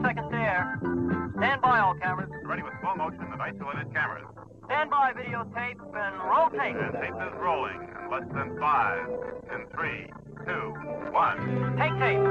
Seconds to air. Stand by, all cameras. Ready with slow motion and isolated cameras. Stand by, videotape, and roll tape. And tape is rolling in less than 5, in 3, 2, 1. Take tape.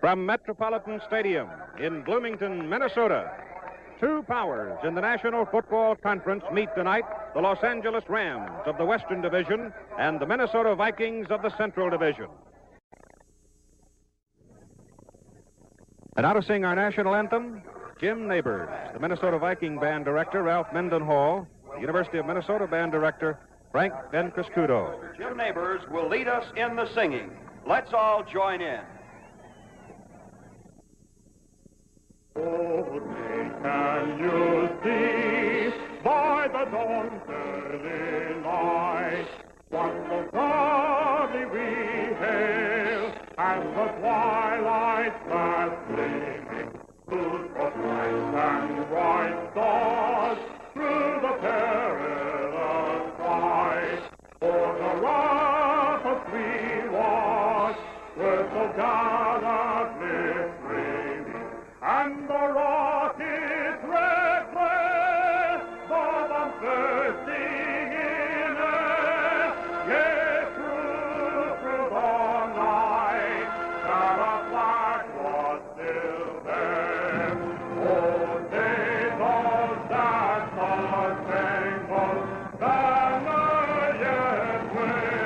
From Metropolitan Stadium in Bloomington, Minnesota, two powers in the National Football Conference meet tonight, the Los Angeles Rams of the Western Division and the Minnesota Vikings of the Central Division. And now to sing our national anthem, Jim Neighbors, the Minnesota Viking band director, Ralph Mendenhall, the University of Minnesota band director, Frank Bencriscudo. Jim Neighbors will lead us in the singing. Let's all join in. Oh, can you see by the dawn's early light what so proudly we hail as the twilight's fast gleaming through the bright and bright stars through the perilous fight? For the rapids we watch were so gallantly streaming, and the rocket's red flare, the bombs bursting in air, yet through the night, not a flag was still there. Oh, days of that star-spangled banner yet wave,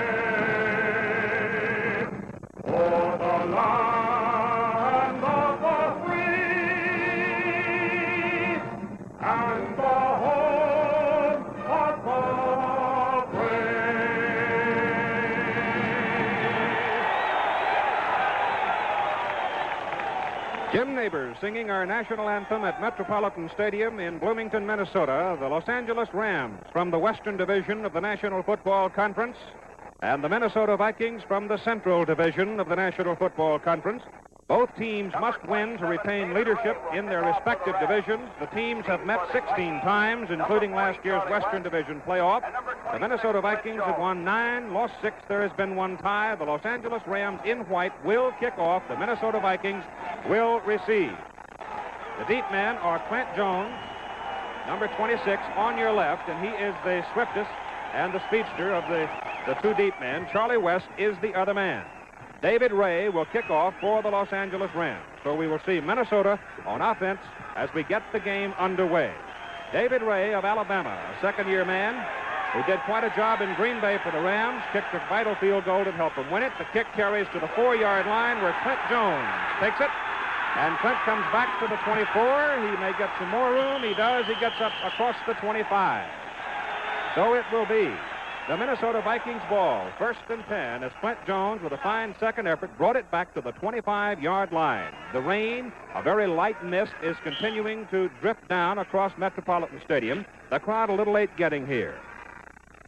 o'er the land of the free and the home of the brave. Jim Neighbors singing our national anthem at Metropolitan Stadium in Bloomington, Minnesota, the Los Angeles Rams from the Western Division of the National Football Conference and the Minnesota Vikings from the Central Division of the National Football Conference. Both teams must win to retain leadership in their respective divisions. The teams have met 16 times, including last year's Western Division playoff. The Minnesota Vikings have won 9, lost 6. There has been one tie. The Los Angeles Rams in white will kick off. The Minnesota Vikings will receive. The deep men are Clint Jones, number 26, on your left, and he is the swiftest and the speedster of the two deep men. Charlie West is the other man. David Ray will kick off for the Los Angeles Rams. So we will see Minnesota on offense as we get the game underway. David Ray of Alabama, a second-year man who did quite a job in Green Bay for the Rams, kicked a vital field goal to help them win it. The kick carries to the 4-yard line where Clint Jones takes it. And Clint comes back to the 24. He may get some more room. He does. He gets up across the 25. So it will be the Minnesota Vikings ball, 1st and 10, as Clint Jones, with a fine second effort, brought it back to the 25-yard line. The rain, a very light mist, is continuing to drift down across Metropolitan Stadium. The crowd a little late getting here.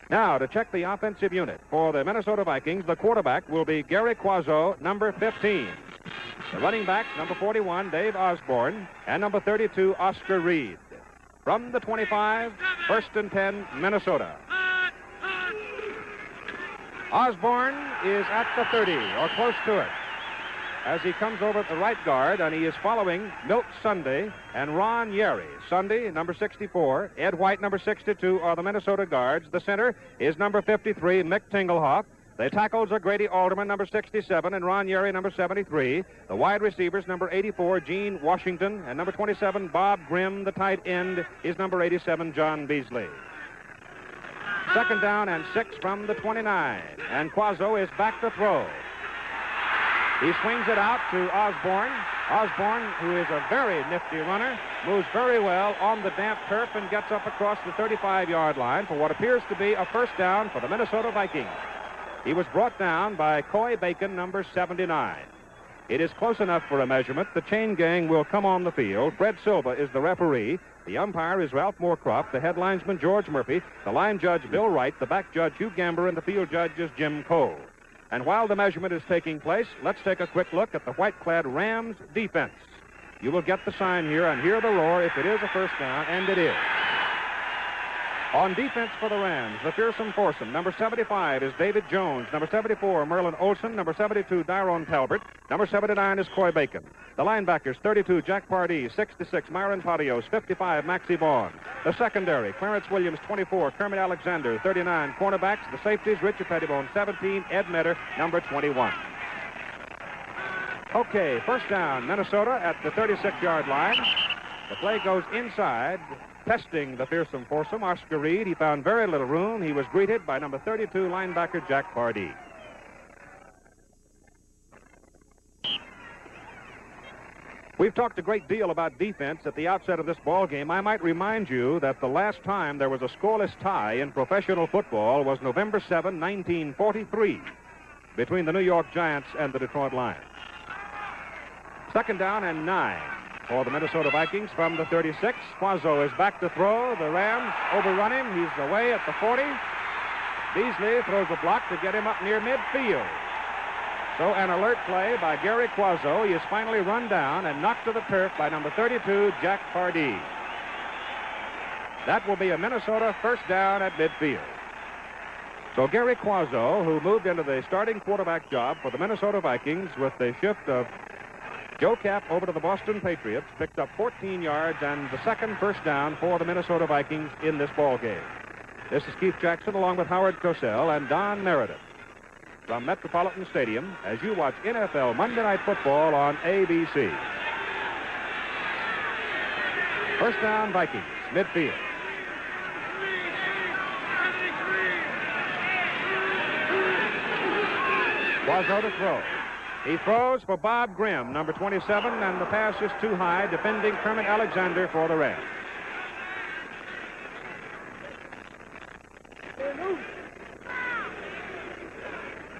Now, to check the offensive unit for the Minnesota Vikings, the quarterback will be Gary Quazzo, number 15. The running backs, number 41, Dave Osborne, and number 32, Oscar Reed. From the 25, 1st and 10, Minnesota. Osborne is at the 30, or close to it, as he comes over at the right guard, and he is following Milt Sunday and Ron Yerry. Sunday, number 64, Ed White, number 62, are the Minnesota guards. The center is number 53, Mick Tinglehoff. The tackles are Grady Alderman, number 67, and Ron Yerry, number 73. The wide receivers, number 84, Gene Washington, and number 27, Bob Grimm. The tight end is number 87, John Beasley. 2nd down and 6 from the 29. And Quazzo is back to throw. He swings it out to Osborne. Osborne, who is a very nifty runner, moves very well on the damp turf and gets up across the 35-yard line for what appears to be a first down for the Minnesota Vikings. He was brought down by Coy Bacon, number 79. It is close enough for a measurement. The chain gang will come on the field. Fred Silva is the referee. The umpire is Ralph Moorcroft, the head linesman George Murphy, the line judge Bill Wright, the back judge Hugh Gamber, and the field judge is Jim Cole. And while the measurement is taking place, let's take a quick look at the white-clad Rams defense. You will get the sign here and hear the roar if it is a first down, and it is. On defense for the Rams, the fearsome foursome. Number 75 is David Jones. Number 74, Merlin Olson. Number 72, Dyrone Talbert. Number 79 is Coy Bacon. The linebackers, 32, Jack Pardee. 66, Myron Patios. 55, Maxie Vaughn. The secondary, Clarence Williams, 24, Kermit Alexander. 39, cornerbacks. The safeties, Richard Pettibone. 17, Ed Metter, number 21. Okay, first down, Minnesota at the 36-yard line. The play goes inside. Testing the fearsome foursome, Oscar Reed. He found very little room. He was greeted by number 32 linebacker Jack Pardee. We've talked a great deal about defense at the outset of this ball game. I might remind you that the last time there was a scoreless tie in professional football was November 7, 1943, between the New York Giants and the Detroit Lions. Second down and 9. For the Minnesota Vikings from the 36. Quazzo is back to throw. The Rams overrun him. He's away at the 40. Beasley throws a block to get him up near midfield. So an alert play by Gary Quazzo. He is finally run down and knocked to the turf by number 32, Jack Pardee. That will be a Minnesota first down at midfield. So Gary Quazzo, who moved into the starting quarterback job for the Minnesota Vikings with the shift of Joe Kapp over to the Boston Patriots, picked up 14 yards and the second first down for the Minnesota Vikings in this ball game. This is Keith Jackson along with Howard Cosell and Don Meredith from Metropolitan Stadium as you watch NFL Monday Night Football on ABC. First down, Vikings, midfield. Quazzo to throw. He throws for Bob Grimm, number 27, and the pass is too high, defending Kermit Alexander for the Rams.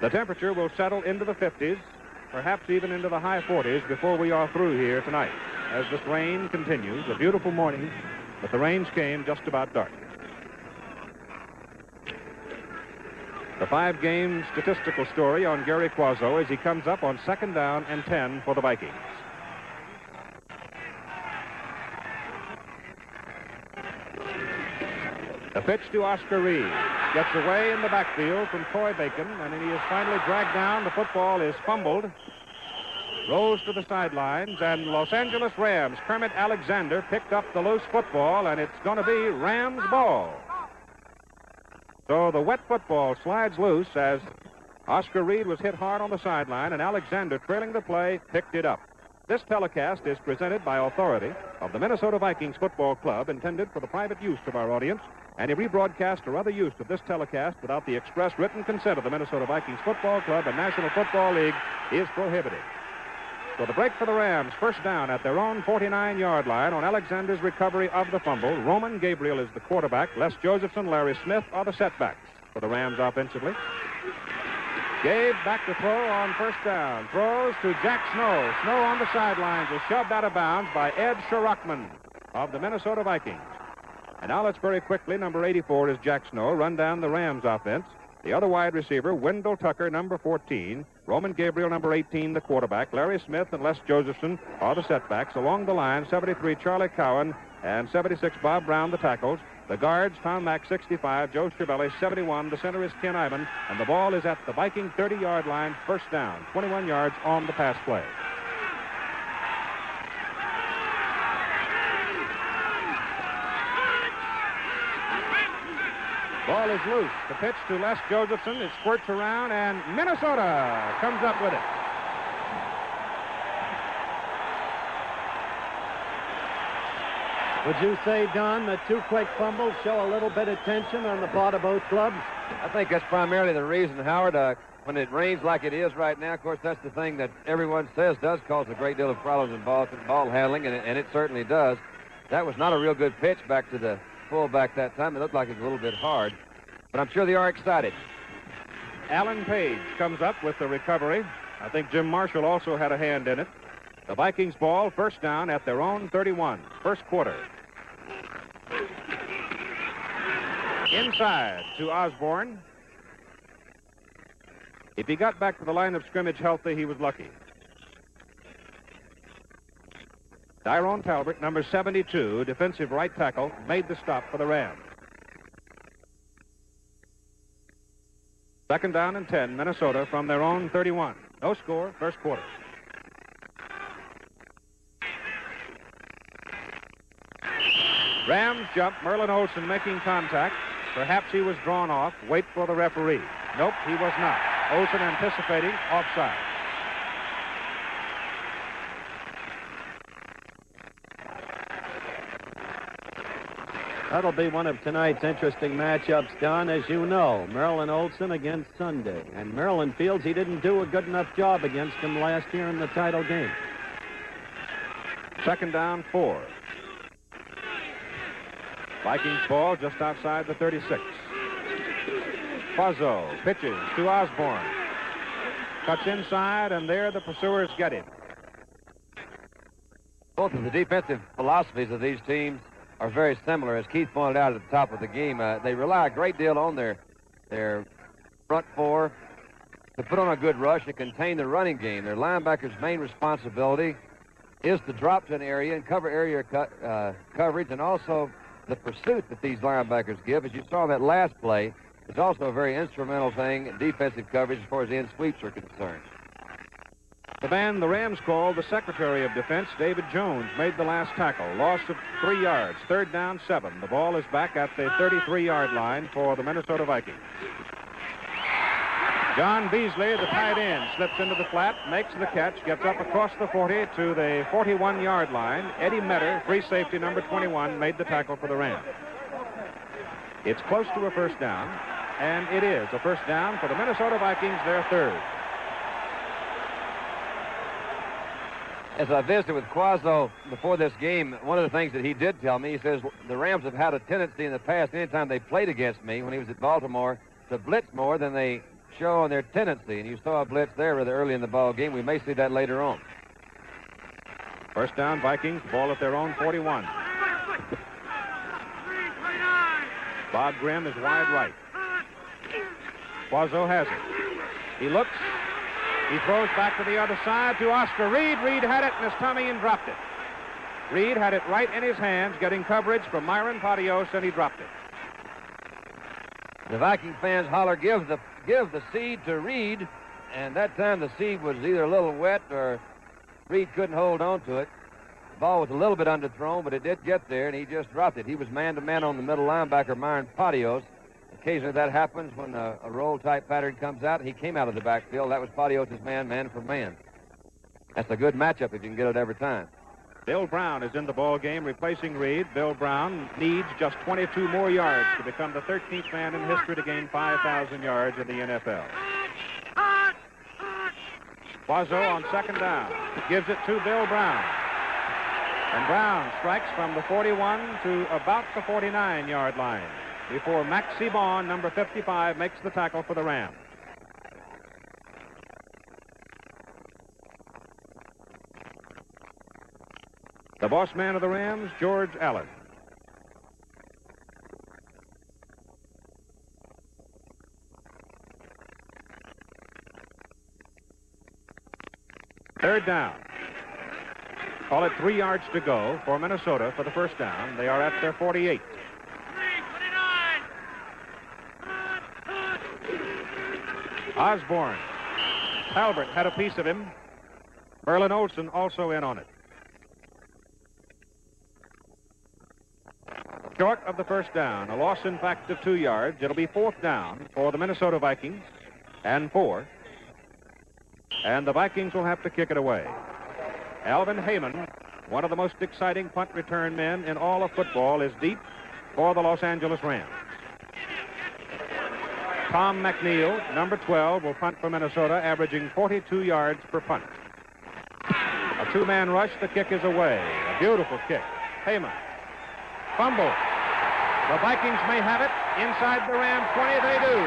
The temperature will settle into the 50s, perhaps even into the high 40s before we are through here tonight. As this rain continues, a beautiful morning, but the rains came just about dark. The 5-game statistical story on Gary Quazzo as he comes up on second down and 10 for the Vikings. The pitch to Oscar Reed. Gets away in the backfield from Coy Bacon, and he is finally dragged down. The football is fumbled. Rolls to the sidelines, and Los Angeles Rams, Kermit Alexander picked up the loose football, and it's going to be Rams ball. So the wet football slides loose as Oscar Reed was hit hard on the sideline, and Alexander, trailing the play, picked it up. This telecast is presented by authority of the Minnesota Vikings Football Club, intended for the private use of our audience. Any rebroadcast or other use of this telecast without the express written consent of the Minnesota Vikings Football Club and National Football League is prohibited. So the break for the Rams, first down at their own 49-yard line on Alexander's recovery of the fumble. Roman Gabriel is the quarterback. Les Josephson, Larry Smith are the setbacks for the Rams offensively. Gabe back to throw on first down. Throws to Jack Snow. Snow on the sidelines is shoved out of bounds by Ed Sherrockman of the Minnesota Vikings. And now let's very quickly, number 84 is Jack Snow, run down the Rams offense. The other wide receiver, Wendell Tucker, number 14. Roman Gabriel, number 18, the quarterback. Larry Smith and Les Josephson are the setbacks. Along the line, 73, Charlie Cowan, and 76, Bob Brown, the tackles. The guards, Tom Mack, 65, Joe Chiavelli, 71. The center is Ken Ivan, and the ball is at the Viking 30-yard line, first down, 21 yards on the pass play. Ball is loose. The pitch to Les Josephson. It squirts around, and Minnesota comes up with it. Would you say, Don, that two quick fumbles show a little bit of tension on the part of both clubs? I think that's primarily the reason, Howard. When it rains like it is right now, of course, that's the thing that everyone says does cause a great deal of problems in ball handling, and it certainly does. That was not a real good pitch back to the fullback that time. It looked like it was a little bit hard, but I'm sure they are excited. Alan Page comes up with the recovery. I think Jim Marshall also had a hand in it. The Vikings ball, first down at their own 31, first quarter. Inside to Osborne. If he got back to the line of scrimmage healthy, he was lucky. Tyrone Talbot, number 72, defensive right tackle, made the stop for the Rams. Second down and 10, Minnesota from their own 31. No score, first quarter. Rams jump, Merlin Olsen making contact. Perhaps he was drawn off. Wait for the referee. Nope, he was not. Olsen anticipating, offside. That'll be one of tonight's interesting matchups, Don, as you know. Merlin Olsen against Sunday. And Merlin feels he didn't do a good enough job against him last year in the title game. Second down, 4. Vikings ball just outside the 36. Quazzo pitches to Osborne. Cuts inside, and there the pursuers get him. Both of the defensive philosophies of these teams are very similar. As Keith pointed out at the top of the game, they rely a great deal on their front four to put on a good rush and contain the running game. Their linebackers' main responsibility is to drop to an area and cover area coverage, and also the pursuit that these linebackers give. As you saw that last play, it's also a very instrumental thing in defensive coverage as far as end sweeps are concerned. The man the Rams called the Secretary of Defense, David Jones, made the last tackle. Loss of 3 yards. Third down, 7. The ball is back at the 33-yard line for the Minnesota Vikings. John Beasley, the tight end, slips into the flat, makes the catch, gets up across the 40 to the 41-yard line. Eddie Metter, free safety number 21, made the tackle for the Rams. It's close to a first down, and it is a first down for the Minnesota Vikings, their third. As I visited with Quazzo before this game, one of the things that he did tell me, he says the Rams have had a tendency in the past, anytime they played against me when he was at Baltimore, to blitz more than they show on their tendency. And you saw a blitz there rather early in the ball game. We may see that later on. First down, Vikings, ball at their own 41. Bob Grimm is wide right. Quazzo has it. He looks. He throws back to the other side to Oscar Reed. Reed had it in his tummy and dropped it. Reed had it right in his hands, getting coverage from Myron Patios, and he dropped it. The Viking fans holler, give the seed to Reed, and that time the seed was either a little wet or Reed couldn't hold on to it. The ball was a little bit underthrown, but it did get there, and he just dropped it. He was man-to-man on the middle linebacker, Myron Patios. Occasionally that happens when a roll-type pattern comes out. He came out of the backfield. That was Patios' man for man. That's a good matchup if you can get it every time. Bill Brown is in the ball game, replacing Reed. Bill Brown needs just 22 more yards to become the 13th man in history to gain 5,000 yards in the NFL. Quazzo on second down gives it to Bill Brown. And Brown strikes from the 41 to about the 49-yard line before Maxie Bond, number 55, makes the tackle for the Rams. The boss man of the Rams, George Allen. Third down. Call it 3 yards to go for Minnesota for the first down. They are at their 48. Osborne. Talbot had a piece of him. Merlin Olsen also in on it. Short of the first down. A loss, in fact, of 2 yards. It'll be fourth down for the Minnesota Vikings and 4. And the Vikings will have to kick it away. Alvin Heyman, one of the most exciting punt return men in all of football, is deep for the Los Angeles Rams. Tom McNeil, number 12, will punt for Minnesota, averaging 42 yards per punt. A 2-man rush. The kick is away. A beautiful kick. Heyman fumble. The Vikings may have it inside the Rams 20. They do.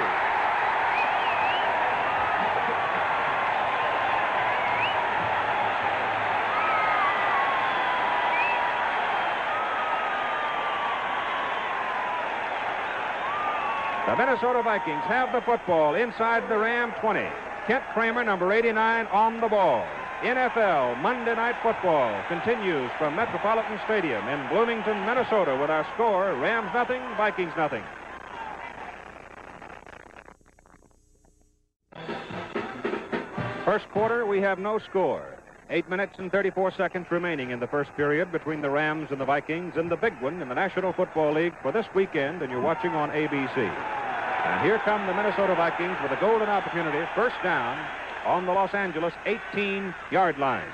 The Minnesota Vikings have the football inside the Ram 20. Kent Kramer, number 89, on the ball. NFL Monday Night Football continues from Metropolitan Stadium in Bloomington, Minnesota, with our score, Rams nothing, Vikings nothing. First quarter, we have no score. 8 minutes and 34 seconds remaining in the first period between the Rams and the Vikings, and the big one in the National Football League for this weekend, and you're watching on ABC. And here come the Minnesota Vikings with a golden opportunity, first down on the Los Angeles 18-yard line.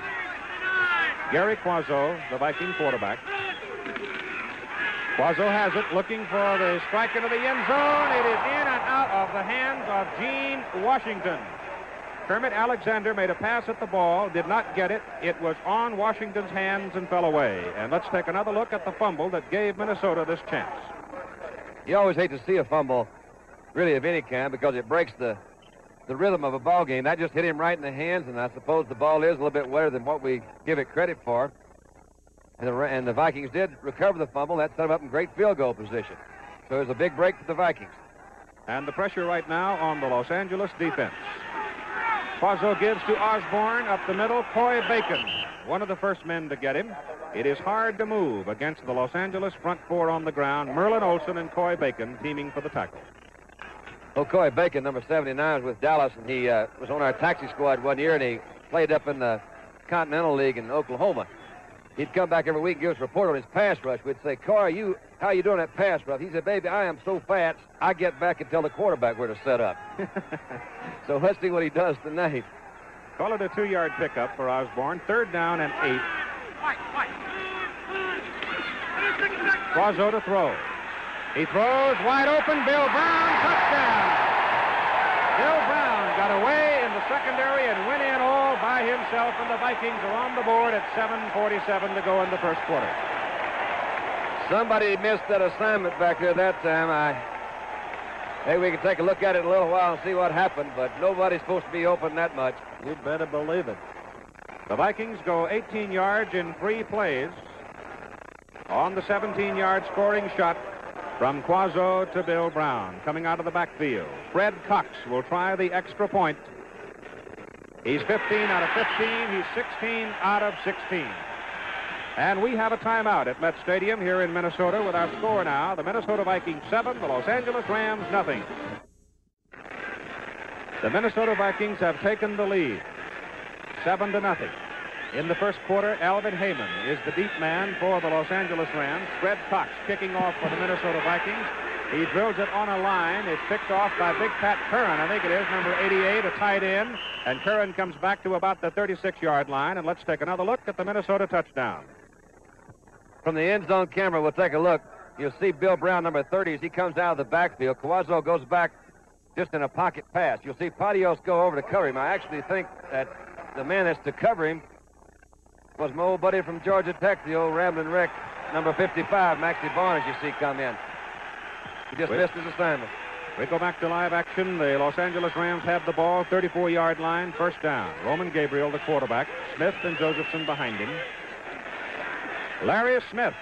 Gary Quazzo, the Viking quarterback. Quazzo has it, looking for the strike into the end zone. It is in and out of the hands of Gene Washington. Kermit Alexander made a pass at the ball, did not get it. It was on Washington's hands and fell away. And let's take another look at the fumble that gave Minnesota this chance. You always hate to see a fumble, really, of any kind, because it breaks the rhythm of a ball game. That just hit him right in the hands, and I suppose the ball is a little bit wetter than what we give it credit for. And the Vikings did recover the fumble. That set them up in great field goal position. So it was a big break for the Vikings. And the pressure right now on the Los Angeles defense. Quazzo gives to Osborne up the middle. Coy Bacon, one of the first men to get him. It is hard to move against the Los Angeles front four on the ground. Merlin Olsen and Coy Bacon teaming for the tackle. Well, Coy Bacon, number 79, was with Dallas, and he was on our taxi squad one year, and he played up in the Continental League in Oklahoma. He'd come back every week and give us a report on his pass rush. We'd say, Coy, how you doing that pass rush? He said, baby, I am so fat, I get back and tell the quarterback where to set up. So let's see what he does tonight. Call it a 2-yard pickup for Osborne. Third down and 8. Quazzo to throw. He throws wide open. Bill Brown, touchdown. Bill Brown got away in the secondary and went in all by himself, and the Vikings are on the board at 7:47 to go in the first quarter. Somebody missed that assignment back there that time. Hey, we can take a look at it in a little while and see what happened, but nobody's supposed to be open that much. You'd better believe it. The Vikings go 18 yards in 3 plays on the 17-yard scoring shot from Quazzo to Bill Brown, coming out of the backfield. Fred Cox will try the extra point. He's 15 out of 15. He's 16 out of 16. And we have a timeout at Met Stadium here in Minnesota with our score now. The Minnesota Vikings 7, the Los Angeles Rams nothing. The Minnesota Vikings have taken the lead, 7-0. In the first quarter, Alvin Heyman is the deep man for the Los Angeles Rams. Fred Cox kicking off for the Minnesota Vikings. He drills it on a line. It's picked off by Big Pat Curran, I think it is, number 88, a tight end. And Curran comes back to about the 36-yard line. And let's take another look at the Minnesota touchdown. From the end zone camera, we'll take a look. You'll see Bill Brown, number 30, as he comes out of the backfield. Quazzo goes back just in a pocket pass. You'll see Patios go over to cover him. I actually think that the man that's to cover him was my old buddy from Georgia Tech, the old Ramblin' Rick, number 55, Maxie Barnes, you see come in. He just missed his assignment. We go back to live action. The Los Angeles Rams have the ball, 34-yard line, first down. Roman Gabriel, the quarterback. Smith and Josephson behind him. Larry Smith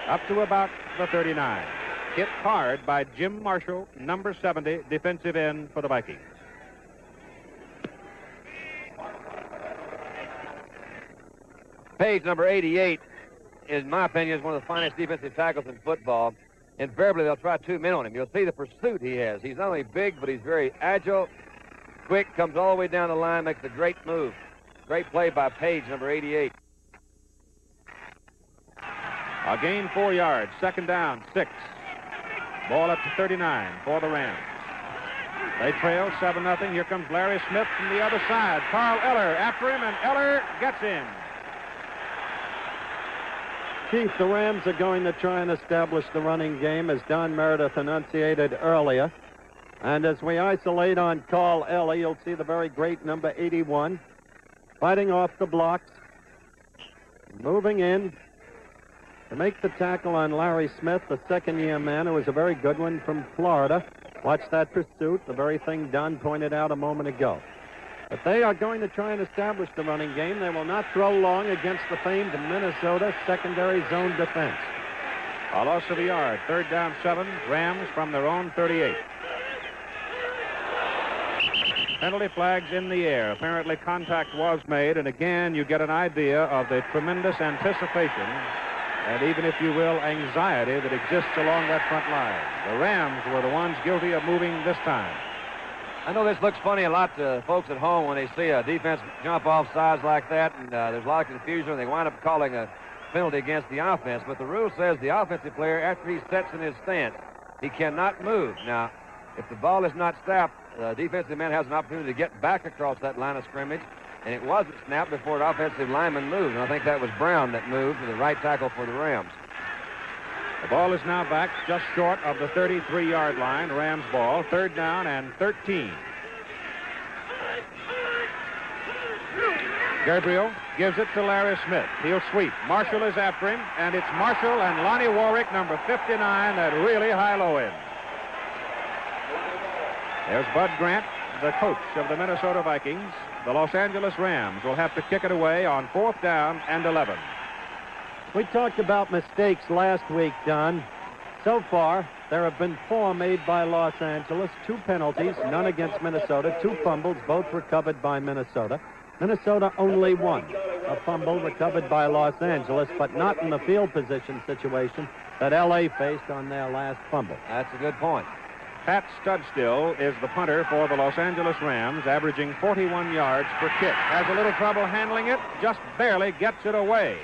up to about the 39. Hit hard by Jim Marshall, number 70, defensive end for the Vikings. Page, number 88, in my opinion, is one of the finest defensive tackles in football. Invariably, they'll try 2 men on him. You'll see the pursuit he has. He's not only big, but he's very agile, quick, comes all the way down the line, makes a great move. Great play by Page, number 88. A gain 4 yards, second down, 6. Ball up to 39 for the Rams. They trail 7-0. Here comes Larry Smith from the other side. Carl Eller after him, and Eller gets in. Chief, the Rams are going to try and establish the running game, as Don Meredith enunciated earlier. And as we isolate on Carl Eller, you'll see the very great number 81 fighting off the blocks. Moving in to make the tackle on Larry Smith, the second-year man, who was a very good one from Florida. Watch that pursuit, the very thing Don pointed out a moment ago. But they are going to try and establish the running game. They will not throw long against the famed Minnesota secondary zone defense. A loss of a yard. 3rd down 7. Rams from their own 38. Penalty flags in the air. Apparently contact was made, and again you get an idea of the tremendous anticipation and even, if you will, anxiety that exists along that front line. The Rams were the ones guilty of moving this time. I know this looks funny a lot to folks at home when they see a defense jump off sides like that, and there's a lot of confusion, and they wind up calling a penalty against the offense. But the rule says the offensive player, after he sets in his stance, he cannot move. Now, if the ball is not snapped, the defensive man has an opportunity to get back across that line of scrimmage, and it wasn't snapped before the offensive lineman moved. And I think that was Brown that moved to the right tackle for the Rams. The ball is now back just short of the 33-yard line. Rams ball, 3rd down and 13. Gabriel gives it to Larry Smith. He'll sweep. Marshall is after him, and it's Marshall and Lonnie Warwick, number 59, that really high-low him. There's Bud Grant, the coach of the Minnesota Vikings. The Los Angeles Rams will have to kick it away on 4th down and 11. We talked about mistakes last week, Don. So far, there have been 4 made by Los Angeles, 2 penalties, none against Minnesota, 2 fumbles, both recovered by Minnesota. Minnesota only 1, a fumble recovered by Los Angeles, but not in the field position situation that L.A. faced on their last fumble. That's a good point. Pat Studstill is the punter for the Los Angeles Rams, averaging 41 yards per kick. Has a little trouble handling it, just barely gets it away.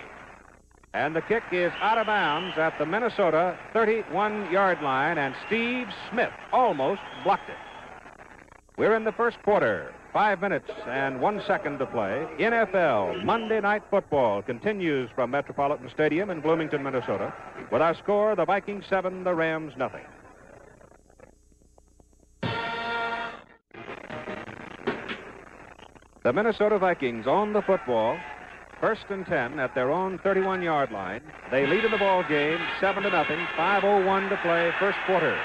And the kick is out of bounds at the Minnesota 31-yard line, and Steve Smith almost blocked it. We're in the first quarter. 5 minutes and 1 second to play. NFL Monday Night Football continues from Metropolitan Stadium in Bloomington, Minnesota. With our score, the Vikings 7, the Rams nothing. The Minnesota Vikings own the football. 1st and 10 at their own 31-yard line. They lead in the ball game 7-0. 5:01 to play, first quarter.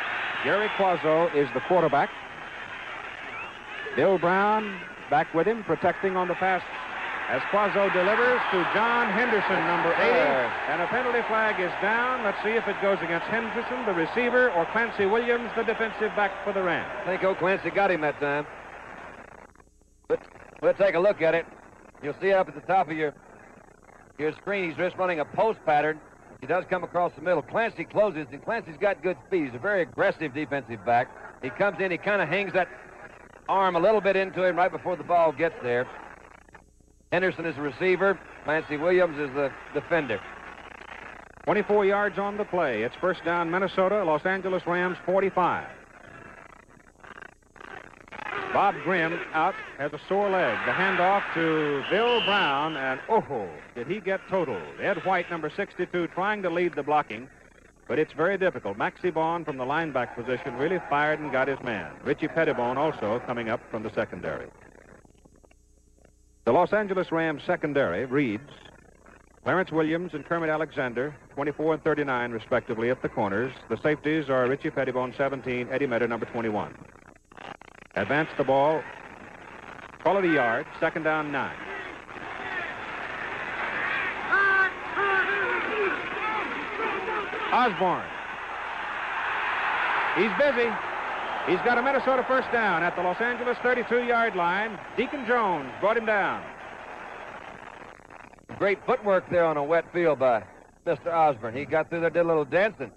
Gary Quazzo is the quarterback. Bill Brown back with him, protecting on the pass as Quazzo delivers to John Henderson, number 80. And a penalty flag is down. Let's see if it goes against Henderson, the receiver, or Clancy Williams, the defensive back for the Rams. I think O'Clancy got him that time. But we'll take a look at it. You'll see up at the top of your screen, he's just running a post pattern. He does come across the middle. Clancy closes, and Clancy's got good speed. He's a very aggressive defensive back. He comes in, he kind of hangs that arm a little bit into him right before the ball gets there. Henderson is the receiver. Clancy Williams is the defender. 24 yards on the play. It's first down, Minnesota. Los Angeles Rams 45. Bob Grimm out, has a sore leg. The handoff to Bill Brown, and did he get totaled. Ed White, number 62, trying to lead the blocking, but it's very difficult. Maxie Vaughn from the lineback position really fired and got his man. Richie Pettibone also coming up from the secondary. The Los Angeles Rams secondary reads Clarence Williams and Kermit Alexander, 24 and 39 respectively at the corners. The safeties are Richie Pettibone, 17, Eddie Metter, number 21. Advance the ball, call it a yard, 2nd down, 9. Osborne. He's busy. He's got a Minnesota first down at the Los Angeles 32-yard line. Deacon Jones brought him down. Great footwork there on a wet field by Mr. Osborne. He got through there, did a little dancing.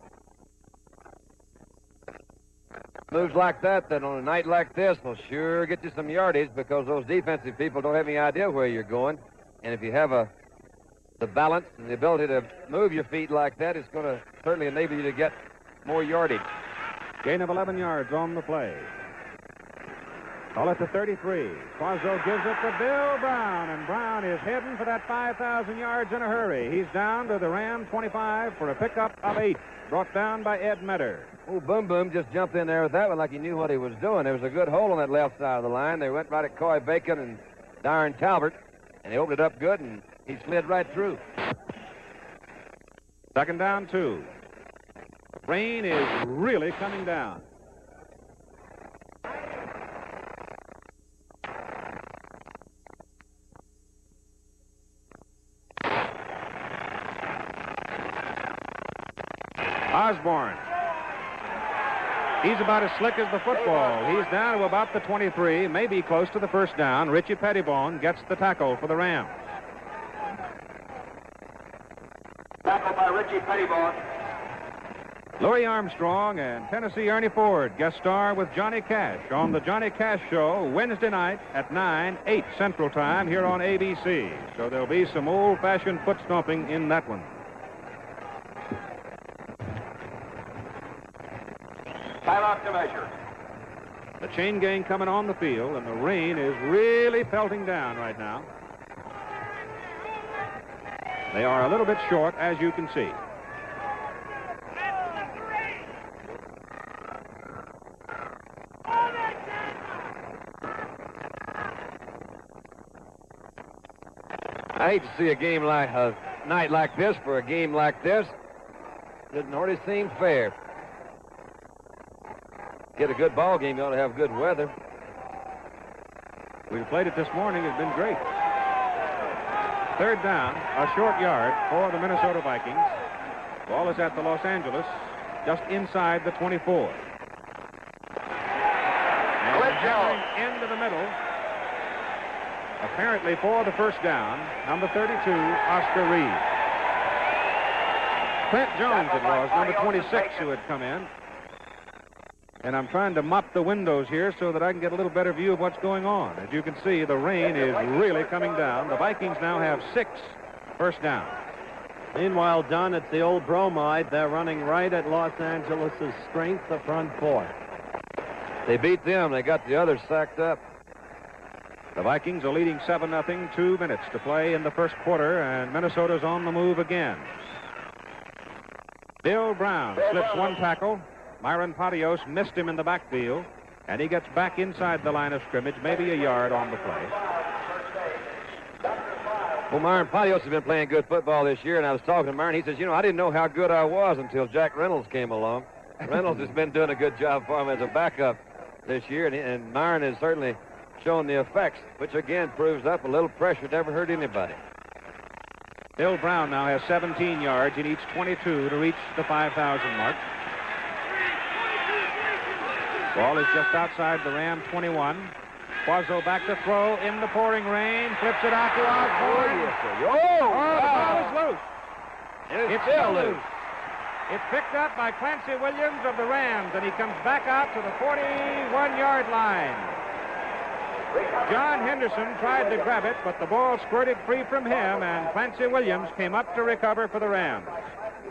Moves like that on a night like this will sure get you some yardage, because those defensive people don't have any idea where you're going. And if you have the balance and the ability to move your feet like that, it's going to certainly enable you to get more yardage. Gain of 11 yards on the play. Call it to 33. Quazzo gives it to Bill Brown, and Brown is heading for that 5,000 yards in a hurry. He's down to the Ram 25 for a pickup of 8, brought down by Ed Metter. Oh, Boom Boom just jumped in there with that one like he knew what he was doing. There was a good hole on that left side of the line. They went right at Coy Bacon and Darren Talbot, and they opened it up good, and He slid right through. Second down, 2. Rain is really coming down. Osborne. He's about as slick as the football. He's down to about the 23, maybe close to the first down. Richie Pettibone gets the tackle for the Rams. Tackle by Richie Pettibone. Louis Armstrong and Tennessee Ernie Ford guest star with Johnny Cash on the Johnny Cash Show Wednesday night at 8 Central Time here on ABC. So there'll be some old-fashioned foot stomping in that one. Time out to measure. The chain gang coming on the field, and the rain is really pelting down right now. They are a little bit short, as you can see. I hate to see a night like this for a game like this. Doesn't already seem fair. Get a good ball game, you ought to have good weather. We've played it this morning. It's been great. Third down, a short yard for the Minnesota Vikings. Ball is at the Los Angeles, just inside the 24. And hammering into the middle, apparently for the first down, number 32, Oscar Reed. Clint Jones it was, number 26, who had come in. And I'm trying to mop the windows here so that I can get a little better view of what's going on. As you can see, the rain is really coming down. The Vikings now have 6 first downs. Meanwhile, Don, it's the old bromide. They're running right at Los Angeles' strength, the front 4. They beat them. They got the others sacked up. The Vikings are leading 7-0, 2 minutes to play in the first quarter, and Minnesota's on the move again. Bill Brown slips one tackle. Myron Patios missed him in the backfield, and he gets back inside the line of scrimmage, maybe a yard on the play. Well, Myron Patios has been playing good football this year, and I was talking to Myron. He says, I didn't know how good I was until Jack Reynolds came along. Reynolds has been doing a good job for him as a backup this year, and Myron has certainly shown the effects, which again proves that a little pressure never hurt anybody. Bill Brown now has 17 yards. He needs 22 to reach the 5,000 mark. Ball is just outside the Ram 21. Quazzo back to throw in the pouring rain. Flips it out to Osborne. Oh, the ball is loose. It's still loose. It's picked up by Clancy Williams of the Rams, and he comes back out to the 41-yard line. John Henderson tried to grab it, but the ball squirted free from him, and Clancy Williams came up to recover for the Rams.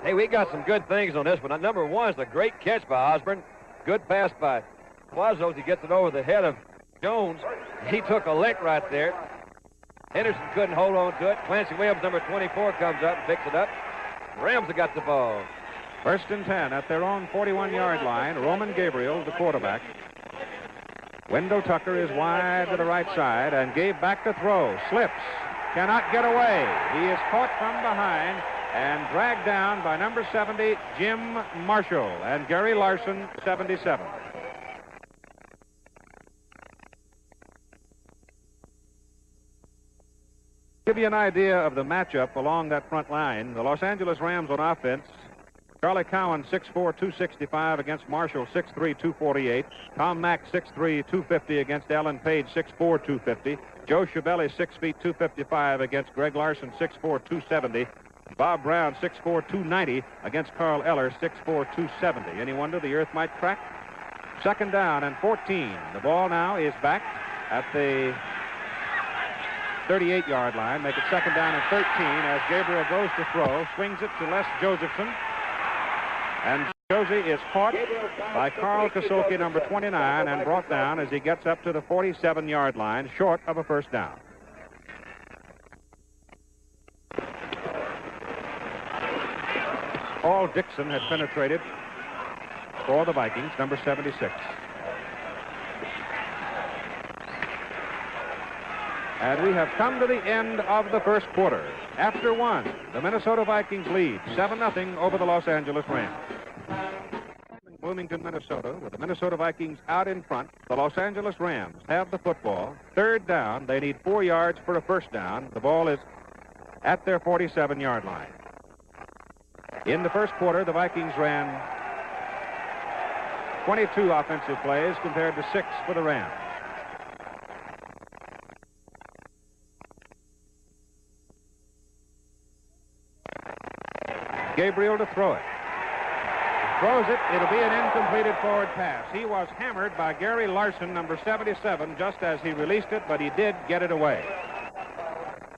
Hey, we got some good things on this one. Number 1 is a great catch by Osborne. Good pass by Quazzo. He gets it over the head of Jones. He took a lick right there. Henderson couldn't hold on to it. Clancy Williams, number 24, comes up and picks it up. Rams have got the ball. First and 10 at their own 41-yard line. Roman Gabriel, the quarterback. Wendell Tucker is wide to the right side, and Gabe back to throw. Slips. Cannot get away. He is caught from behind and dragged down by number 70, Jim Marshall, and Gary Larson, 77. Give you an idea of the matchup along that front line. The Los Angeles Rams on offense. Charlie Cowan, 6'4", 265 against Marshall, 6'3", 248. Tom Mack, 6'3", 250 against Alan Page, 6'4", 250. Joe Schiavelli, 6 feet, 255 against Greg Larson, 6'4", 270. Bob Brown, 6'4", 290 against Carl Eller, 6'4", 270. Any wonder the earth might crack? Second down and 14. The ball now is back at the 38-yard line. Make it second down and 13 as Gabriel goes to throw. Swings it to Les Josephson. And Josie is caught by Carl Kasoki, number 29, and brought down as he gets up to the 47-yard line, short of a first down. Paul Dixon has penetrated for the Vikings, number 76. And we have come to the end of the first quarter. After one, the Minnesota Vikings lead 7-0 over the Los Angeles Rams. In Bloomington, Minnesota, with the Minnesota Vikings out in front, the Los Angeles Rams have the football. Third down, they need 4 yards for a first down. The ball is at their 47-yard line. In the first quarter, the Vikings ran 22 offensive plays compared to 6 for the Rams. Gabriel to throw it. Throws it. It'll be an incompleted forward pass. He was hammered by Gary Larson, number 77, just as he released it, but he did get it away.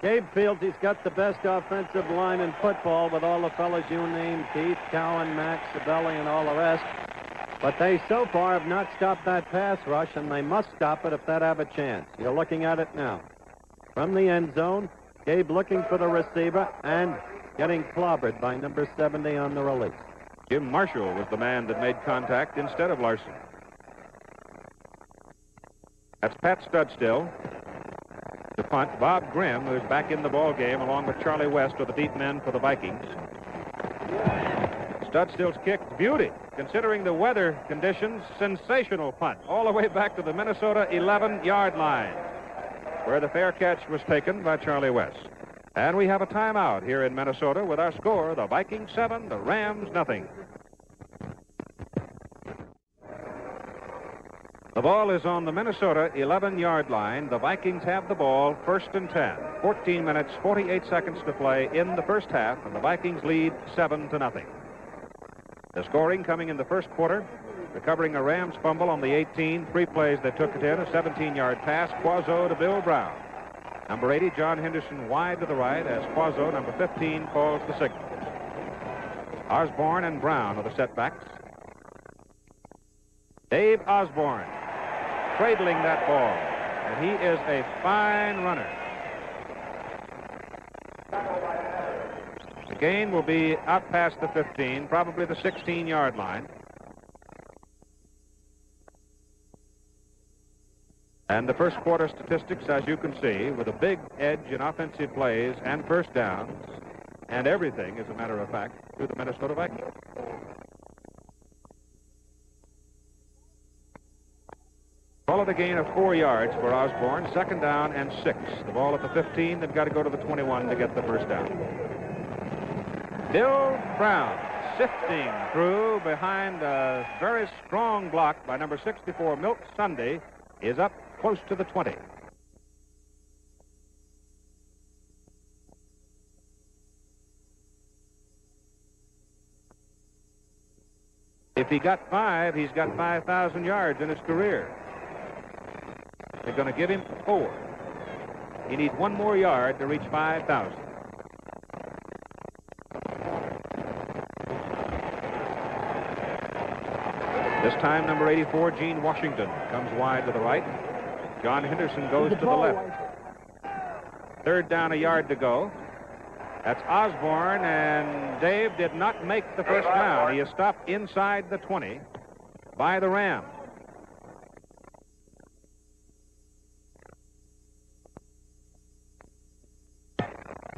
Gabe feels he's got the best offensive line in football with all the fellas you named, Keith, Cowan, Max, Sabelli, and all the rest. But they so far have not stopped that pass rush, and they must stop it if they have a chance. You're looking at it now. From the end zone, Gabe looking for the receiver and getting clobbered by number 70 on the release. Jim Marshall was the man that made contact instead of Larson. That's Pat Studstill. To punt, Bob Grimm, who's back in the ball game, along with Charlie West, are the deep men for the Vikings. Studstill's kick, beauty. Considering the weather conditions, sensational punt. All the way back to the Minnesota 11-yard line, where the fair catch was taken by Charlie West. And we have a timeout here in Minnesota with our score, the Vikings 7, the Rams nothing. The ball is on the Minnesota 11-yard line. The Vikings have the ball, 1st and 10. 14 minutes, 48 seconds to play in the first half, and the Vikings lead 7-0. The scoring coming in the first quarter, recovering a Rams fumble on the 18. 3 plays they took it in, a 17-yard pass, Quazzo to Bill Brown. Number 80, John Henderson, wide to the right as Quazzo, number 15, calls the signal. Osborne and Brown are the setbacks. Dave Osborne cradling that ball, and he is a fine runner. The gain will be out past the 15, probably the 16-yard line. And the first quarter statistics, as you can see, with a big edge in offensive plays and first downs, and everything, as a matter of fact, to the Minnesota Vikings. Followed a gain of 4 yards for Osborne, 2nd down and 6. The ball at the 15, they've got to go to the 21 to get the first down. Bill Brown sifting through behind a very strong block by number 64, Milt Sunday, is up close to the 20. If he got 5, he's got 5,000 yards in his career. They're going to give him 4. He needs 1 more yard to reach 5,000. This time, number 84, Gene Washington, comes wide to the right. John Henderson goes to the left. 3rd down, a yard to go. That's Osborne, and Dave did not make the first down. He is stopped inside the 20 by the Rams.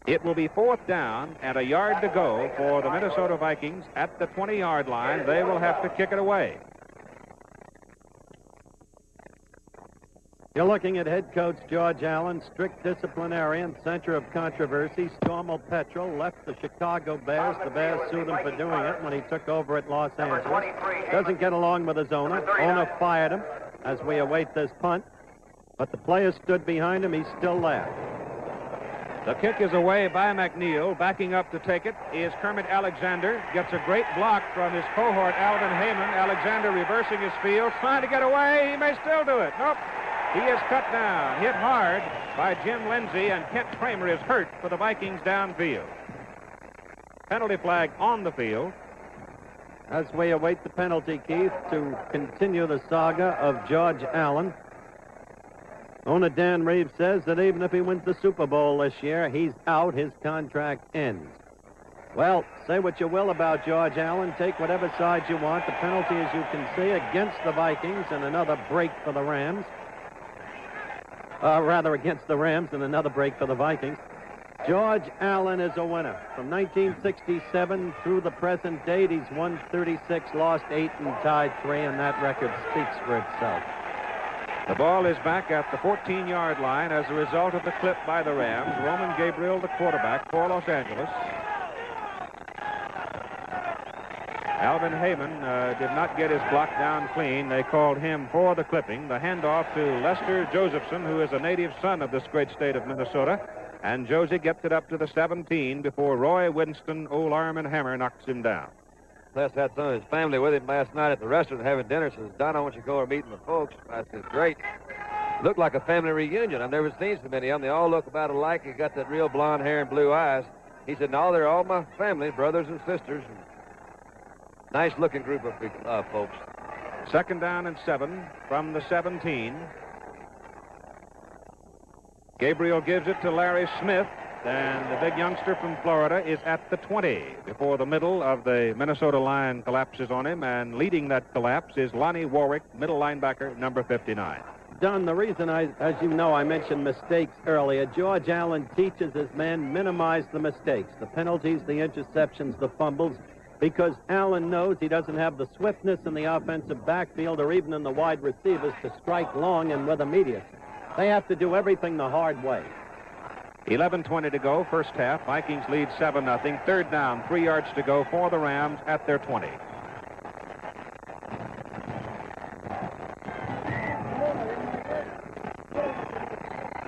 It will be 4th down and a yard to go for the Minnesota Vikings at the 20-yard line. They will have to kick it away. You're looking at head coach George Allen, strict disciplinarian, center of controversy. Stormo Petrel left the Chicago Bears. The Bears sued him for doing it when he took over at Los Angeles. Doesn't get along with his owner. Owner fired him as we await this punt. But the players stood behind him. He's still there. The kick is away by McNeil. Backing up to take it is Kermit Alexander. Gets a great block from his cohort, Alvin Heyman. Alexander reversing his field, trying to get away. He may still do it. Nope. He is cut down, hit hard by Jim Lindsay, and Kent Kramer is hurt for the Vikings downfield. Penalty flag on the field. As we await the penalty, Keith, to continue the saga of George Allen. Owner Dan Reeves says that even if he wins the Super Bowl this year, he's out. His contract ends. Well, say what you will about George Allen. Take whatever side you want. The penalty, as you can see, against the Vikings, and another break for the Rams. rather against the Rams, and another break for the Vikings. George Allen is a winner. From 1967 through the present date, he's won 36, lost 8, and tied 3, and that record speaks for itself. The ball is back at the 14-yard line as a result of the clip by the Rams. Roman Gabriel, the quarterback for Los Angeles. Alvin Heyman did not get his block down clean. They called him for the clipping. The handoff to Lester Josephson, who is a native son of this great state of Minnesota. And Josie gets it up to the 17 before Roy Winston, old arm and hammer, knocks him down. Les had some of his family with him last night at the restaurant having dinner. Says, Don, I want you to go over meeting the folks. I said, great. Looked like a family reunion. I've never seen so many of them. They all look about alike. They got that real blonde hair and blue eyes. He said, no, they're all my family, brothers and sisters. Nice-looking group of folks. 2nd down and 7 from the 17. Gabriel gives it to Larry Smith, and the big youngster from Florida is at the 20 before the middle of the Minnesota line collapses on him, and leading that collapse is Lonnie Warwick, middle linebacker, number 59. Don, the reason as you know, I mentioned mistakes earlier. George Allen teaches his men minimize the mistakes, the penalties, the interceptions, the fumbles, because Allen knows he doesn't have the swiftness in the offensive backfield or even in the wide receivers to strike long and with immediacy. They have to do everything the hard way. 11:20 to go, first half. Vikings lead 7-0. 3rd down, 3 yards to go for the Rams at their 20.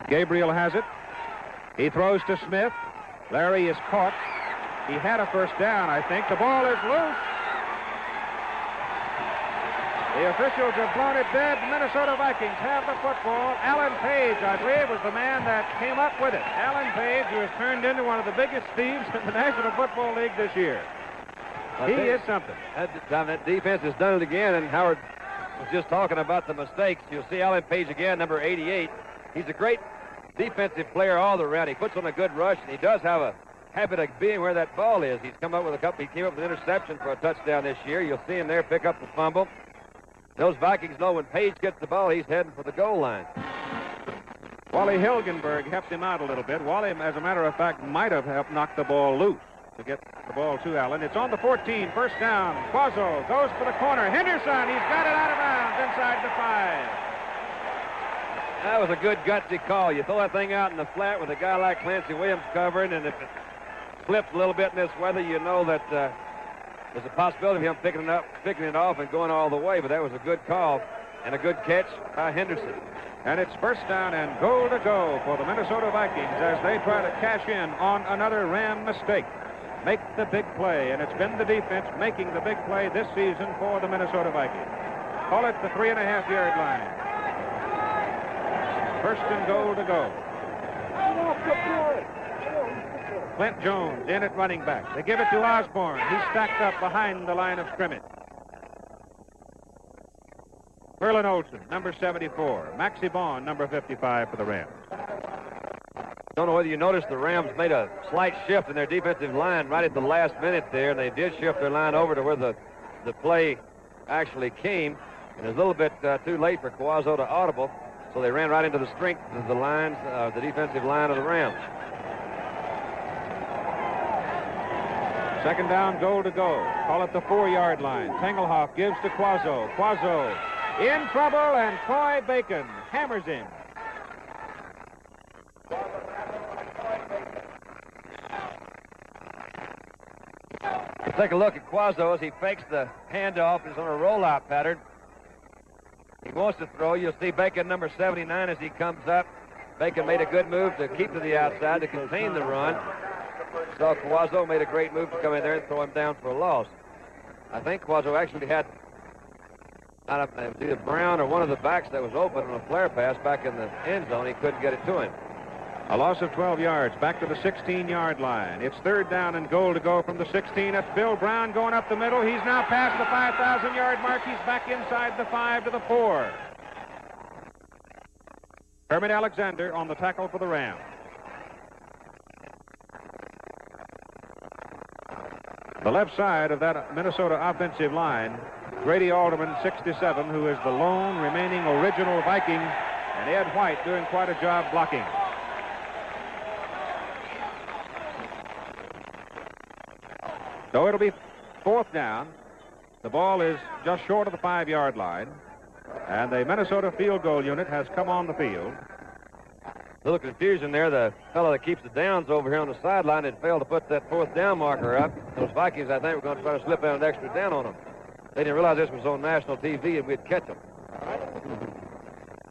Gabriel has it. He throws to Smith. Larry is caught. He had a first down, I think. The ball is loose. The officials have blown it dead. The Minnesota Vikings have the football. Alan Page, I believe, was the man that came up with it. Alan Page, who has turned into one of the biggest thieves in the National Football League this year. He is something. That defense has done it again, and Howard was just talking about the mistakes. You'll see Alan Page again, number 88. He's a great defensive player all around. He puts on a good rush, and he does have a habit of being where that ball is. He's come up with a couple. He came up with an interception for a touchdown this year. You'll see him there pick up the fumble. Those Vikings know when Page gets the ball, he's heading for the goal line. Wally Hilgenberg helped him out a little bit. Wally, as a matter of fact, might have helped knock the ball loose to get the ball to Allen. It's on the 14, first down. Quazzo goes for the corner. Henderson, he's got it out of bounds inside the 5. That was a good gutsy call. You throw that thing out in the flat with a guy like Clancy Williams covering, and if it slips a little bit in this weather, you know that there's a possibility of him picking it off and going all the way, but that was a good call and a good catch by Henderson. And it's first down and goal to go for the Minnesota Vikings as they try to cash in on another Ram mistake. Make the big play, and it's been the defense making the big play this season for the Minnesota Vikings. Call it the 3.5-yard line. First and goal to go. Clint Jones in at running back. They give it to Osborne. He's stacked up behind the line of scrimmage. Verlin Olsen, number 74. Maxie Vaughn, number 55 for the Rams. Don't know whether you noticed the Rams made a slight shift in their defensive line right at the last minute there, and they did shift their line over to where the play actually came. And it was a little bit too late for Quazzo to audible, so they ran right into the strength of the lines, the defensive line of the Rams. Second down, goal to go. Call it the 4-yard line. Tengelhoff gives to Quazzo. Quazzo in trouble, and Troy Bacon hammers him. We'll take a look at Quazzo as he fakes the handoff. He's on a rollout pattern. He wants to throw. You'll see Bacon, number 79, as he comes up. Bacon made a good move to keep to the outside to contain the run. So Quazzo made a great move to come in there and throw him down for a loss. I think Quazzo actually had either Brown or one of the backs that was open on a flare pass back in the end zone. He couldn't get it to him. A loss of 12 yards, back to the 16-yard line. It's third down and goal to go from the 16. That's Bill Brown going up the middle. He's now past the 5,000-yard mark. He's back inside the 5 to the 4. Kermit Alexander on the tackle for the Rams. The left side of that Minnesota offensive line, Grady Alderman, 67, who is the lone remaining original Viking, and Ed White doing quite a job blocking. So it'll be 4th down. The ball is just short of the 5-yard line, and the Minnesota field goal unit has come on the field. A little confusion there. The fellow that keeps the downs over here on the sideline had failed to put that 4th down marker up. Those Vikings, I think, were going to try to slip out an extra down on them. They didn't realize this was on national TV and we'd catch them.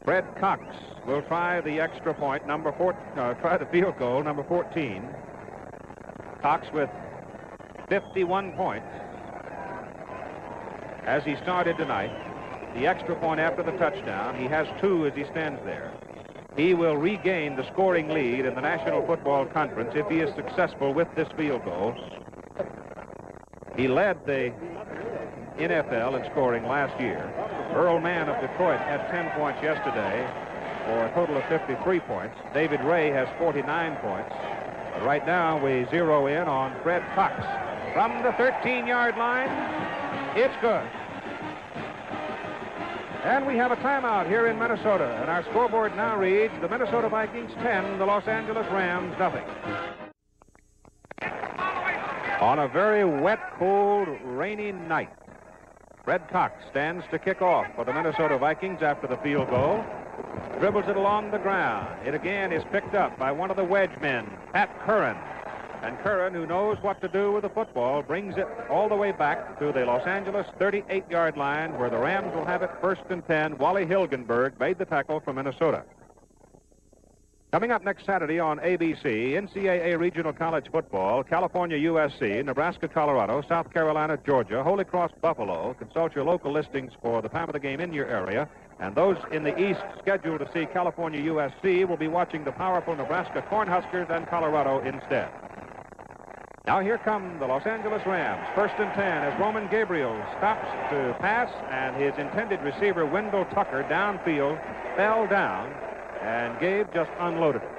Fred Cox will try the extra point, try the field goal, number 14. Cox with 51 points as he started tonight. The extra point after the touchdown. He has 2 as he stands there. He will regain the scoring lead in the National Football Conference if he is successful with this field goal. He led the NFL in scoring last year. Earl Mann of Detroit had 10 points yesterday for a total of 53 points. David Ray has 49 points. But right now we zero in on Fred Cox. From the 13-yard line, it's good. And we have a timeout here in Minnesota, and our scoreboard now reads the Minnesota Vikings 10, the Los Angeles Rams nothing. On a very wet, cold, rainy night, Fred Cox stands to kick off for the Minnesota Vikings after the field goal. Dribbles it along the ground. It again is picked up by one of the wedge men, Pat Curran. And Curran, who knows what to do with the football, brings it all the way back to the Los Angeles 38-yard line where the Rams will have it 1st and 10. Wally Hilgenberg made the tackle for Minnesota. Coming up next Saturday on ABC, NCAA Regional College Football, California USC, Nebraska Colorado, South Carolina Georgia, Holy Cross Buffalo. Consult your local listings for the time of the game in your area. And those in the East scheduled to see California USC will be watching the powerful Nebraska Cornhuskers and Colorado instead. Now here come the Los Angeles Rams. 1st and 10 as Roman Gabriel stops to pass, and his intended receiver, Wendell Tucker, downfield, fell down, and Gabe just unloaded it.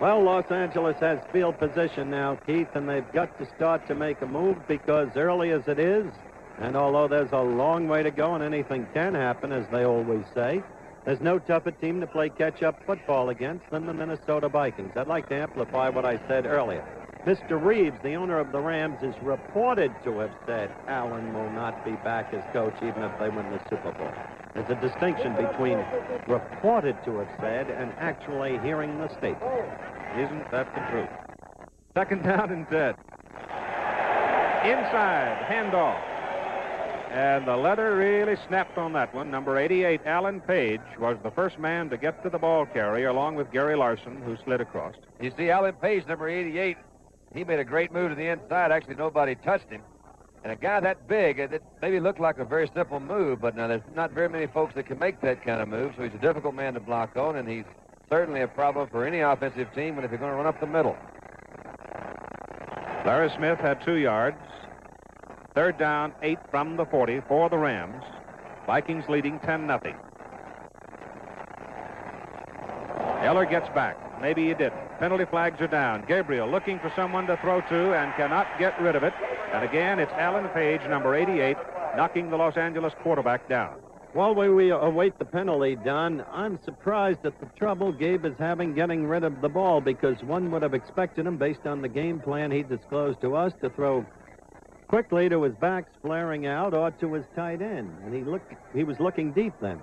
Well, Los Angeles has field position now, Keith, and they've got to start to make a move because early as it is, and although there's a long way to go and anything can happen, as they always say, there's no tougher team to play catch-up football against than the Minnesota Vikings. I'd like to amplify what I said earlier. Mr. Reeves, the owner of the Rams, is reported to have said Allen will not be back as coach even if they win the Super Bowl. There's a distinction between reported to have said and actually hearing the statement. Isn't that the truth? 2nd down and 10. Inside, handoff. And the leather really snapped on that one. Number 88, Alan Page, was the first man to get to the ball carrier along with Gary Larson, who slid across. You see, Alan Page, number 88, he made a great move to the inside. Actually, nobody touched him. And a guy that big, it maybe looked like a very simple move, but now there's not very many folks that can make that kind of move, so he's a difficult man to block on, and he's certainly a problem for any offensive team if you're going to run up the middle. Larry Smith had 2 yards. 3rd down, 8 from the 40 for the Rams. Vikings leading 10-0. Eller gets back. Maybe he didn't. Penalty flags are down. Gabriel looking for someone to throw to and cannot get rid of it. And again, it's Alan Page, number 88, knocking the Los Angeles quarterback down. While we await the penalty, Don, I'm surprised at the trouble Gabe is having getting rid of the ball because one would have expected him, based on the game plan he disclosed to us, to throw quickly to his backs flaring out or to his tight end. And he was looking deep then.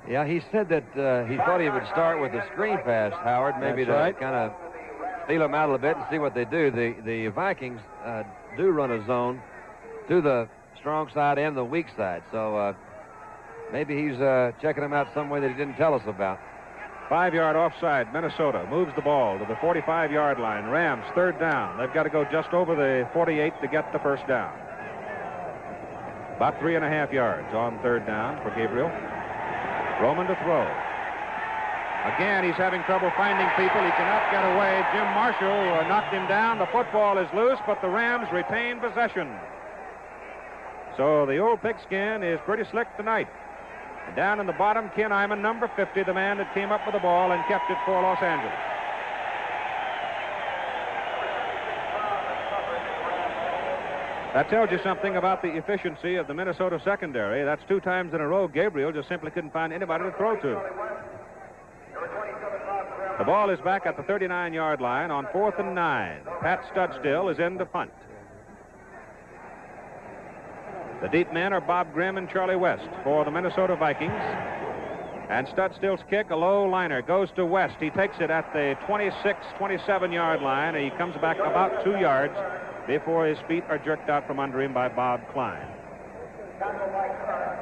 Yeah, he said that he thought he would start with a screen pass, Howard, maybe That's to right. kind of feel them out a little bit and see what they do. The Vikings do run a zone to the strong side and the weak side. So maybe he's checking them out some way that he didn't tell us about. 5-yard offside. Minnesota moves the ball to the 45-yard line. Rams 3rd down. They've got to go just over the 48 to get the 1st down. About 3.5 yards on 3rd down for Gabriel. Roman to throw. Again, he's having trouble finding people. He cannot get away. Jim Marshall knocked him down. The football is loose, but the Rams retain possession. So the old pigskin is pretty slick tonight. And down in the bottom, Ken Iman, number 50, the man that came up with the ball and kept it for Los Angeles. That tells you something about the efficiency of the Minnesota secondary. That's 2 times in a row Gabriel just simply couldn't find anybody to throw to. The ball is back at the 39-yard line on 4th and 9. Pat Studstill is in to punt. The deep men are Bob Grimm and Charlie West for the Minnesota Vikings. And Studstill's kick, a low liner, goes to West. He takes it at the 26, 27-yard line, and he comes back about 2 yards before his feet are jerked out from under him by Bob Klein.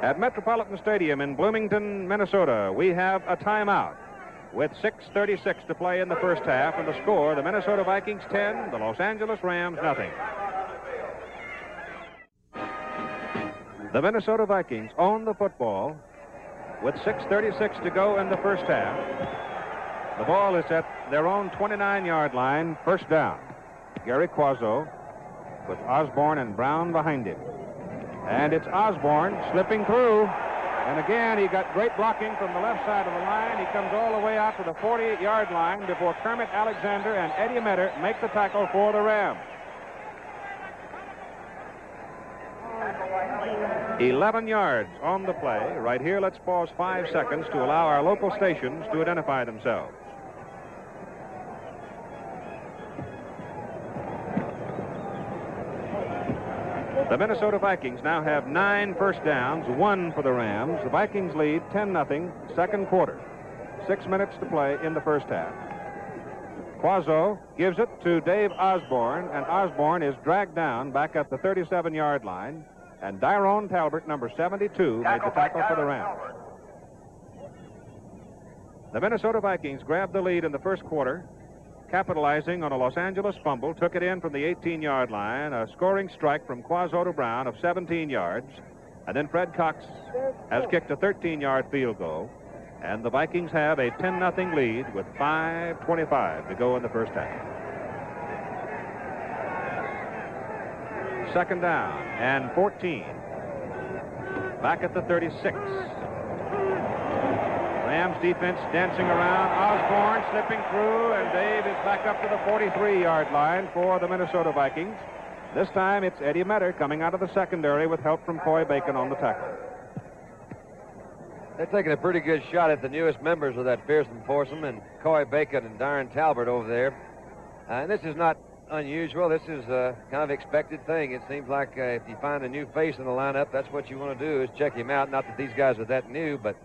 At Metropolitan Stadium in Bloomington, Minnesota, we have a timeout with 6:36 to play in the first half, and the score, the Minnesota Vikings 10, the Los Angeles Rams nothing. The Minnesota Vikings own the football with 6:36 to go in the first half. The ball is at their own 29-yard line, first down. Gary Quazzo with Osborne and Brown behind him. And it's Osborne slipping through. And again, he got great blocking from the left side of the line. He comes all the way out to the 48-yard line before Kermit Alexander and Eddie Metter make the tackle for the Rams. 11 yards on the play. Right here, let's pause 5 seconds to allow our local stations to identify themselves. The Minnesota Vikings now have 9 first downs, 1 for the Rams. The Vikings lead 10-0, second quarter. 6 minutes to play in the first half. Quazzo gives it to Dave Osborne, and Osborne is dragged down back at the 37-yard line. And Dyrone Talbert, number 72, made the tackle for the Rams. The Minnesota Vikings grabbed the lead in the first quarter, capitalizing on a Los Angeles fumble, took it in from the 18-yard line, a scoring strike from Quazzo to Brown of 17 yards, and then Fred Cox has kicked a 13-yard field goal, and the Vikings have a 10-0 lead with 5:25 to go in the first half. Second down and 14. Back at the 36. Rams defense dancing around. Osborne slipping through, and Dave is back up to the 43-yard line for the Minnesota Vikings. This time it's Eddie Metter coming out of the secondary with help from Coy Bacon on the tackle. They're taking a pretty good shot at the newest members of that fearsome foursome, and Coy Bacon and Darren Talbert over there. And this is not unusual. This is a kind of expected thing. It seems like if you find a new face in the lineup, that's what you want to do, is check him out. Not that these guys are that new, but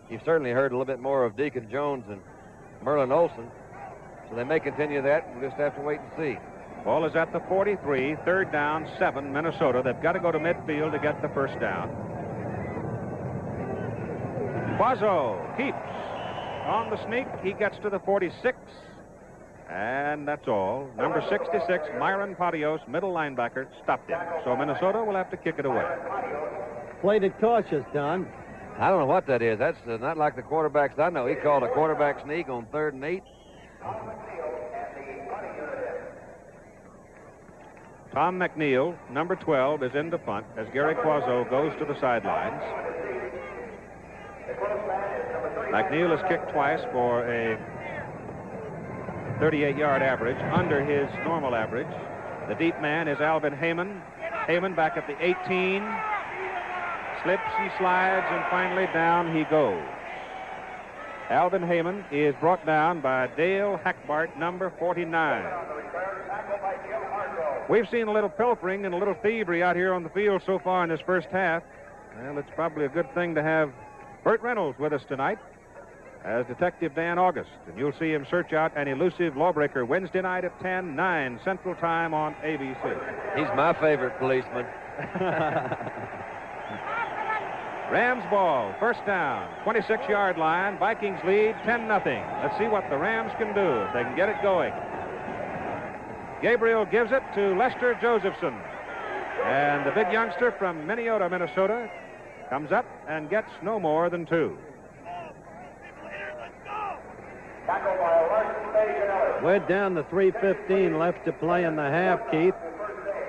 you've certainly heard a little bit more of Deacon Jones and Merlin Olsen. So they may continue that. We'll just have to wait and see. Ball is at the 43, third down, 7, Minnesota. They've got to go to midfield to get the first down. Quazzo keeps on the sneak. He gets to the 46. And that's all. Number 66, Myron Patios, middle linebacker, stopped him. So Minnesota will have to kick it away. Played it cautious, Don. I don't know what that is. That's not like the quarterbacks I know. He called a quarterback sneak on 3rd and 8. Tom McNeil, number 12, is in to punt as Gary Quazzo goes to the sidelines. McNeil has kicked twice for a 38-yard average, under his normal average. The deep man is Alvin Heyman. Heyman back at the 18. Slips and slides, and finally down he goes. Alvin Heyman is brought down by Dale Hackbart, number 49. We've seen a little pilfering and a little thievery out here on the field so far in this first half. Well, it's probably a good thing to have Burt Reynolds with us tonight as Detective Dan August, and you'll see him search out an elusive lawbreaker Wednesday night at 10, 9 Central Time on ABC. He's my favorite policeman. Rams ball, first down, 26-yard line. Vikings lead 10-0. Let's see what the Rams can do if they can get it going. Gabriel gives it to Lester Josephson, and the big youngster from Minneota, Minnesota, comes up and gets no more than 2. We're down to 3:15 left to play in the half, Keith.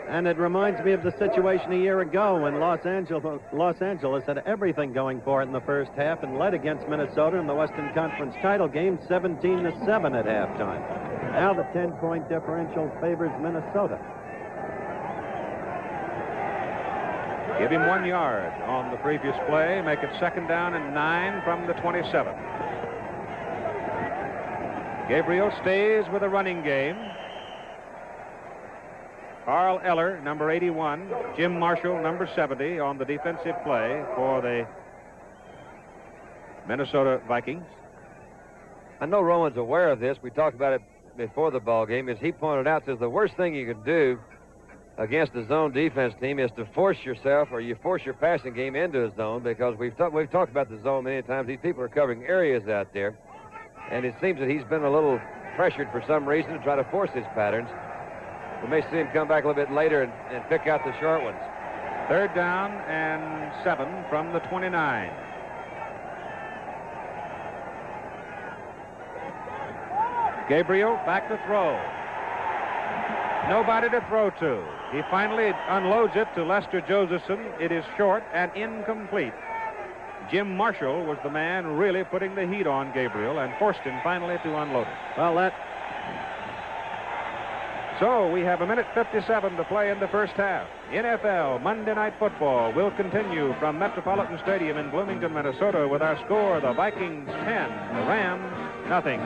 And it reminds me of the situation a year ago when Los Angeles had everything going for it in the first half and led against Minnesota in the Western Conference title game 17-7 at halftime. Now the 10-point differential favors Minnesota. Give him 1 yard on the previous play. Make it 2nd down and 9 from the 27. Gabriel stays with a running game. Carl Eller, number 81. Jim Marshall, number 70, on the defensive play for the Minnesota Vikings. I know Rowan's aware of this. We talked about it before the ball game. As he pointed out, says the worst thing you can do against a zone defense team is to force yourself, or you force your passing game into a zone, because we've talked about the zone many times. These people are covering areas out there, and it seems that he's been a little pressured for some reason to try to force his patterns. We may see him come back a little bit later and pick out the short ones. 3rd down and 7 from the 29. Gabriel back to throw. Nobody to throw to. He finally unloads it to Lester Josephson. It is short and incomplete. Jim Marshall was the man really putting the heat on Gabriel and forced him finally to unload it. Well, So we have 1:57 to play in the first half. NFL Monday Night Football will continue from Metropolitan Stadium in Bloomington, Minnesota, with our score: the Vikings 10, the Rams nothing.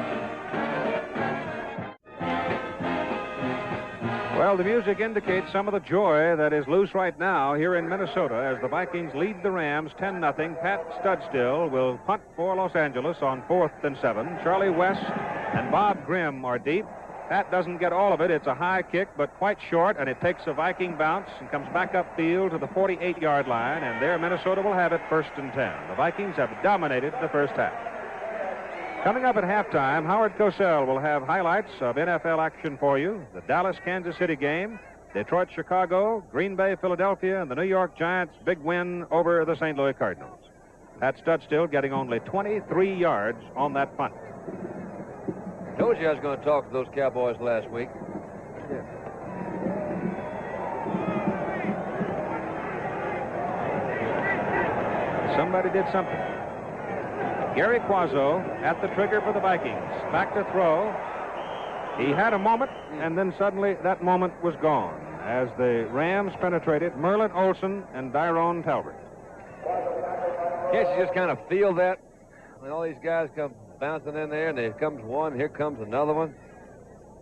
Well, the music indicates some of the joy that is loose right now here in Minnesota as the Vikings lead the Rams 10-0. Pat Studstill will punt for Los Angeles on 4th and 7. Charlie West and Bob Grimm are deep. Pat doesn't get all of it. It's a high kick, but quite short, and it takes a Viking bounce and comes back upfield to the 48-yard line, and there Minnesota will have it 1st and 10. The Vikings have dominated the first half. Coming up at halftime, Howard Cosell will have highlights of NFL action for you. The Dallas-Kansas City game, Detroit-Chicago, Green Bay-Philadelphia, and the New York Giants' big win over the St. Louis Cardinals. Pat Studstill getting only 23 yards on that punt. Told you I was going to talk to those Cowboys last week. Yeah. Somebody did something. Gary Quazzo at the trigger for the Vikings. Back to throw. He had a moment, and then suddenly that moment was gone as the Rams penetrated Merlin Olsen and Tyrone Talbert. Can't you just kind of feel that when all these guys come bouncing in there, and there comes one, here comes another one?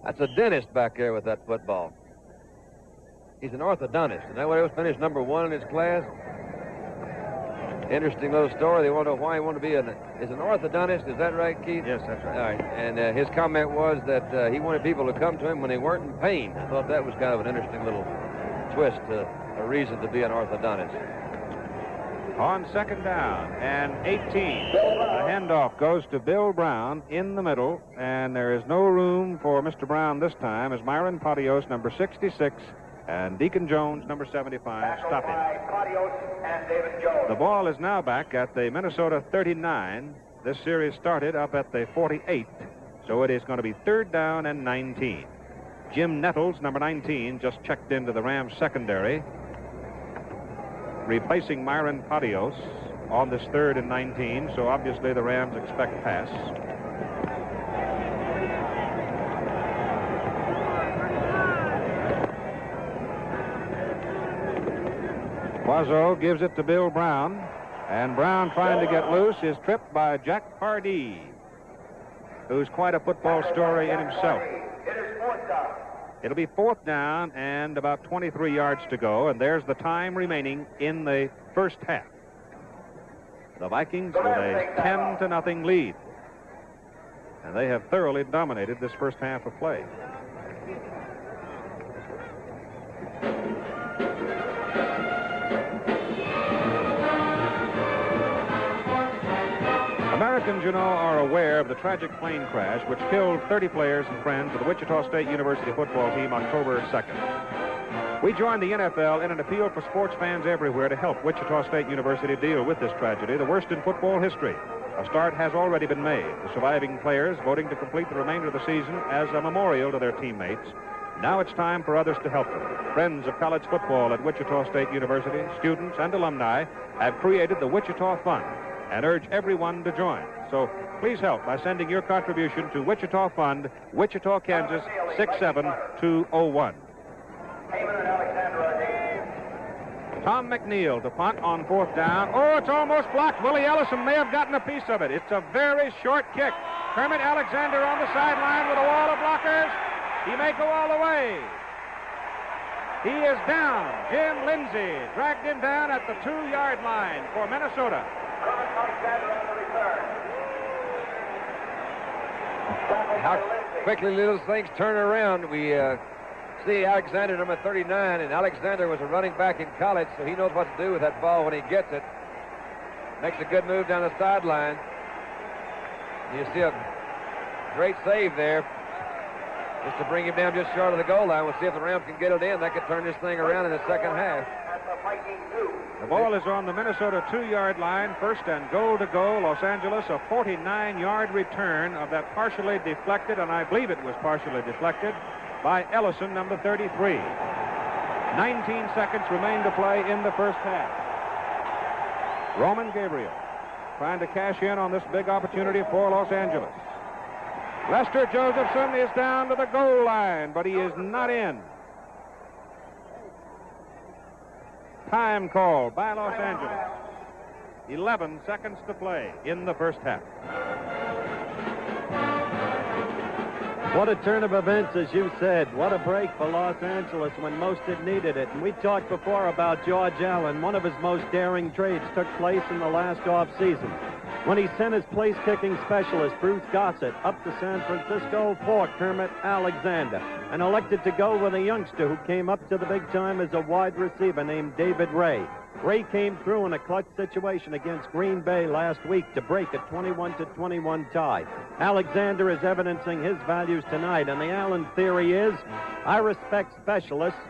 That's a dentist back there with that football. He's an orthodontist. Isn't that what he was? Finished number 1 in his class? Interesting little story. They want to know why he wanted to be an orthodontist. Is that right, Keith? Yes, that's right. All right. And his comment was that he wanted people to come to him when they weren't in pain. I thought that was kind of an interesting little twist, a reason to be an orthodontist. On 2nd down and 18. The handoff goes to Bill Brown in the middle, and there is no room for Mr. Brown this time as Myron Patios, number 66, and Deacon Jones, number 75, stop him. The ball is now back at the Minnesota 39. This series started up at the 48, so it is going to be 3rd down and 19. Jim Nettles, number 19, just checked into the Rams secondary, replacing Myron Patios on this 3rd and 19, so obviously the Rams expect pass. Quazzo gives it to Bill Brown, and Brown, trying to get loose, is tripped by Jack Pardee, who's quite a football story in himself. It'll be 4th down and about 23 yards to go, and there's the time remaining in the first half. The Vikings with a 10-0 lead, and they have thoroughly dominated this first half of play. Americans, you know, are aware of the tragic plane crash which killed 30 players and friends of the Wichita State University football team October 2nd. We joined the NFL in an appeal for sports fans everywhere to help Wichita State University deal with this tragedy, the worst in football history. A start has already been made, the surviving players voting to complete the remainder of the season as a memorial to their teammates. Now it's time for others to help them. Friends of college football at Wichita State University, students and alumni have created the Wichita Fund and urge everyone to join. So please help by sending your contribution to Wichita Fund, Wichita, Kansas, 67201. Tom McNeil to punt on 4th down. Oh, it's almost blocked. Willie Ellison may have gotten a piece of it. It's a very short kick. Kermit Alexander on the sideline with a wall of blockers. He may go all the way. He is down. Jim Lindsay dragged him down at the 2-yard line for Minnesota. How quickly little things turn around. We see Alexander, number 39, and Alexander was a running back in college, so he knows what to do with that ball when he gets it. Makes a good move down the sideline. You see a great save there, just to bring him down just short of the goal line. We'll see if the Rams can get it in. That could turn this thing around in the second half. The ball is on the Minnesota 2-yard line. 1st and goal to go. Los Angeles, a 49-yard return of that partially deflected, and I believe it was partially deflected, by Ellison, number 33. 19 seconds remain to play in the first half. Roman Gabriel trying to cash in on this big opportunity for Los Angeles. Lester Josephson is down to the goal line, but he is not in. Time call by Los Angeles. 11 seconds to play in the first half. What a turn of events, as you said. What a break for Los Angeles when most had needed it. And we talked before about George Allen. One of his most daring trades took place in the last offseason when he sent his place-kicking specialist, Bruce Gossett, up to San Francisco for Kermit Alexander, and elected to go with a youngster who came up to the big time as a wide receiver named David Ray. Ray came through in a clutch situation against Green Bay last week to break a 21-21 tie. Alexander is evidencing his values tonight, and the Allen theory is, I respect specialists,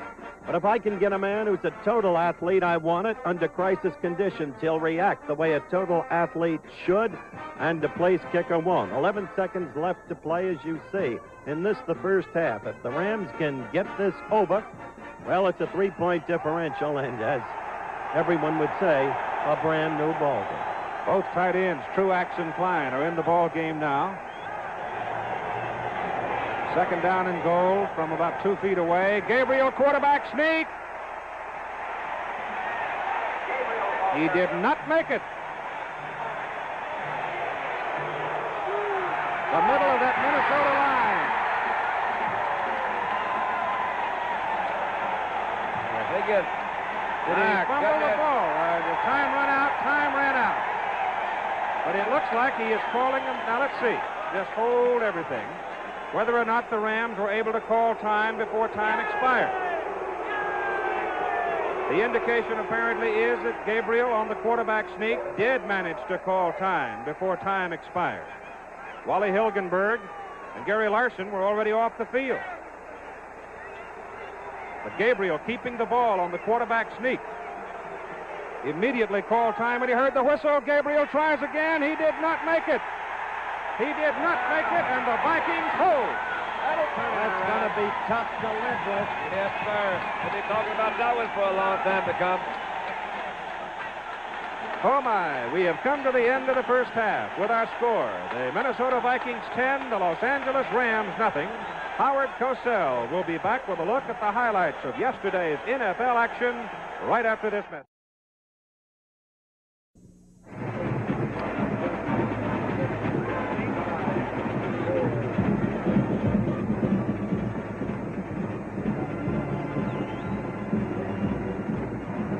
but if I can get a man who's a total athlete, I want it. Under crisis conditions, he'll react the way a total athlete should, and the place kicker won't. 11 seconds left to play, as you see, in this, the first half. If the Rams can get this over, well, it's a 3-point differential, and as everyone would say, a brand new ball game. Both tight ends, Truax and Klein, are in the ball game now. 2nd down and goal from about 2 feet away. Gabriel, quarterback sneak. He did not make it. The middle of that Minnesota line. Did he fumble the ball? The time ran out. But it looks like he is calling him. Now let's see. Just hold everything. Whether or not the Rams were able to call time before time expired. The indication apparently is that Gabriel on the quarterback sneak did manage to call time before time expired. Wally Hilgenberg and Gary Larson were already off the field. But Gabriel keeping the ball on the quarterback sneak. Immediately called time when he heard the whistle. Gabriel tries again. He did not make it. He did not make it, and the Vikings hold. That's going to be tough to live with. Yes, sir. We'll be talking about that one for a long time to come. Oh, my. We have come to the end of the first half with our score. The Minnesota Vikings 10, the Los Angeles Rams nothing. Howard Cosell will be back with a look at the highlights of yesterday's NFL action right after this message.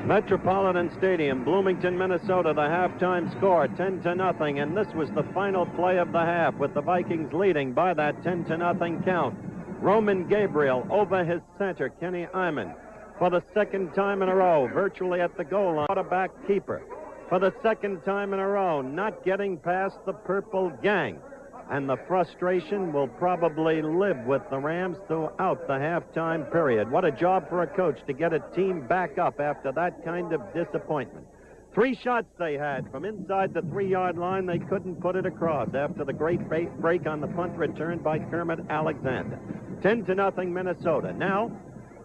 Metropolitan Stadium, Bloomington, Minnesota, the halftime score, 10-0, and this was the final play of the half with the Vikings leading by that 10-0 count. Roman Gabriel over his center, Kenny Iman, for the 2nd time in a row, virtually at the goal line, quarterback keeper. For the 2nd time in a row, not getting past the Purple Gang. And the frustration will probably live with the Rams throughout the halftime period. What a job for a coach to get a team back up after that kind of disappointment. 3 shots they had from inside the 3-yard line. They couldn't put it across after the great break on the punt return by Kermit Alexander. 10-0 Minnesota. Now,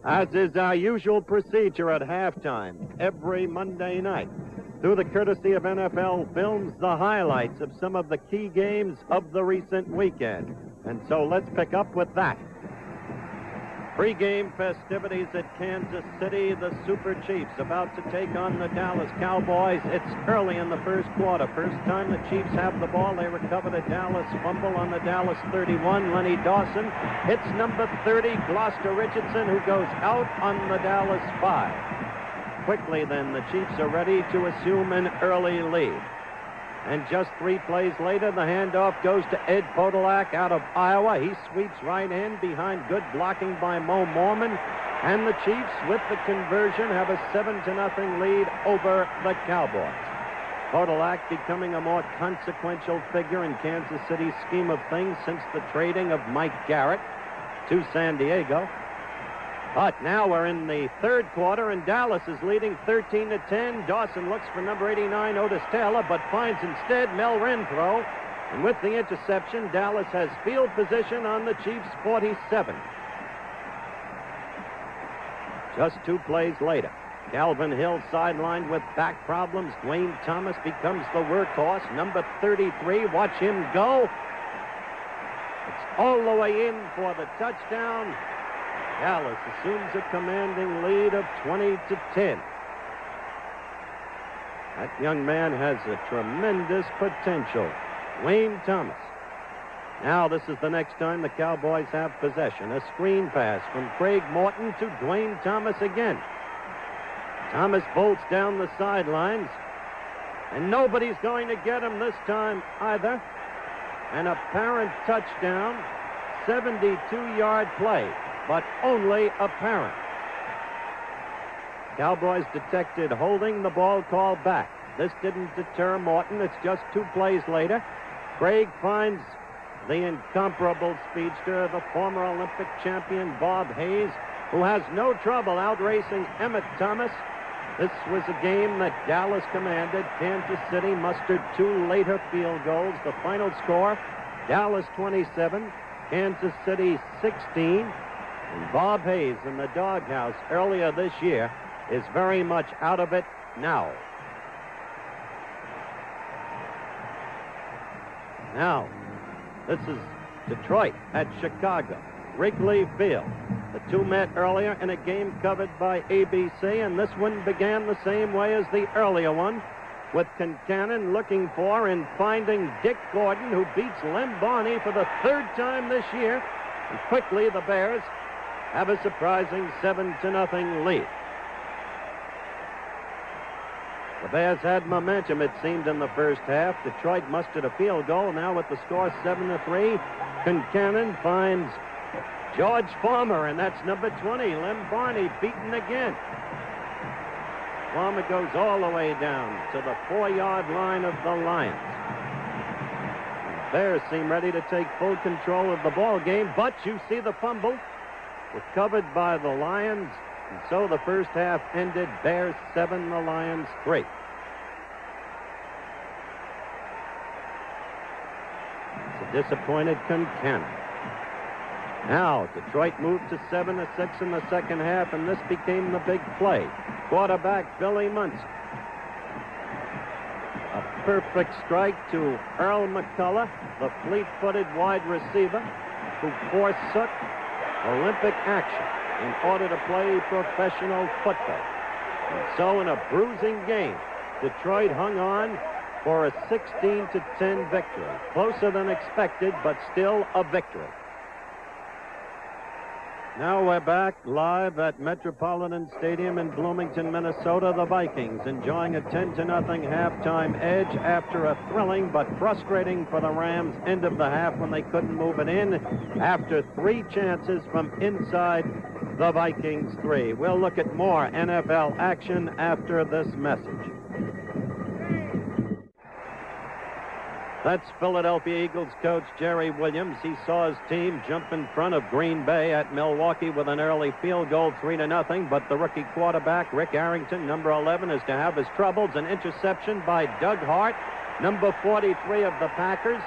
as is our usual procedure at halftime, every Monday night, through the courtesy of NFL Films, the highlights of some of the key games of the recent weekend. And so let's pick up with that. Pre-game festivities at Kansas City. The Super Chiefs about to take on the Dallas Cowboys. It's early in the first quarter. First time the Chiefs have the ball. They recovered a Dallas fumble on the Dallas 31. Lenny Dawson hits number 30, Gloucester Richardson, who goes out on the Dallas 5. Quickly then, the Chiefs are ready to assume an early lead. And just 3 plays later, the handoff goes to Ed Podolak out of Iowa. He sweeps right in behind good blocking by Mo Mormon. And the Chiefs, with the conversion, have a 7-0 lead over the Cowboys. Podolak becoming a more consequential figure in Kansas City's scheme of things since the trading of Mike Garrett to San Diego. But now we're in the third quarter, and Dallas is leading 13-10. Dawson looks for number 89, Otis Taylor, but finds instead Mel Renfro. And with the interception, Dallas has field position on the Chiefs' 47. Just 2 plays later, Calvin Hill sidelined with back problems. Dwayne Thomas becomes the workhorse. Number 33, watch him go. It's all the way in for the touchdown. Dallas assumes a commanding lead of 20-10. That young man has a tremendous potential. Dwayne Thomas. Now this is the next time the Cowboys have possession. A screen pass from Craig Morton to Dwayne Thomas again. Thomas bolts down the sidelines, and nobody's going to get him this time either. An apparent touchdown, 72-yard play, but only apparent. Cowboys detected holding, the ball called back. This didn't deter Morton. It's just 2 plays later. Craig finds the incomparable speedster, the former Olympic champion Bob Hayes, who has no trouble outracing Emmett Thomas. This was a game that Dallas commanded. Kansas City mustered 2 later field goals. The final score, Dallas 27, Kansas City 16. And Bob Hayes in the doghouse earlier this year is very much out of it now. Now, this is Detroit at Chicago, Wrigley Field. The 2 met earlier in a game covered by ABC, and this one began the same way as the earlier one, with Concannon looking for and finding Dick Gordon, who beats Lem Barney for the 3rd time this year. And quickly, the Bears have a surprising 7-0 lead. The Bears had momentum, it seemed, in the first half. Detroit mustered a field goal. Now with the score 7-3, Concannon finds George Farmer, and that's number 20. Lem Barney beaten again. Farmer goes all the way down to the 4-yard line of the Lions. The Bears seem ready to take full control of the ball game, but you see the fumble recovered by the Lions, and so the first half ended Bears 7, the Lions 3. It's a disappointed Concannon. Now, Detroit moved to 7-6 in the second half, and this became the big play. Quarterback Billy Munson. A perfect strike to Earl McCullough, the fleet-footed wide receiver, who forsook Olympic action in order to play professional football. And so in a bruising game, Detroit hung on for a 16-10 victory. Closer than expected, but still a victory. Now we're back live at Metropolitan Stadium in Bloomington, Minnesota. The Vikings enjoying a 10-0 halftime edge after a thrilling but frustrating for the Rams end of the half when they couldn't move it in after 3 chances from inside the Vikings 3. We'll look at more NFL action after this message. That's Philadelphia Eagles coach Jerry Williams. He saw his team jump in front of Green Bay at Milwaukee with an early field goal, 3-0. But the rookie quarterback, Rick Arrington, number 11, is to have his troubles. An interception by Doug Hart, number 43 of the Packers.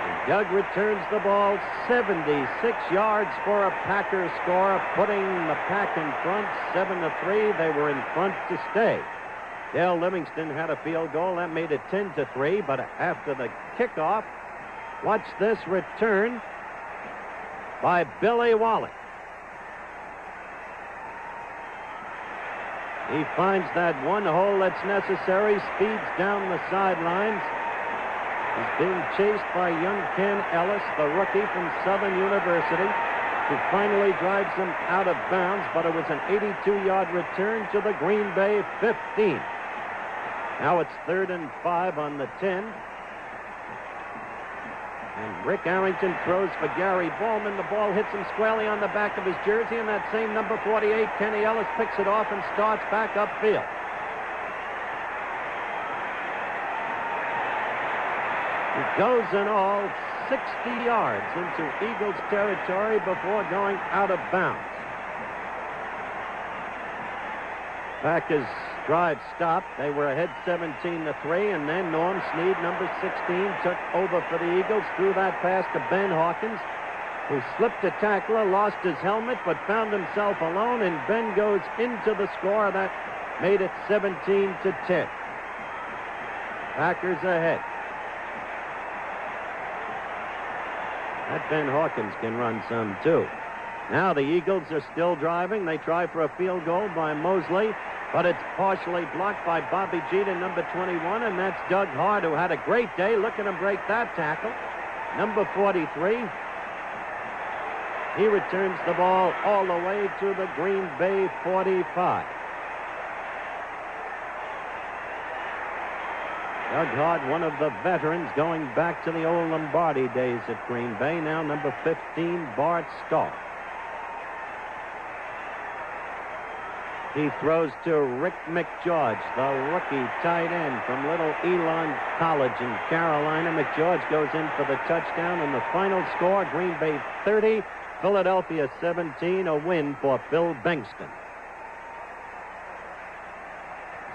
And Doug returns the ball 76 yards for a Packer score, putting the Pack in front 7-3. They were in front to stay. Dale Livingston had a field goal. That made it 10-3, but after the kickoff, watch this return. by Billy Wallach. He finds that one hole that's necessary, speeds down the sidelines. He's being chased by young Ken Ellis, the rookie from Southern University, who finally drives him out of bounds, but it was an 82-yard return to the Green Bay 15. Now it's 3rd and 5 on the 10. And Rick Arrington throws for Gary Bowman. The ball hits him squarely on the back of his jersey, and that same number 48, Kenny Ellis, picks it off and starts back upfield. He goes in all 60 yards into Eagles territory before going out of bounds. Packers drive stopped. They were ahead 17-3, and then Norm Snead, number 16, took over for the Eagles, threw that pass to Ben Hawkins, who slipped a tackler, lost his helmet, but found himself alone, and Ben goes into the score. That made it 17-10. Packers ahead. That Ben Hawkins can run some, too. Now the Eagles are still driving. They try for a field goal by Mosley, but it's partially blocked by Bobby Jeter, number 21, and that's Doug Hart, who had a great day. Look at him break that tackle. Number 43. He returns the ball all the way to the Green Bay 45. Doug Hart, one of the veterans going back to the old Lombardi days at Green Bay. Now number 15, Bart Starr. He throws to Rick McGeorge, the rookie tight end from Little Elon College in Carolina. McGeorge goes in for the touchdown, and the final score, Green Bay 30, Philadelphia 17, a win for Phil Bengtson.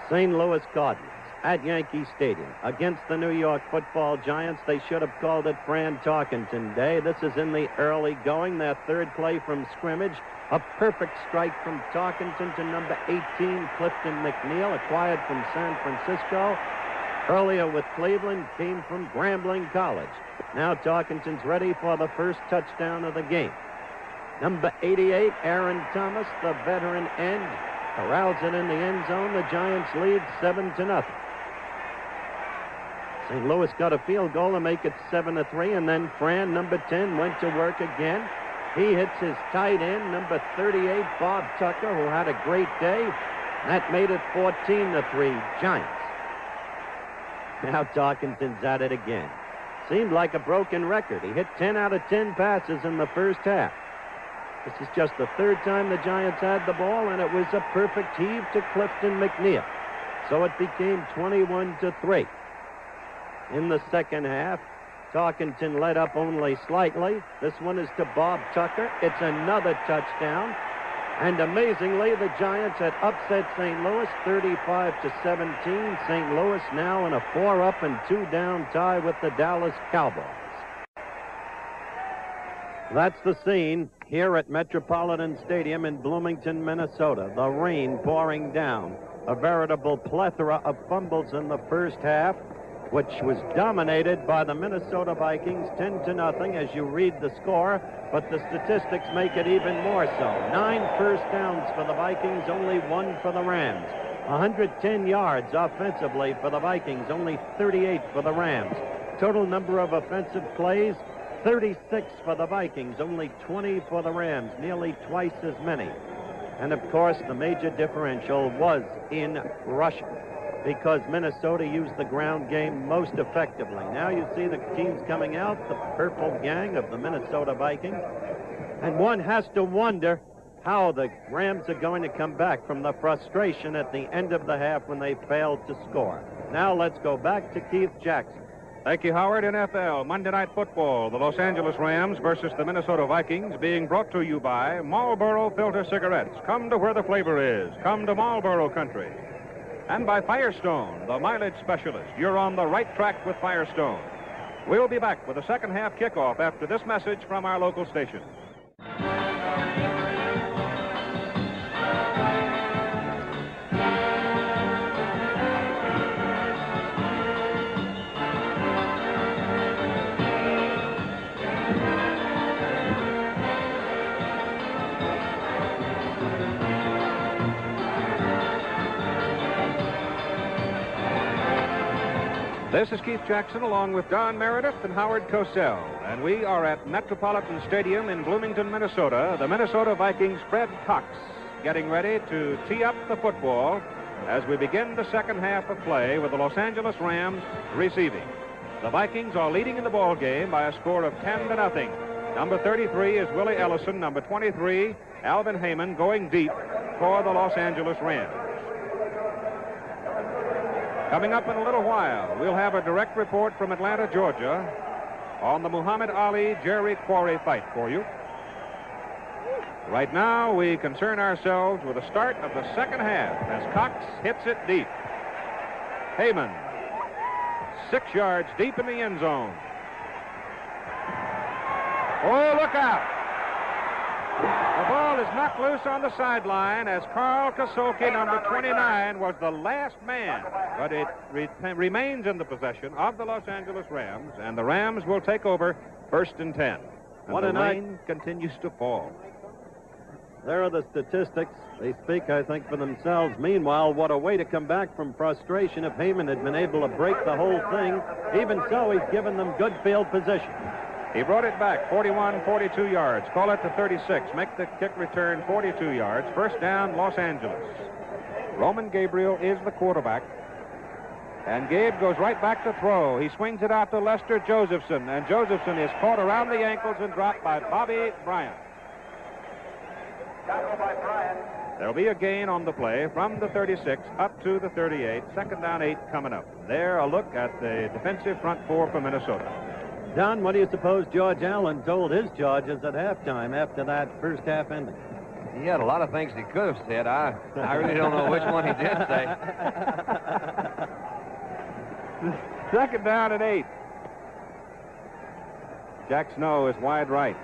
St. Louis Cardinals at Yankee Stadium against the New York Football Giants. They should have called it Fran Tarkenton Day. This is in the early going, their third play from scrimmage. A perfect strike from Tarkenton to number 18, Clifton McNeil, acquired from San Francisco. Earlier with Cleveland, came from Grambling College. Now Tarkenton's ready for the first touchdown of the game. Number 88, Aaron Thomas, the veteran end, corrals it in the end zone. The Giants lead 7-0. St. Louis got a field goal to make it 7-3, and then Fran, number 10, went to work again. He hits his tight end, number 38, Bob Tucker, who had a great day. That made it 14-3, Giants. Now Tarkenton's at it again. Seemed like a broken record. He hit 10 out of 10 passes in the first half. This is just the third time the Giants had the ball, and it was a perfect heave to Clifton McNeil. So it became 21-3. In the second half, Tarkenton led up only slightly. This one is to Bob Tucker. It's another touchdown. And amazingly, the Giants had upset St. Louis 35-17. St. Louis now in a 4-up and 2-down tie with the Dallas Cowboys. That's the scene here at Metropolitan Stadium in Bloomington, Minnesota. The rain pouring down. A veritable plethora of fumbles in the first half, which was dominated by the Minnesota Vikings 10-0 as you read the score, but the statistics make it even more so. 9 first downs for the Vikings, only 1 for the Rams. 110 yards offensively for the Vikings, only 38 for the Rams. Total number of offensive plays, 36 for the Vikings, only 20 for the Rams, nearly twice as many. And of course, the major differential was in rushing, because Minnesota used the ground game most effectively. Now you see the teams coming out, the purple gang of the Minnesota Vikings, and one has to wonder how the Rams are going to come back from the frustration at the end of the half when they failed to score. Now let's go back to Keith Jackson. Thank you, Howard. NFL Monday Night Football, the Los Angeles Rams versus the Minnesota Vikings, being brought to you by Marlboro Filter Cigarettes. Come to where the flavor is. Come to Marlboro Country. And by Firestone, the mileage specialist. You're on the right track with Firestone. We'll be back with the second half kickoff after this message from our local station. This is Keith Jackson along with Don Meredith and Howard Cosell, and we are at Metropolitan Stadium in Bloomington, Minnesota. The Minnesota Vikings' Fred Cox getting ready to tee up the football as we begin the second half of play with the Los Angeles Rams receiving. The Vikings are leading in the ball game by a score of 10-0. Number 33 is Willie Ellison. Number 23, Alvin Heyman, going deep for the Los Angeles Rams. Coming up in a little while, we'll have a direct report from Atlanta, Georgia, on the Muhammad Ali-Jerry Quarry fight for you. Right now, we concern ourselves with the start of the second half as Cox hits it deep. Heyman, 6 yards deep in the end zone. Oh, look out! The ball is knocked loose on the sideline as Carl Kasolke, number 29, was the last man. But it remains in the possession of the Los Angeles Rams, and the Rams will take over 1st and 10. And the rain continues to fall. There are the statistics. They speak, I think, for themselves. Meanwhile, what a way to come back from frustration if Heyman had been able to break the whole thing. Even so, he's given them good field position. He brought it back 41, 42 yards. Call it to 36. Make the kick return 42 yards. First down, Los Angeles. Roman Gabriel is the quarterback. And Gabe goes right back to throw. He swings it out to Lester Josephson. And Josephson is caught around the ankles and dropped by Bobby Bryant. There'll be a gain on the play from the 36 up to the 38. Second down, 8 coming up. There, a look at the defensive front four for Minnesota. Don, what do you suppose George Allen told his Chargers at halftime after that first half ending? He had a lot of things he could have said. I really don't know which one he did say. Second down and 8. Jack Snow is wide right.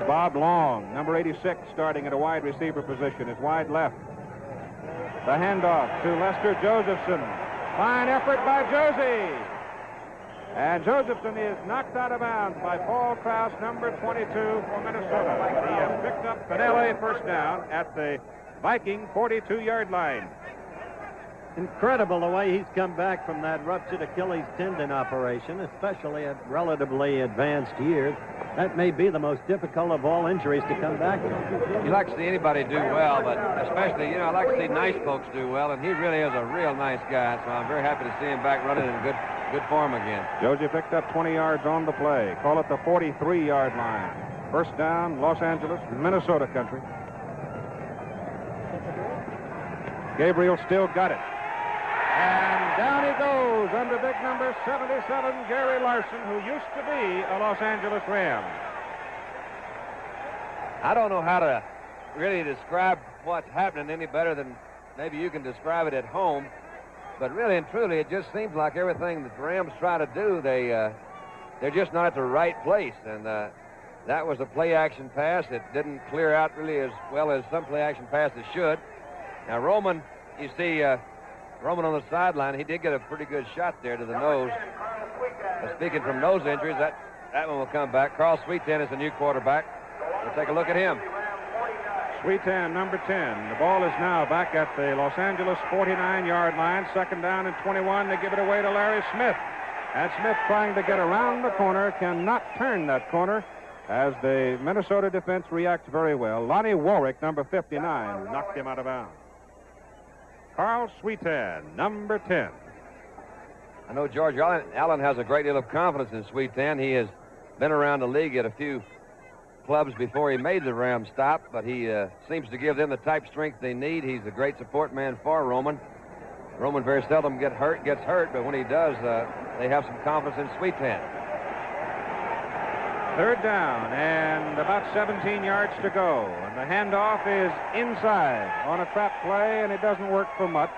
Bob Long, number 86, starting at a wide receiver position, is wide left. The handoff to Lester Josephson. Fine effort by Josie. And Josephson is knocked out of bounds by Paul Krause, number 22 for Minnesota. He has picked up Finelli first down at the Viking 42-yard line. Incredible the way he's come back from that ruptured Achilles tendon operation, especially at relatively advanced years. That may be the most difficult of all injuries to come back from. You like to see anybody do well, but especially, I like to see nice folks do well, and he really is a real nice guy, so I'm very happy to see him back running in good form again. Josie picked up 20 yards on the play. Call it the 43-yard line. First down, Los Angeles, Minnesota country. Gabriel still got it. And down he goes under big number 77, Gary Larson, who used to be a Los Angeles Ram. I don't know how to really describe what's happening any better than maybe you can describe it at home. But really and truly, it just seems like everything that the Rams try to do, they're just not at the right place. And that was a play-action pass. It didn't clear out really as well as some play-action passes should. Now, Roman, you see... Roman on the sideline, he did get a pretty good shot there to the nose. Speaking from nose injuries, that one will come back. Carl Sweeten is the new quarterback. We'll take a look at him. Sweeten, number 10. The ball is now back at the Los Angeles 49-yard line. Second down and 21. They give it away to Larry Smith. And Smith, trying to get around the corner, cannot turn that corner as the Minnesota defense reacts very well. Lonnie Warwick, number 59, knocked him out of bounds. Carl Sweeten, number 10. I know George Allen has a great deal of confidence in Sweeten. He has been around the league at a few clubs before he made the Rams stop, but he seems to give them the type of strength they need. He's a great support man for Roman. Roman very seldom gets hurt, but when he does, they have some confidence in Sweeten. Third down and about 17 yards to go. And the handoff is inside on a trap play, and it doesn't work for much.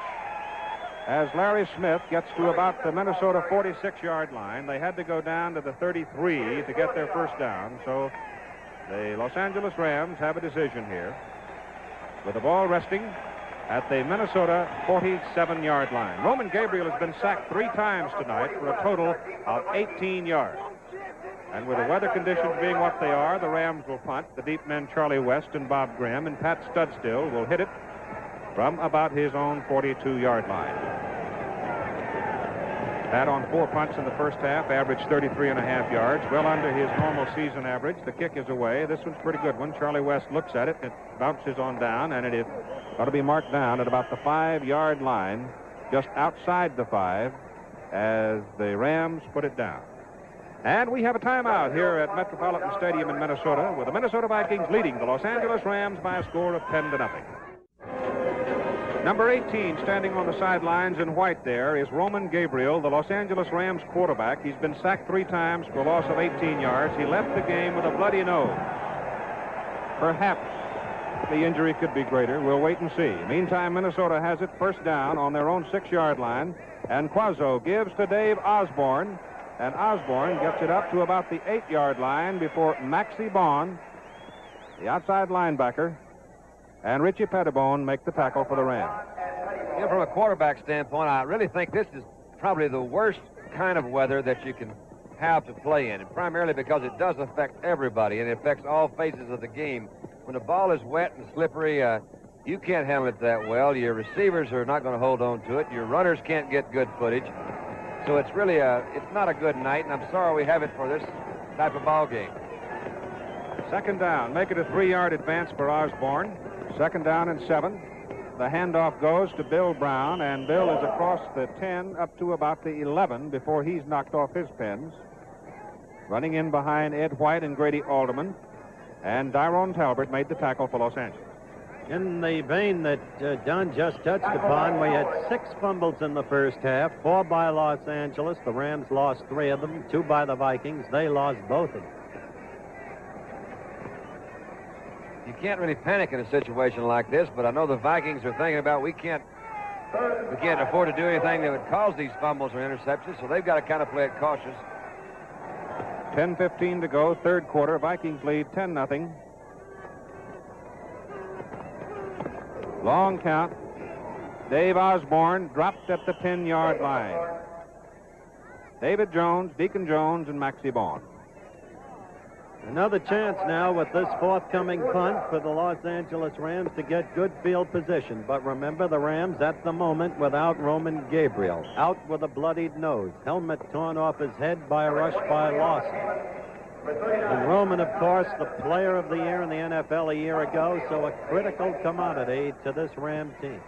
As Larry Smith gets to about the Minnesota 46-yard line, they had to go down to the 33 to get their first down. So the Los Angeles Rams have a decision here with the ball resting at the Minnesota 47-yard line. Roman Gabriel has been sacked 3 times tonight for a total of 18 yards. And with the weather conditions being what they are, the Rams will punt. The deep men Charlie West and Bob Graham and Pat Studstill will hit it. from about his own 42-yard line. Pat on 4 punts in the first half, averaged 33.5 yards, well under his normal season average. The kick is away. This one's a pretty good one. Charlie West looks at it. It bounces on down, and it is ought to be marked down at about the 5-yard line, just outside the 5, as the Rams put it down. And we have a timeout here at Metropolitan Stadium in Minnesota, with the Minnesota Vikings leading the Los Angeles Rams by a score of 10-0. Number 18, standing on the sidelines in white there, is Roman Gabriel, the Los Angeles Rams quarterback. He's been sacked 3 times for a loss of 18 yards. He left the game with a bloody nose. Perhaps the injury could be greater. We'll wait and see. Meantime, Minnesota has it first down on their own 6-yard line, and Quazzo gives to Dave Osborne, and Osborne gets it up to about the 8-yard line before Maxie Bond, the outside linebacker, and Richie Pettibone make the tackle for the Rams. Yeah, from a quarterback standpoint, I really think this is probably the worst kind of weather that you can have to play in, and primarily because it does affect everybody, and it affects all phases of the game. When the ball is wet and slippery, you can't handle it that well. Your receivers are not going to hold on to it. Your runners can't get good footage. So it's really it's not a good night, and I'm sorry we have it for this type of ball game. Second down, make it a 3-yard advance for Osborne. Second down and 7. The handoff goes to Bill Brown, and Bill is across the 10 up to about the 11 before he's knocked off his pins. Running in behind Ed White and Grady Alderman, and Tyrone Talbert made the tackle for Los Angeles. In the vein that Don just touched upon, we had 6 fumbles in the first half, 4 by Los Angeles. The Rams lost 3 of them, 2 by the Vikings. They lost both of them. You can't really panic in a situation like this, but I know the Vikings are thinking about we can't afford to do anything that would cause these fumbles or interceptions, so they've got to kind of play it cautious. 10:15 to go, third quarter. Vikings lead 10-0. Long count. Dave Osborne dropped at the 10-yard line. David Jones, Deacon Jones, and Maxie Bond. Another chance now with this forthcoming punt for the Los Angeles Rams to get good field position. But remember, the Rams at the moment without Roman Gabriel, out with a bloodied nose, helmet torn off his head by a rush by Lawson. And Roman, of course, the player of the year in the NFL a year ago, so a critical commodity to this Ram team.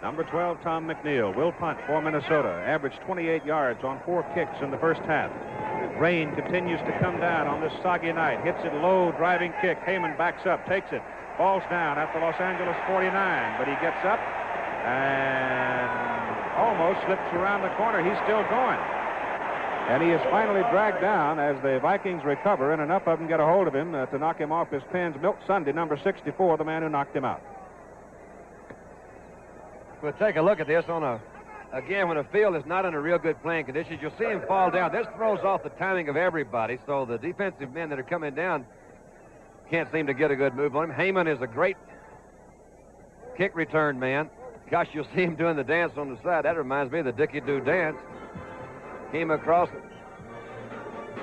Number 12, Tom McNeil, will punt for Minnesota. Averaged 28 yards on 4 kicks in the first half. Rain continues to come down on this soggy night. Hits it low, driving kick. Heyman backs up, takes it. Falls down at the Los Angeles 49, but he gets up and almost slips around the corner. He's still going. And he is finally dragged down as the Vikings recover, and enough of them get a hold of him to knock him off his pins. Milt Sunday, number 64, the man who knocked him out. We'll take a look at this again, when the field is not in a real good playing conditions, you'll see him fall down. This throws off the timing of everybody, so the defensive men that are coming down can't seem to get a good move on him. Heyman is a great kick return man. Gosh, you'll see him doing the dance on the side. That reminds me of the Dickie-Doo dance. Came across.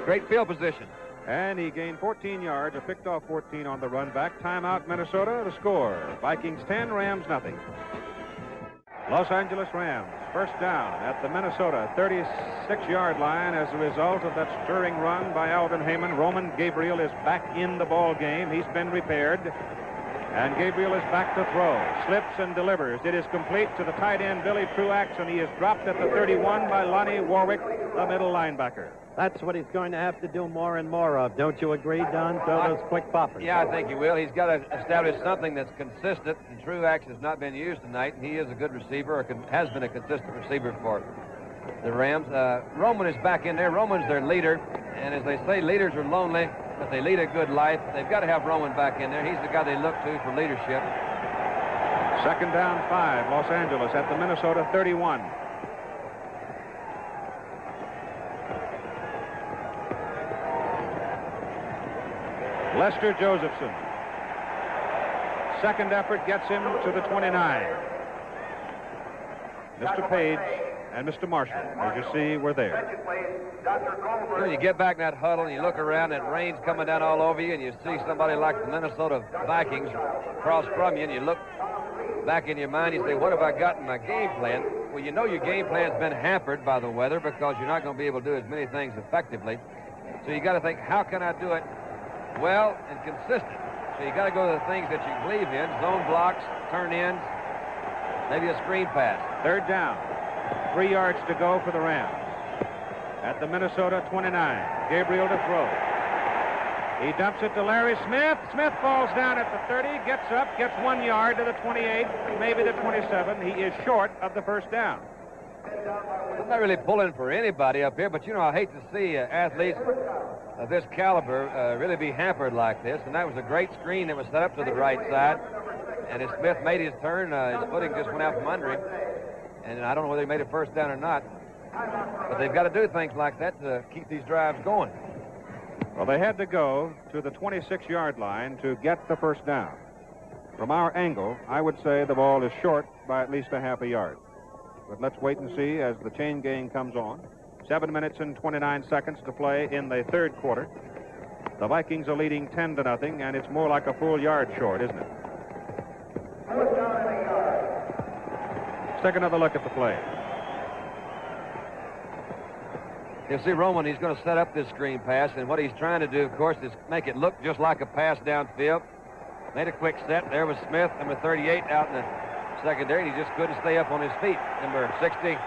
Great field position. And he gained 14 yards, or picked off 14 on the run back. Timeout, Minnesota. The score, Vikings 10, Rams nothing. Los Angeles Rams, first down at the Minnesota 36-yard line as a result of that stirring run by Alvin Heyman. Roman Gabriel is back in the ball game. He's been repaired. And Gabriel is back to throw. Slips and delivers. It is complete to the tight end, Billy Truax, and he is dropped at the 31 by Lonnie Warwick, the middle linebacker. That's what he's going to have to do more and more of. Don't you agree, Don? Throw those quick poppers. Yeah, I think he will. He's got to establish something that's consistent, and Truax has not been used tonight, and he is a good receiver, or has been a consistent receiver for the Rams. Roman is back in there. Roman's their leader, and as they say, leaders are lonely, but they lead a good life. They've got to have Roman back in there. He's the guy they look to for leadership. Second down 5, Los Angeles at the Minnesota 31. Lester Josephson. Second effort gets him to the 29. Mr. Page and Mr. Marshall, as you see, were there. When you get back in that huddle and you look around and rain's coming down all over you and you see somebody like the Minnesota Vikings across from you and you look back in your mind, you say, what have I got in my game plan? Well, you know your game plan's been hampered by the weather because you're not going to be able to do as many things effectively. So you got to think, how can I do it well and consistent? So you got to go to the things that you believe in, zone blocks, turn ins, maybe a screen pass. Third down. 3 yards to go for the Rams. At the Minnesota 29, Gabriel to throw. He dumps it to Larry Smith. Smith falls down at the 30, gets up, gets 1 yard to the 28, maybe the 27. He is short of the first down. I'm not really pulling for anybody up here, but, you know, I hate to see athletes of this caliber really be hampered like this. And that was a great screen that was set up to the right side. And as Smith made his turn, his footing just went out from under him. And I don't know whether he made a first down or not. But they've got to do things like that to keep these drives going. Well, they had to go to the 26-yard line to get the first down. From our angle, I would say the ball is short by at least a half a yard. But let's wait and see as the chain gang comes on. 7 minutes and 29 seconds to play in the third quarter. The Vikings are leading 10-0, and it's more like a full yard short, isn't it? Let's take another look at the play. You'll see Roman, he's going to set up this screen pass, and what he's trying to do, of course, is make it look just like a pass downfield. Made a quick set. There was Smith, number 38, out in the secondary, and he just couldn't stay up on his feet. Number 60.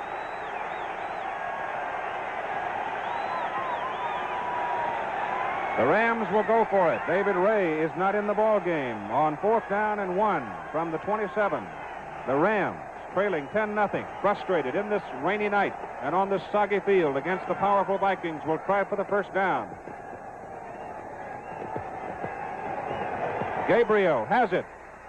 The Rams will go for it. David Ray is not in the ball game on 4th down and 1 from the 27. The Rams trailing 10-0, frustrated in this rainy night and on this soggy field against the powerful Vikings, will try for the first down. Gabriel has it,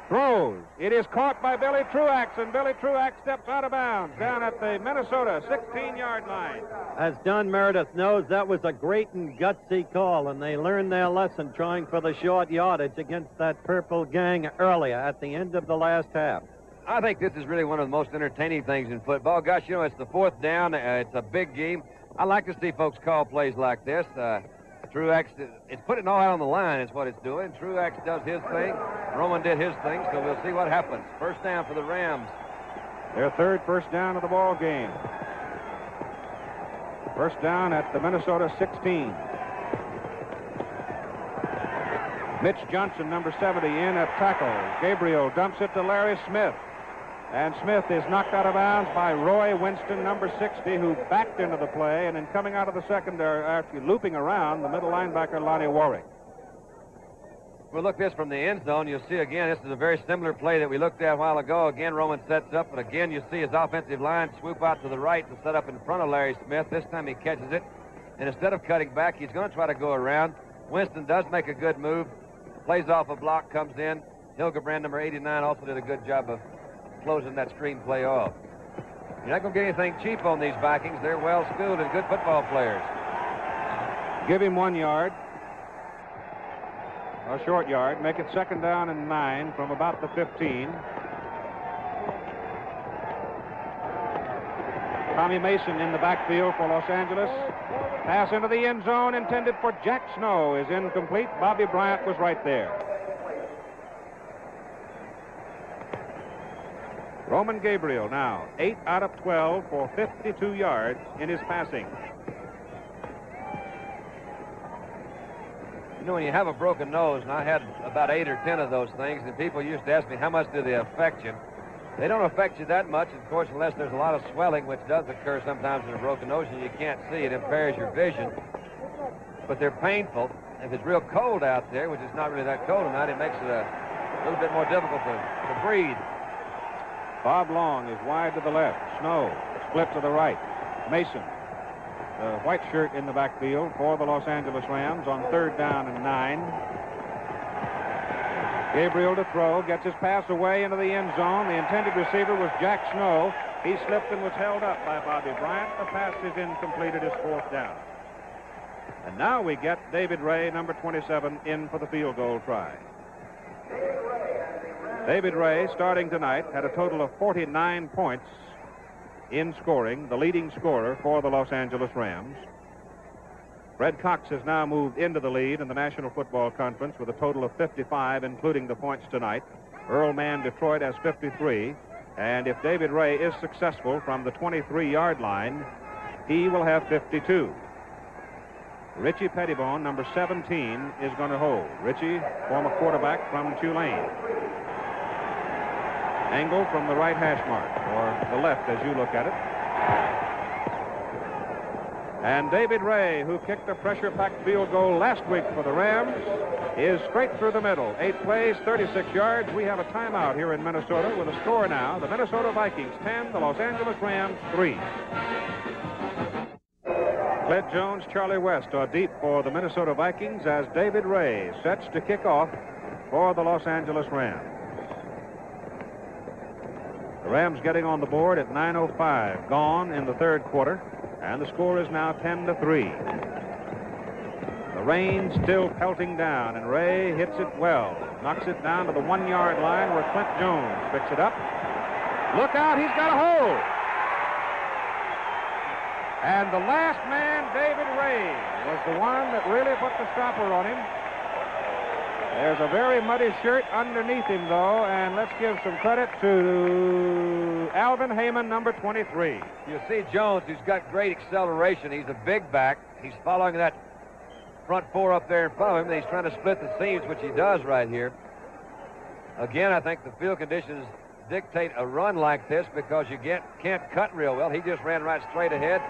throws. It is caught by Billy Truax, and Billy Truax steps out of bounds down at the Minnesota 16-yard line. As Don Meredith knows, that was a great and gutsy call, and they learned their lesson trying for the short yardage against that purple gang earlier at the end of the last half. I think this is really one of the most entertaining things in football. Gosh, you know, it's the 4th down. It's a big game. I like to see folks call plays like this. Truax, it's putting it all out on the line is what it's doing. Truax does his thing. Roman did his thing, so we'll see what happens. First down for the Rams. Their third first down of the ball game. First down at the Minnesota 16. Mitch Johnson, number 70, in at tackle. Gabriel dumps it to Larry Smith. And Smith is knocked out of bounds by Roy Winston, number 60, who backed into the play, and in coming out of the secondary, actually looping around, the middle linebacker, Lonnie Warwick. We'll look this from the end zone. You'll see again, this is a very similar play that we looked at a while ago. Again, Roman sets up, but again, you see his offensive line swoop out to the right to set up in front of Larry Smith. This time he catches it, and instead of cutting back, he's going to try to go around. Winston does make a good move, plays off a block, comes in. Hilgebrand, number 89, also did a good job of closing that screen play off. You're not going to get anything cheap on these Vikings. They're well-schooled and good football players. Give him 1 yard. A short yard. Make it 2nd down and 9 from about the 15. Tommy Mason in the backfield for Los Angeles. Pass into the end zone intended for Jack Snow is incomplete. Bobby Bryant was right there. Roman Gabriel now 8 out of 12 for 52 yards in his passing. You know, when you have a broken nose, and I had about 8 or 10 of those things, and people used to ask me, how much do they affect you? They don't affect you that much, of course, unless there's a lot of swelling, which does occur sometimes in a broken nose, and you can't see. It impairs your vision. But they're painful. If it's real cold out there, which is not really that cold tonight, it makes it a little bit more difficult to breathe. Bob Long is wide to the left. Snow split to the right. Mason, the white shirt in the backfield for the Los Angeles Rams on 3rd down and 9. Gabriel to throw, gets his pass away into the end zone. The intended receiver was Jack Snow. He slipped and was held up by Bobby Bryant. The pass is incomplete. It is 4th down. And now we get David Ray, number 27, in for the field goal try. David Ray, starting tonight, had a total of 49 points in scoring, the leading scorer for the Los Angeles Rams. Fred Cox has now moved into the lead in the National Football Conference with a total of 55, including the points tonight. Earl Mann Detroit has 53. And if David Ray is successful from the 23-yard line, he will have 52. Richie Pettibone, number 17, is going to hold. Richie, former quarterback from Tulane. Angle from the right hash mark, or the left as you look at it. And David Ray, who kicked a pressure-packed field goal last week for the Rams, is straight through the middle. 8 plays, 36 yards. We have a timeout here in Minnesota with a score now. The Minnesota Vikings 10, the Los Angeles Rams 3. Clint Jones, Charlie West are deep for the Minnesota Vikings as David Ray sets to kick off for the Los Angeles Rams. The Rams getting on the board at 9:05 gone in the third quarter, and the score is now 10-3. The rain still pelting down, and Ray hits it well. Knocks it down to the 1-yard line where Clint Jones picks it up. Look out, he's got a hole. And the last man, David Ray, was the one that really put the stopper on him. There's a very muddy shirt underneath him, though, and let's give some credit to Alvin Heyman, number 23. You see Jones, who's got great acceleration. He's a big back. He's following that front four up there in front of him, and he's trying to split the seams, which he does right here. Again, I think the field conditions dictate a run like this because you can't cut real well. He just ran right straight ahead,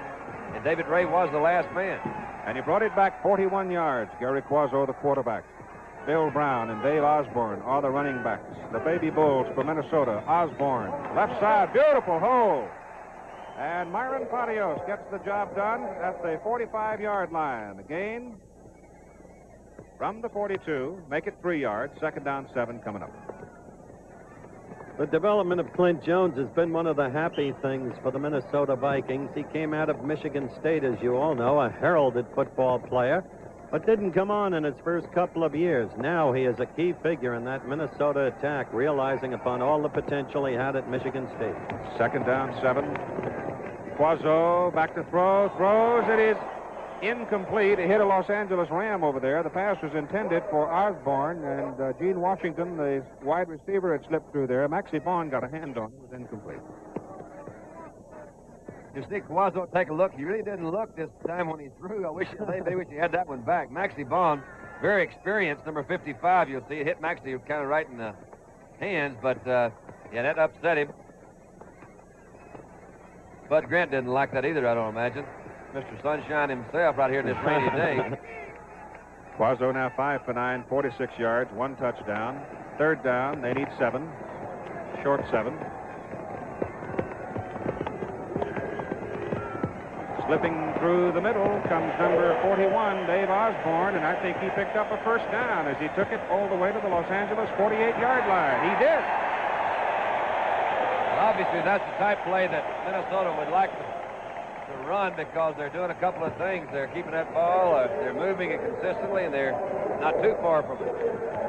and David Ray was the last man. And he brought it back 41 yards. Gary Quazzo, the quarterback. Bill Brown and Dave Osborne are the running backs. The Baby Bulls for Minnesota. Osborne, left side, beautiful hole. And Myron Patios gets the job done at the 45-yard line. The gain from the 42, make it 3 yards. Second down, 7 coming up. The development of Clint Jones has been one of the happy things for the Minnesota Vikings. He came out of Michigan State, as you all know, a heralded football player, but didn't come on in his first couple of years. Now he is a key figure in that Minnesota attack, realizing upon all the potential he had at Michigan State. Second down, 7. Quazzo back to throw, throws. It is incomplete. It hit a Los Angeles Ram over there. The pass was intended for Osborne, and Gene Washington, the wide receiver, had slipped through there. Maxie Vaughn got a hand on it. It was incomplete. You see Quazzo take a look. He really didn't look this time when he threw. I wish he had that one back. Maxie Vaughn, very experienced, number 55. You'll see it hit Maxie kind of right in the hands, but yeah, that upset him. Bud Grant didn't like that either, I don't imagine. Mr. Sunshine himself right here this rainy day. Quazzo now 5 for 9, 46 yards, 1 touchdown. Third down, they need 7. Short 7. Slipping through the middle comes number 41, Dave Osborne, and I think he picked up a first down as he took it all the way to the Los Angeles 48-yard line. He did. Well, obviously, that's the type play that Minnesota would like to run because they're doing a couple of things. They're keeping that ball, they're moving it consistently, and they're not too far from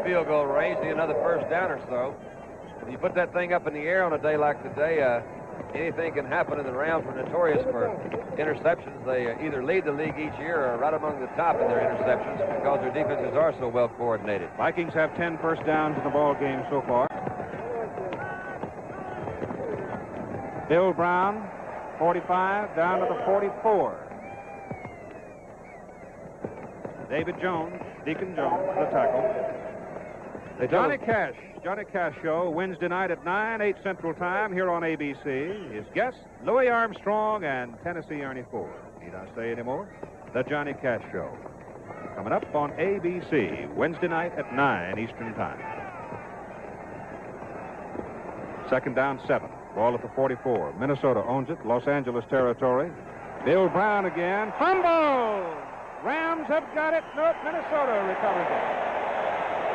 field goal range. Need another first down or so. When you put that thing up in the air on a day like today, anything can happen, and the Rams were notorious for interceptions. They either lead the league each year or right among the top in their interceptions because their defenses are so well coordinated. Vikings have 10 first downs in the ball game so far. Bill Brown, 45, down to the 44. David Jones, Deacon Jones, the tackle. The Johnny Cash Show, Wednesday night at 9, 8 Central Time here on ABC. His guests, Louis Armstrong and Tennessee Ernie Ford. Need I say any more? The Johnny Cash Show. Coming up on ABC, Wednesday night at 9 Eastern Time. Second down, 7. Ball at the 44. Minnesota owns it. Los Angeles territory. Bill Brown again. Fumble! Rams have got it. No, Minnesota recovers it.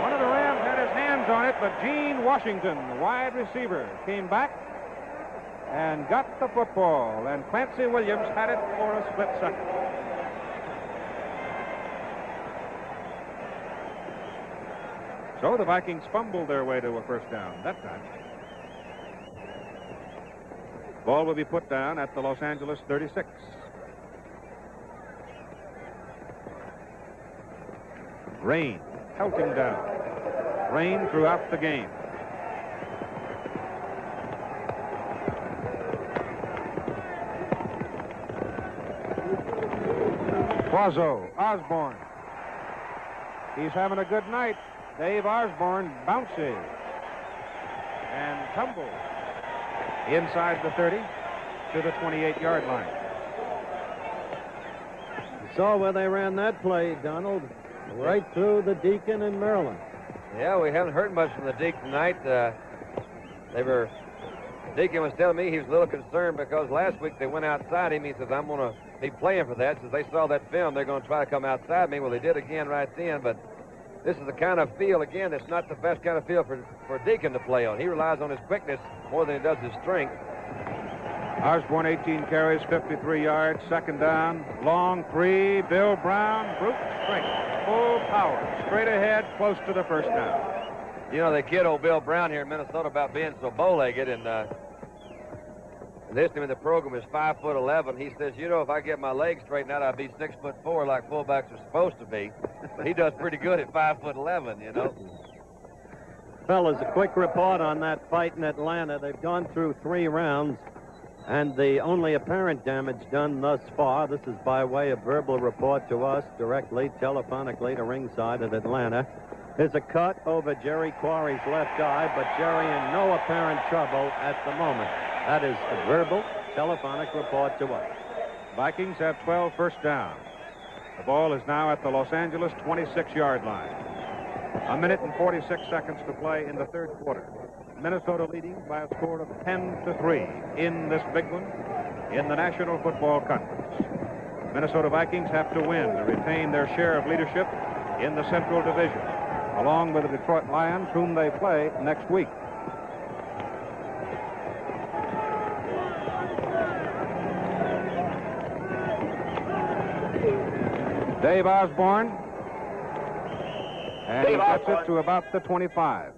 One of the Rams had his hands on it, but Gene Washington, the wide receiver, came back and got the football, and Clancy Williams had it for a split second. So the Vikings fumbled their way to a first down that time. Ball will be put down at the Los Angeles 36. Rain pelting down. Rain throughout the game. Osborne. He's having a good night. Dave Osborne bounces and tumbles inside the 30 to the 28-yard line. You saw where they ran that play, Donald. Right through the Deacon and Maryland. Yeah, we haven't heard much from the Deke tonight. Deacon was telling me he was a little concerned because last week they went outside him. He says, I'm going to be playing for that. Since they saw that film, they're going to try to come outside me. Well, they did again right then, but this is the kind of field, again, that's not the best kind of field for Deacon to play on. He relies on his quickness more than he does his strength. Osborne, 18 carries, 53 yards, second down, long three. Bill Brown, brute strength, full power, straight ahead, close to the first down. You know, they kid old Bill Brown here in Minnesota about being so bow-legged, and this team in the program is 5'11". He says, you know, if I get my legs straightened out, I'd be 6'4" like fullbacks are supposed to be. But he does pretty good at 5'11", you know. Fellas, a quick report on that fight in Atlanta. They've gone through 3 rounds, and the only apparent damage done thus far, this is by way of verbal report to us directly, telephonically to ringside at Atlanta, is a cut over Jerry Quarry's left eye, but Jerry in no apparent trouble at the moment. That is a verbal, telephonic report to us. Vikings have 12 first downs. The ball is now at the Los Angeles 26-yard line. 1 minute and 46 seconds to play in the third quarter. Minnesota leading by a score of 10-3 in this big one in the National Football Conference. Minnesota Vikings have to win to retain their share of leadership in the Central Division, along with the Detroit Lions, whom they play next week. Dave Osborne, and he gets it to about the 25.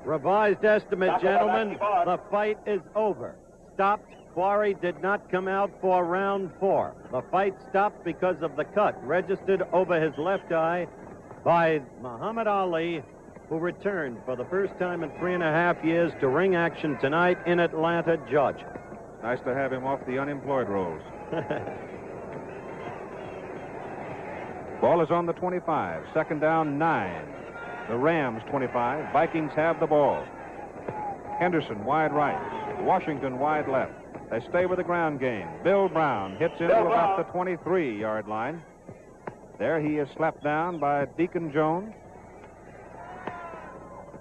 Revised estimate, gentlemen, the fight is over. Stopped. Quarry did not come out for round 4. The fight stopped because of the cut registered over his left eye by Muhammad Ali, who returned for the first time in 3.5 years to ring action tonight in Atlanta, Georgia. Nice to have him off the unemployed rolls. Ball is on the 25. Second down, 9. The Rams 25. Vikings have the ball. Henderson wide right. Washington wide left. They stay with the ground game. Bill Brown hits into about the 23-yard line. There he is slapped down by Deacon Jones.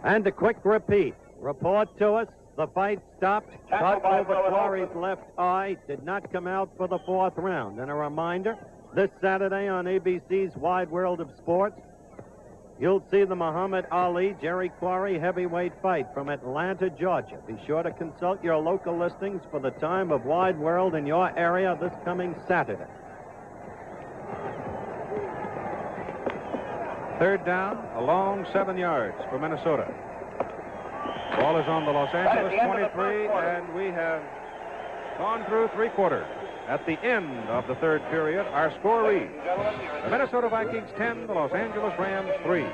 And a quick repeat. Report to us. The fight stopped. Cut over Quarry's left eye. Did not come out for the 4th round. And a reminder, this Saturday on ABC's Wide World of Sports, you'll see the Muhammad Ali Jerry Quarry heavyweight fight from Atlanta, Georgia. Be sure to consult your local listings for the time of Wide World in your area this coming Saturday. Third down, a long 7 yards for Minnesota. Ball is on the Los Angeles 23, and we have gone through 3 quarters. At the end of the third period, our score reads: the Minnesota Vikings 10, the Los Angeles Rams 3.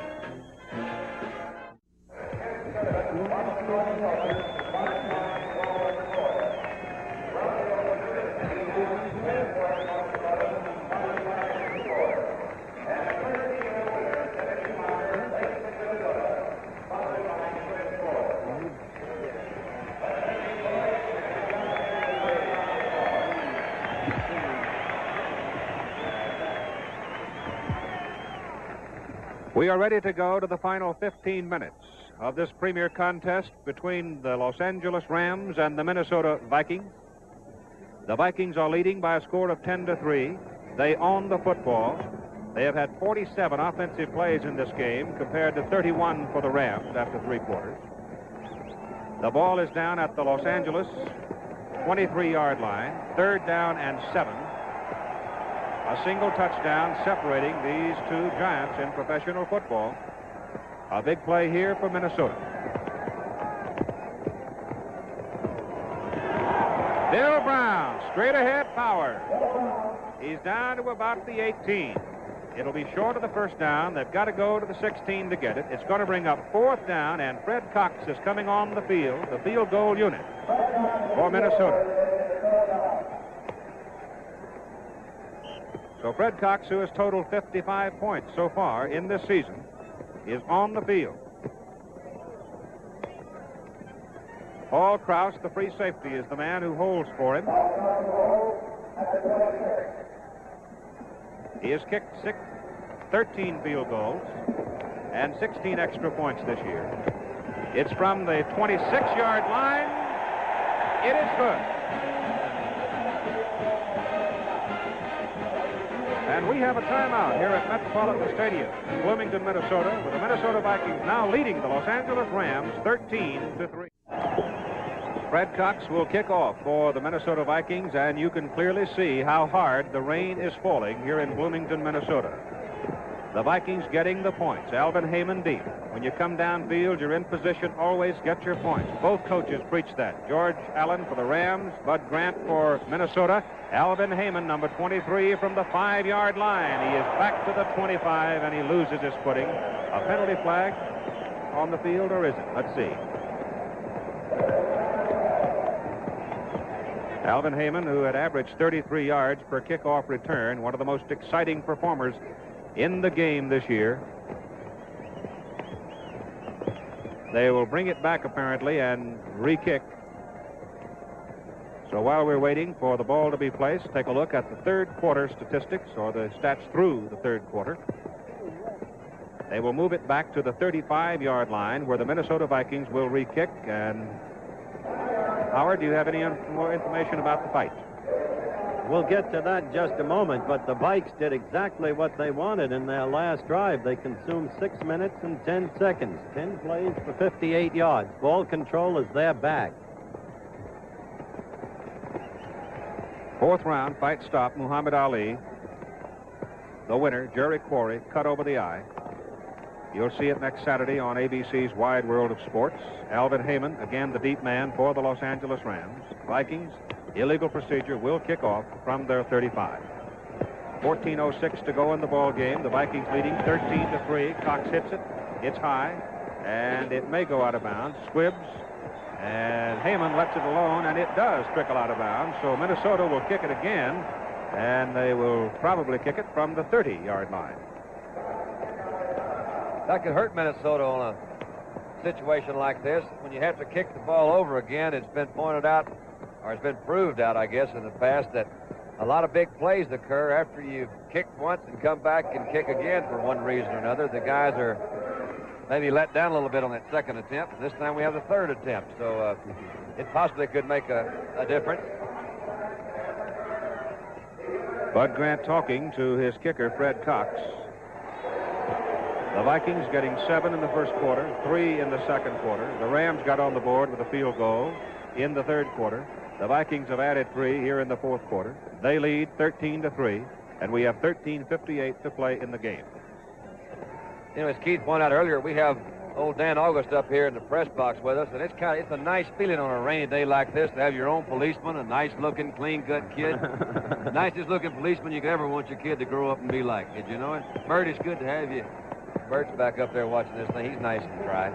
We are ready to go to the final 15 minutes of this premier contest between the Los Angeles Rams and the Minnesota Vikings. The Vikings are leading by a score of 10-3. They own the football. They have had 47 offensive plays in this game compared to 31 for the Rams after 3 quarters. The ball is down at the Los Angeles 23-yard line, 3rd down and 7. A single touchdown separating these 2 giants in professional football. A big play here for Minnesota. Bill Brown, straight ahead power. He's down to about the 18. It'll be short of the first down. They've got to go to the 16 to get it. It's going to bring up 4th down, and Fred Cox is coming on the field goal unit for Minnesota. So Fred Cox, who has totaled 55 points so far in this season, is on the field. Paul Krause, the free safety, is the man who holds for him. He has kicked 13 field goals and 16 extra points this year. It's from the 26-yard line. It is good. And we have a timeout here at Metropolitan Stadium in Bloomington, Minnesota, with the Minnesota Vikings now leading the Los Angeles Rams 13-3. Fred Cox will kick off for the Minnesota Vikings, and you can clearly see how hard the rain is falling here in Bloomington, Minnesota. The Vikings getting the points. Alvin Heyman deep. When you come downfield, you're in position, always get your points. Both coaches preach that. George Allen for the Rams, Bud Grant for Minnesota. Alvin Heyman, number 23, from the 5-yard line. He is back to the 25, and he loses his footing. A penalty flag on the field, or is it? Let's see. Alvin Heyman, who had averaged 33 yards per kickoff return, one of the most exciting performers in the game this year. They will bring it back, apparently, and re-kick. So while we're waiting for the ball to be placed, take a look at the third quarter statistics, or the stats through the third quarter. They will move it back to the 35-yard line, where the Minnesota Vikings will re-kick. And Howard, do you have any more information about the fight? We'll get to that in just a moment, but the Vikes did exactly what they wanted in their last drive. They consumed 6 minutes and 10 seconds, 10 plays for 58 yards. Ball control is their bag. Fourth round, fight stop, Muhammad Ali. The winner, Jerry Quarry, cut over the eye. You'll see it next Saturday on ABC's Wide World of Sports. Alvin Heyman, again the deep man for the Los Angeles Rams. Vikings, illegal procedure, will kick off from their 35. 14:06 to go in the ball game. The Vikings leading 13-3. Cox hits it. It's high, and it may go out of bounds. Squibbs, and Heyman lets it alone, and it does trickle out of bounds. So Minnesota will kick it again, and they will probably kick it from the 30-yard line. That could hurt Minnesota on a situation like this. When you have to kick the ball over again, it's been pointed out, or it's been proved out, I guess, in the past, that a lot of big plays occur after you've kicked once and come back and kick again for one reason or another. The guys are maybe let down a little bit on that second attempt. This time we have the third attempt, so it possibly could make a difference. Bud Grant talking to his kicker, Fred Cox. The Vikings getting 7 in the first quarter, 3 in the second quarter. The Rams got on the board with a field goal in the third quarter. The Vikings have added 3 here in the fourth quarter. They lead 13-3, and we have 13:58 to play in the game. You know, as Keith pointed out earlier, we have old Dan August up here in the press box with us, and it's a nice feeling on a rainy day like this to have your own policeman, a nice-looking, clean-cut kid. The nicest-looking policeman you could ever want your kid to grow up and be like. Did you know it? Bert, it's good to have you. Bert's back up there watching this thing. He's nice and dry.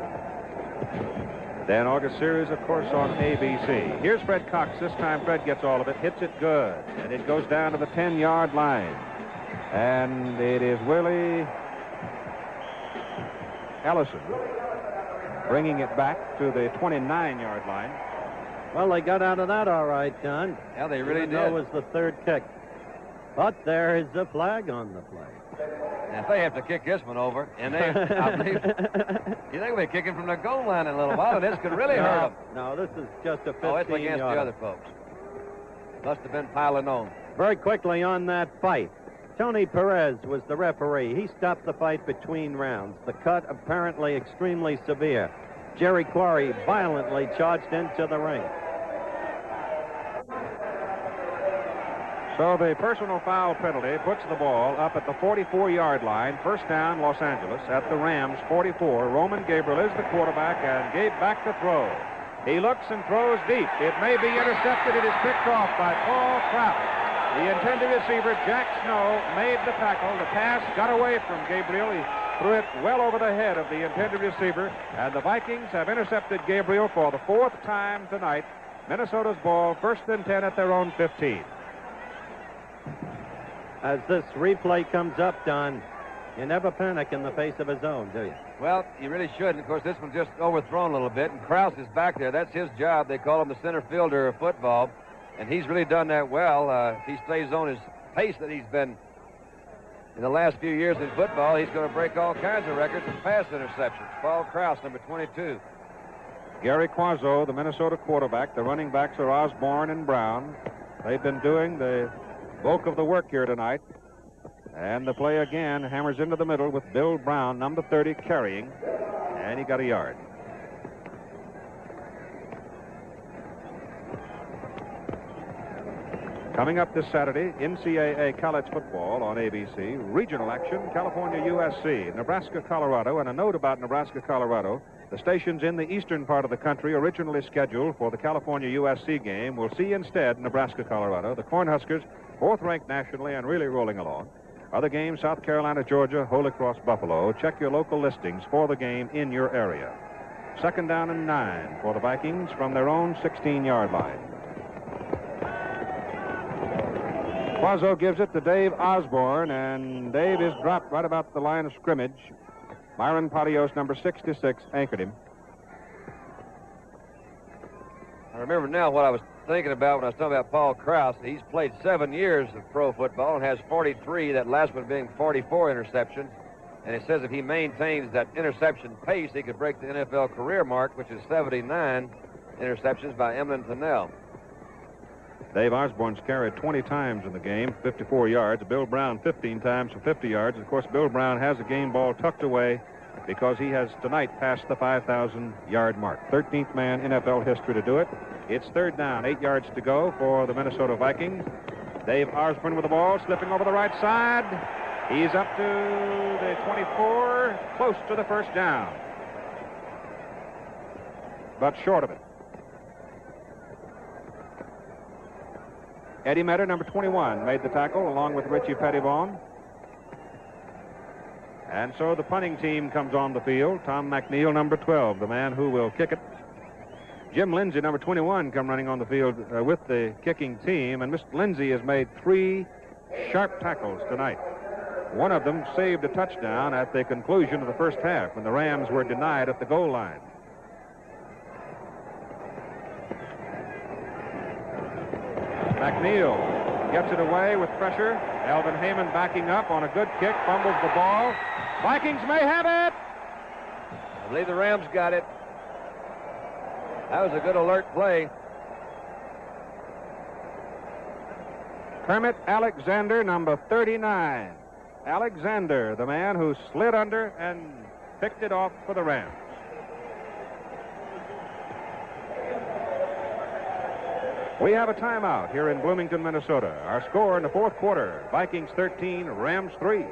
Dan August series, of course, on ABC. Here's Fred Cox. This time Fred gets all of it, hits it good, and it goes down to the 10-yard line. And it is Willie Ellison bringing it back to the 29-yard line. Well, they got out of that all right, Don. Yeah, they really did. That was the third kick. But there is a flag on the play. And if they have to kick this one over, and they, I believe, you think they're kicking from the goal line in a little while, and this could really hurt them. No, this is just a 15-yard. Oh, it's against the other folks. Must have been piling on. Very quickly on that fight, Tony Perez was the referee. He stopped the fight between rounds. The cut apparently extremely severe. Jerry Quarry violently charged into the ring. So the personal foul penalty puts the ball up at the 44-yard line. First down, Los Angeles at the Rams 44. Roman Gabriel is the quarterback, and Gabe back to throw. He looks and throws deep. It may be intercepted. It is picked off by Paul Kraft. The intended receiver, Jack Snow, made the tackle. The pass got away from Gabriel. He threw it well over the head of the intended receiver, and the Vikings have intercepted Gabriel for the 4th time tonight. Minnesota's ball, 1st and 10 at their own 15. As this replay comes up, Don, you never panic in the face of a zone, do you? Well, you really shouldn't. Of course, this one's just overthrown a little bit, and Krause is back there. That's his job. They call him the center fielder of football, and he's really done that well. If he stays on his pace that he's been in the last few years in football, he's going to break all kinds of records in pass interceptions. Paul Krause, number 22. Gary Quazzo, the Minnesota quarterback. The running backs are Osborne and Brown. They've been doing the bulk of the work here tonight. And the play again hammers into the middle with Bill Brown, number 30, carrying. And he got a yard. Coming up this Saturday, NCAA college football on ABC. Regional action, California, USC, Nebraska, Colorado. And a note about Nebraska, Colorado. The stations in the eastern part of the country originally scheduled for the California USC game will see instead Nebraska, Colorado. The Cornhuskers, fourth ranked nationally and really rolling along. Other games, South Carolina, Georgia, Holy Cross, Buffalo. Check your local listings for the game in your area. 2nd down and 9 for the Vikings from their own 16-yard line. Quazzo gives it to Dave Osborne, and Dave is dropped right about the line of scrimmage. Myron Patios, number 66, anchored him. I remember now what I was thinking about when I was talking about Paul Krause. He's played 7 years of pro football and has 43, that last one being 44 interceptions. And it says if he maintains that interception pace, he could break the NFL career mark, which is 79 interceptions by Emlyn Tunnell. Dave Osborne's carried 20 times in the game, 54 yards. Bill Brown 15 times for 50 yards. Of course, Bill Brown has a game ball tucked away because he has tonight passed the 5,000-yard mark. 13th man in NFL history to do it. It's 3rd down, 8 yards to go for the Minnesota Vikings. Dave Osborne with the ball, slipping over the right side. He's up to the 24, close to the first down, but short of it. Eddie Metter, number 21, made the tackle along with Richie Pettivon. And so the punting team comes on the field. Tom McNeil, number 12, the man who will kick it. Jim Lindsay, number 21, come running on the field with the kicking team. And Mr. Lindsay has made 3 sharp tackles tonight. One of them saved a touchdown at the conclusion of the first half when the Rams were denied at the goal line. McNeil gets it away with pressure. Alvin Heyman backing up on a good kick, fumbles the ball. Vikings may have it. I believe the Rams got it. That was a good alert play. Kermit Alexander, number 39. Alexander, the man who slid under and picked it off for the Rams. We have a timeout here in Bloomington, Minnesota. Our score in the fourth quarter, Vikings 13, Rams 3.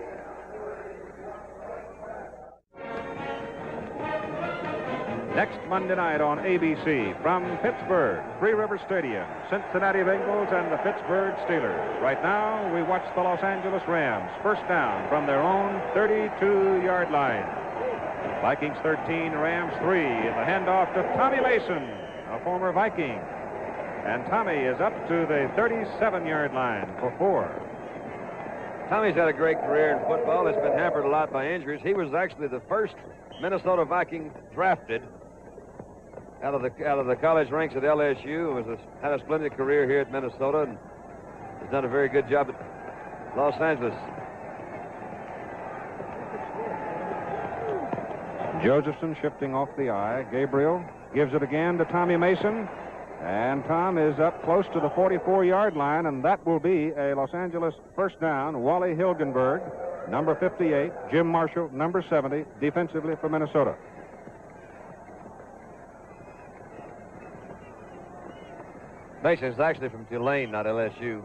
Next Monday night on ABC from Pittsburgh, Three River Stadium, Cincinnati Bengals and the Pittsburgh Steelers. Right now, we watch the Los Angeles Rams, first down from their own 32-yard line. Vikings 13, Rams 3. The handoff to Tommy Mason, a former Viking. And Tommy is up to the 37-yard line for 4. Tommy's had a great career in football. It's been hampered a lot by injuries. He was actually the first Minnesota Viking drafted out of the college ranks at LSU. Had a splendid career here at Minnesota and has done a very good job at Los Angeles. Josephson shifting off the eye. Gabriel gives it again to Tommy Mason. And Tom is up close to the 44-yard line, and that will be a Los Angeles first down. Wally Hilgenberg, number 58. Jim Marshall, number 70, defensively for Minnesota. Mason's actually from Tulane, not LSU.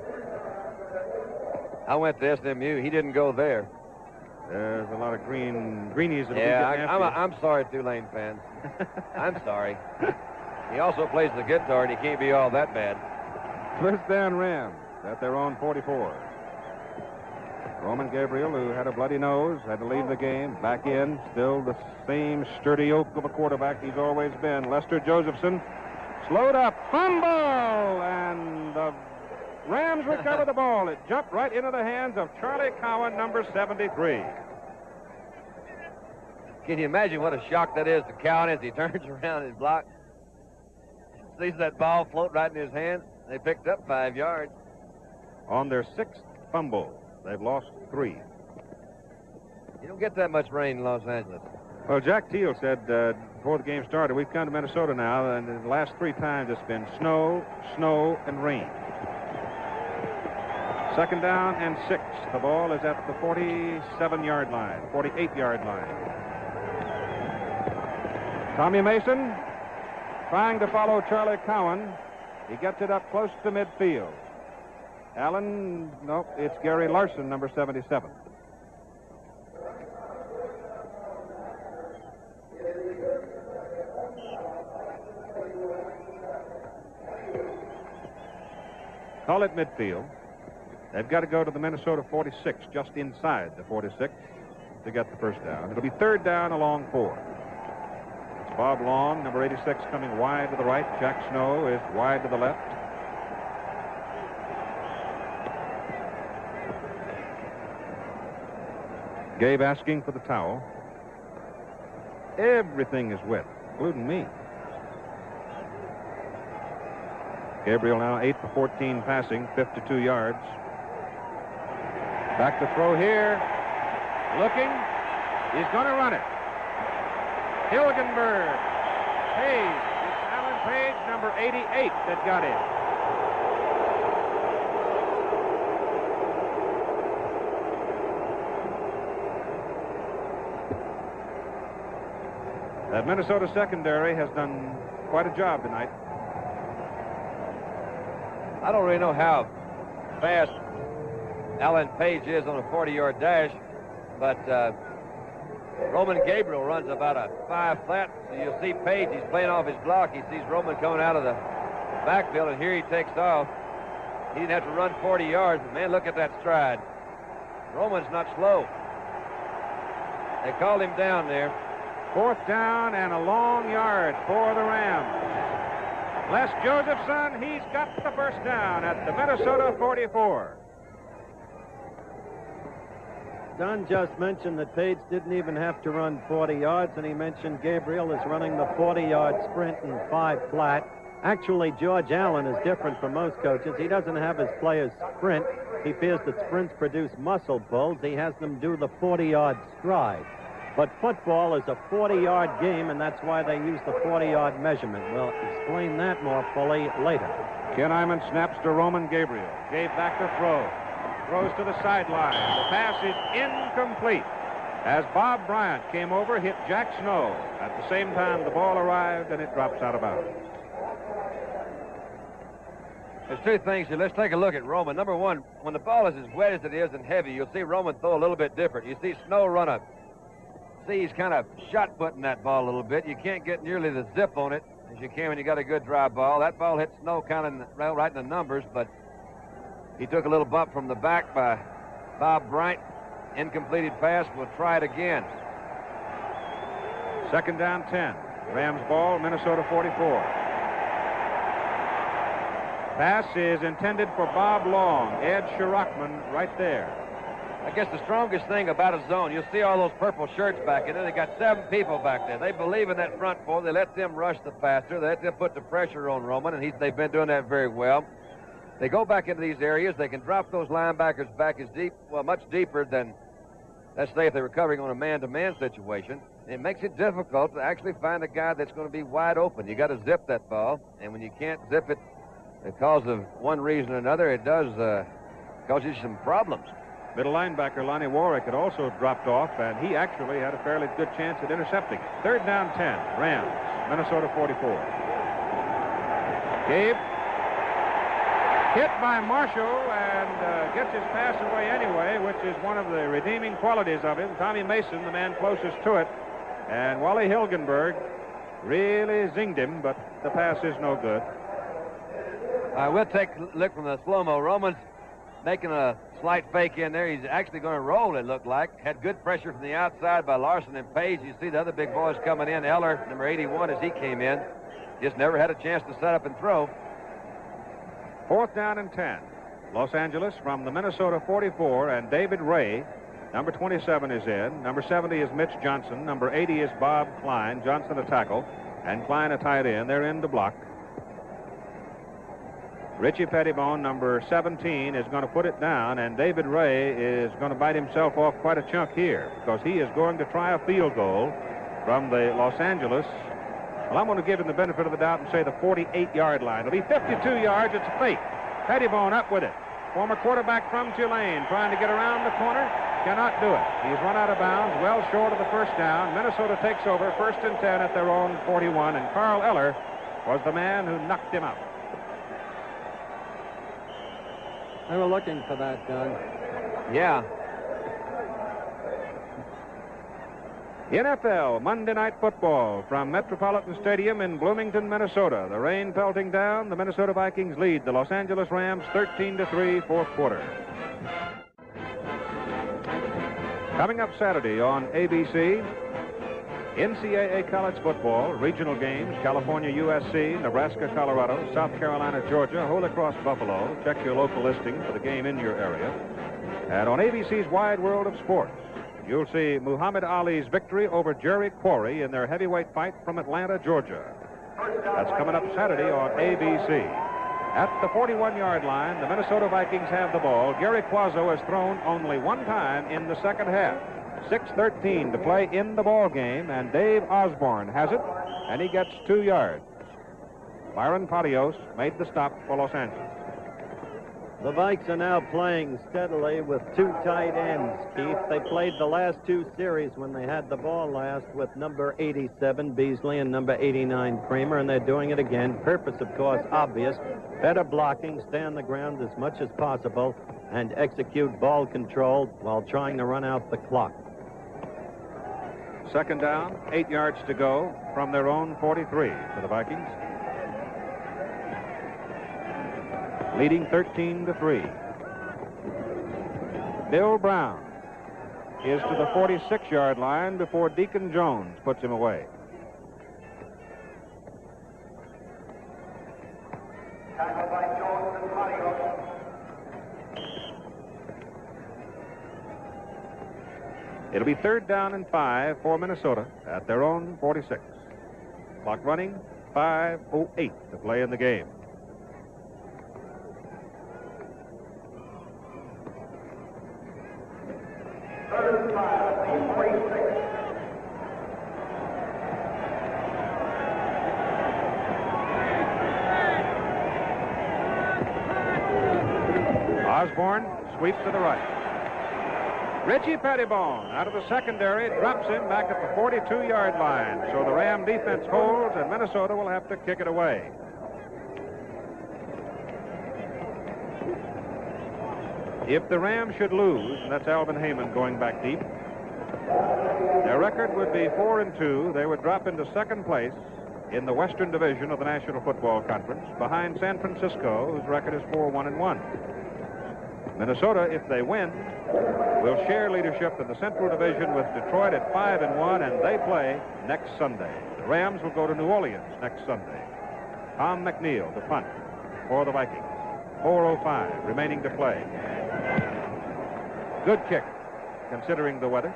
I went to SMU. He didn't go there. There's a lot of greenies. I'm sorry, Tulane fans. I'm sorry. He also plays the guitar, and he can't be all that bad. First down Rams at their own 44. Roman Gabriel, who had a bloody nose, had to leave the game. Back in, still the same sturdy oak of a quarterback he's always been. Lester Josephson slowed up, fumble, and the Rams recover the ball. It jumped right into the hands of Charlie Cowan, number 73. Can you imagine what a shock that is to Cowan as he turns around and blocks? Sees that ball float right in his hands. They picked up 5 yards. On their 6th fumble, they've lost 3. You don't get that much rain in Los Angeles. Well, Jack Teal said before the game started, we've come to Minnesota now, and the last 3 times it's been snow, snow, and rain. 2nd down and 6. The ball is at the 47-yard line, 48-yard line. Tommy Mason trying to follow Charlie Cowan. He gets it up close to midfield. Allen, nope, it's Gary Larson, number 77. Call it midfield. They've got to go to the Minnesota 46, just inside the 46, to get the first down. It'll be 3rd down along 4. It's Bob Long, number 86, coming wide to the right. Jack Snow is wide to the left. Gabe asking for the towel. Everything is wet, including me. Gabriel now 8 for 14 passing, 52 yards. Back to throw here. Looking. He's going to run it. Hilgenberg. Page. It's Alan Page, number 88, that got in. That Minnesota secondary has done quite a job tonight. I don't really know how fast Alan Page is on a 40-yard dash, but Roman Gabriel runs about a 5 flat. So you'll see Page, he's playing off his block. He sees Roman coming out of the backfield, and here he takes off. He didn't have to run 40 yards, but man, look at that stride. Roman's not slow. They called him down there. 4th down and a long yard for the Rams. Les Josephson, he's got the first down at the Minnesota 44. Don just mentioned that Page didn't even have to run 40 yards, and he mentioned Gabriel is running the 40-yard sprint in 5 flat. Actually, George Allen is different from most coaches. He doesn't have his players sprint. He fears that sprints produce muscle pulls. He has them do the 40-yard stride. But football is a 40-yard game, and that's why they use the 40-yard measurement. We'll explain that more fully later. Ken Iman snaps to Roman Gabriel. Gave back to throw. Throws to the sideline. The pass is incomplete. As Bob Bryant came over, hit Jack Snow. At the same time, the ball arrived, and it drops out of bounds. There's 2 things here. Let's take a look at Roman. Number 1, when the ball is as wet as it is and heavy, you'll see Roman throw a little bit different. You see Snow run up. See, he's kind of shot-putting that ball a little bit. You can't get nearly the zip on it as you can when you got a good dry ball. That ball hit Snow kind of right in the numbers, but he took a little bump from the back by Bob Bryant. Incompleted pass. We'll try it again. 2nd down, 10. Rams ball, Minnesota 44. Pass is intended for Bob Long. Ed Shirachman right there. I guess the strongest thing about a zone, you'll see all those purple shirts back in there. They got 7 people back there. They believe in that front 4. They let them rush the passer. They let them put the pressure on Roman, and they've been doing that very well. They go back into these areas. They can drop those linebackers back as deep, well, much deeper than, let's say, if they're recovering on a man-to-man situation. It makes it difficult to actually find a guy that's going to be wide open. You got to zip that ball, and when you can't zip it because of one reason or another, it does cause you some problems. Middle linebacker Lonnie Warwick had also dropped off, and he actually had a fairly good chance at intercepting it. 3rd down, 10. Rams, Minnesota 44. Gabe hit by Marshall and gets his pass away anyway, which is one of the redeeming qualities of him. Tommy Mason, the man closest to it, and Wally Hilgenberg really zinged him, but the pass is no good. We'll take a look from the slow-mo. Roman's making a slight fake in there. He's actually going to roll, it looked like. Had good pressure from the outside by Larson and Page. You see the other big boys coming in. Eller, number 81, as he came in. Just never had a chance to set up and throw. 4th down and 10. Los Angeles from the Minnesota 44, and David Ray, number 27, is in. Number 70 is Mitch Johnson. Number 80 is Bob Klein. Johnson a tackle, and Klein a tight end. They're in to block. Richie Pettibone, number 17, is going to put it down, and David Ray is going to bite himself off quite a chunk here because he is going to try a field goal from the Los Angeles. Well, I'm going to give him the benefit of the doubt and say the 48-yard line. It'll be 52 yards. It's a fake. Pettibone up with it. Former quarterback from Tulane trying to get around the corner. Cannot do it. He's run out of bounds, well short of the first down. Minnesota takes over, 1st and 10 at their own 41, and Carl Eller was the man who knocked him out. They were looking for that, Doug. Yeah. NFL Monday Night Football from Metropolitan Stadium in Bloomington, Minnesota. The rain pelting down. The Minnesota Vikings lead the Los Angeles Rams 13-3, fourth quarter. Coming up Saturday on ABC, NCAA college football, regional games, California, USC, Nebraska, Colorado, South Carolina, Georgia, Holy Cross, Buffalo. Check your local listing for the game in your area. And on ABC's Wide World of Sports, you'll see Muhammad Ali's victory over Jerry Quarry in their heavyweight fight from Atlanta, Georgia. That's coming up Saturday on ABC. At the 41-yard line, the Minnesota Vikings have the ball. Gary Quazzo has thrown only one time in the second half. 6:13 to play in the ball game, and Dave Osborne has it, and he gets 2 yards. Byron Patios made the stop for Los Angeles. The Vikes are now playing steadily with 2 tight ends, Keith. They played the last 2 series when they had the ball last with number 87 Beasley and number 89 Kramer, and they're doing it again. Purpose, of course, obvious. Better blocking, stay on the ground as much as possible, and execute ball control while trying to run out the clock. Second down, 8 yards to go from their own 43 for the Vikings. Leading 13-3. Bill Brown is to the 46-yard line before Deacon Jones puts him away. It'll be 3rd down and 5 for Minnesota at their own 46. Clock running, 5:08 to play in the game. Osborne sweeps to the right. Richie Pettibone out of the secondary drops him back at the 42-yard line. So the Ram defense holds, and Minnesota will have to kick it away. If the Rams should lose, and that's Alvin Heyman going back deep, their record would be 4-2. They would drop into 2nd place in the Western Division of the National Football Conference, behind San Francisco, whose record is 4-1-1. Minnesota, if they win, will share leadership in the Central Division with Detroit at 5-1, and they play next Sunday. The Rams will go to New Orleans next Sunday. Tom McNeil, the punt for the Vikings. 4:05 remaining to play. Good kick, considering the weather.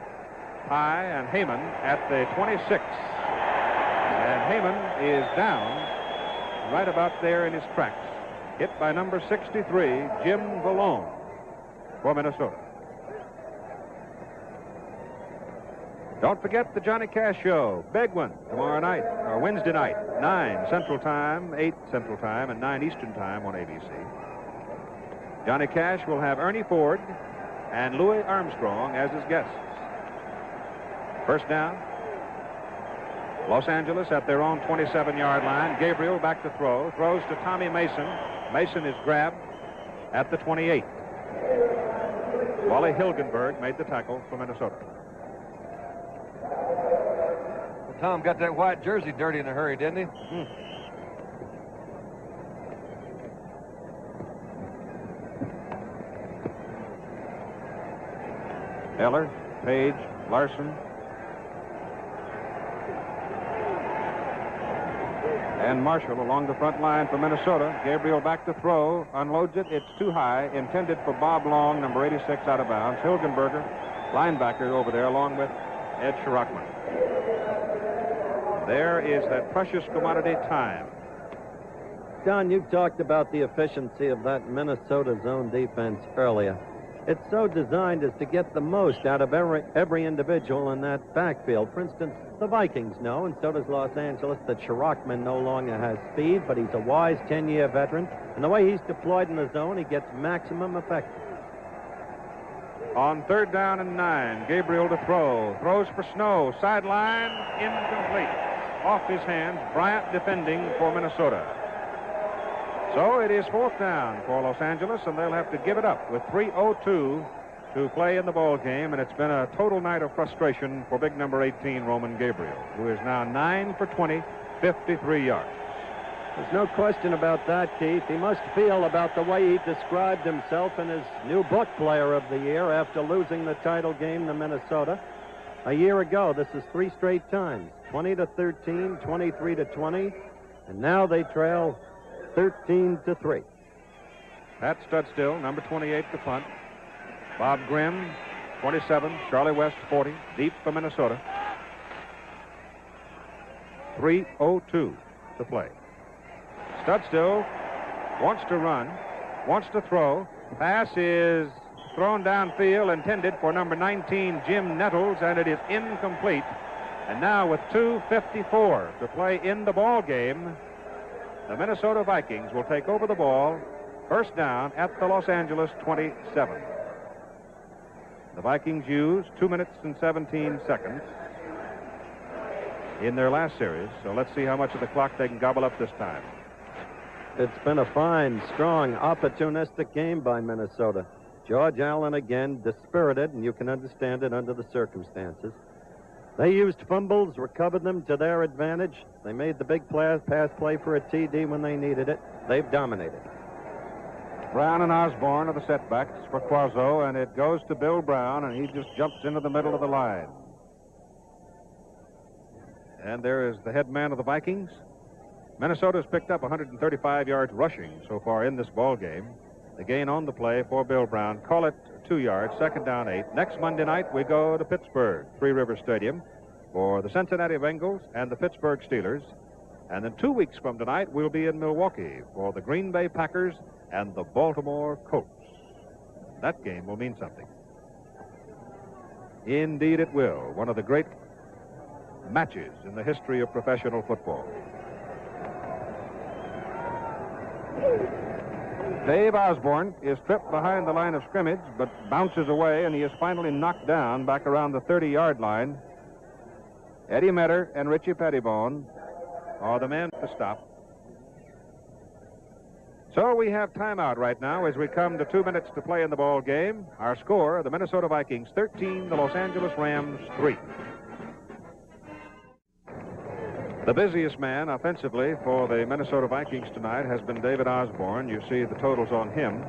High, and Heyman at the 26. And Heyman is down right about there in his tracks. Hit by number 63, Jim Valone, for Minnesota. Don't forget the Johnny Cash Show. Big one tomorrow night, or Wednesday night, 9 Central Time, 8 Central Time, and 9 Eastern Time on ABC. Johnny Cash will have Ernie Ford and Louis Armstrong as his guests. First down. Los Angeles at their own 27-yard line. Gabriel back to throw. Throws to Tommy Mason. Mason is grabbed at the 28. Wally Hilgenberg made the tackle for Minnesota. Tom got that white jersey dirty in a hurry, didn't he? Eller, Page, Larson. And Marshall along the front line for Minnesota. Gabriel back to throw. Unloads it. It's too high. Intended for Bob Long, number 86, out of bounds. Hilgenberger, linebacker over there, along with Ed Schrockman. There is that precious commodity, time. Don, you talked about the efficiency of that Minnesota zone defense earlier. It's so designed as to get the most out of every individual in that backfield. For instance, the Vikings know, and so does Los Angeles, that Schrockman no longer has speed, but he's a wise 10-year veteran. And the way he's deployed in the zone, he gets maximum effectiveness. On 3rd down and 9, Gabriel to throw. Throws for Snow. Sideline, incomplete. Off his hands. Bryant defending for Minnesota. So it is 4th down for Los Angeles, and they'll have to give it up with 3:02 to play in the ball game, and it's been a total night of frustration for big number 18, Roman Gabriel, who is now 9 for 20, 53 yards. There's no question about that, Keith. He must feel about the way he described himself in his new book, Player of the Year, after losing the title game to Minnesota. A year ago, this is 3 straight times, 20-13, 23-20, and now they trail 13-3. Pat Studstill, number 28, to punt. Bob Grimm, 27. Charlie West, 40. Deep for Minnesota. 3:02 to play. Studstill wants to run, wants to throw. Pass is thrown downfield, intended for number 19, Jim Nettles, and it is incomplete. And now with 2:54 to play in the ball game, the Minnesota Vikings will take over the ball, first down at the Los Angeles 27. The Vikings used 2 minutes and 17 seconds in their last series, so let's see how much of the clock they can gobble up this time. It's been a fine, strong, opportunistic game by Minnesota. George Allen again, dispirited, and you can understand it under the circumstances. They used fumbles, recovered them to their advantage. They made the big pass play for a TD when they needed it. They've dominated. Brown and Osborne are the setbacks for Quazzo, and it goes to Bill Brown, and he just jumps into the middle of the line. And there is the head man of the Vikings. Minnesota's picked up 135 yards rushing so far in this ball game. The gain on the play for Bill Brown. Call it 2 yards, 2nd down 8. Next Monday night, we go to Pittsburgh, Three River Stadium, for the Cincinnati Bengals and the Pittsburgh Steelers. And then 2 weeks from tonight, we'll be in Milwaukee for the Green Bay Packers and the Baltimore Colts. That game will mean something. Indeed it will. One of the great matches in the history of professional football. Dave Osborne is tripped behind the line of scrimmage, but bounces away, and he is finally knocked down back around the 30-yard line. Eddie Metter and Richie Pettibone are the men to stop. So we have timeout right now as we come to 2 minutes to play in the ball game. Our score, the Minnesota Vikings 13, the Los Angeles Rams 3. The busiest man offensively for the Minnesota Vikings tonight has been David Osborne. You see the totals on him.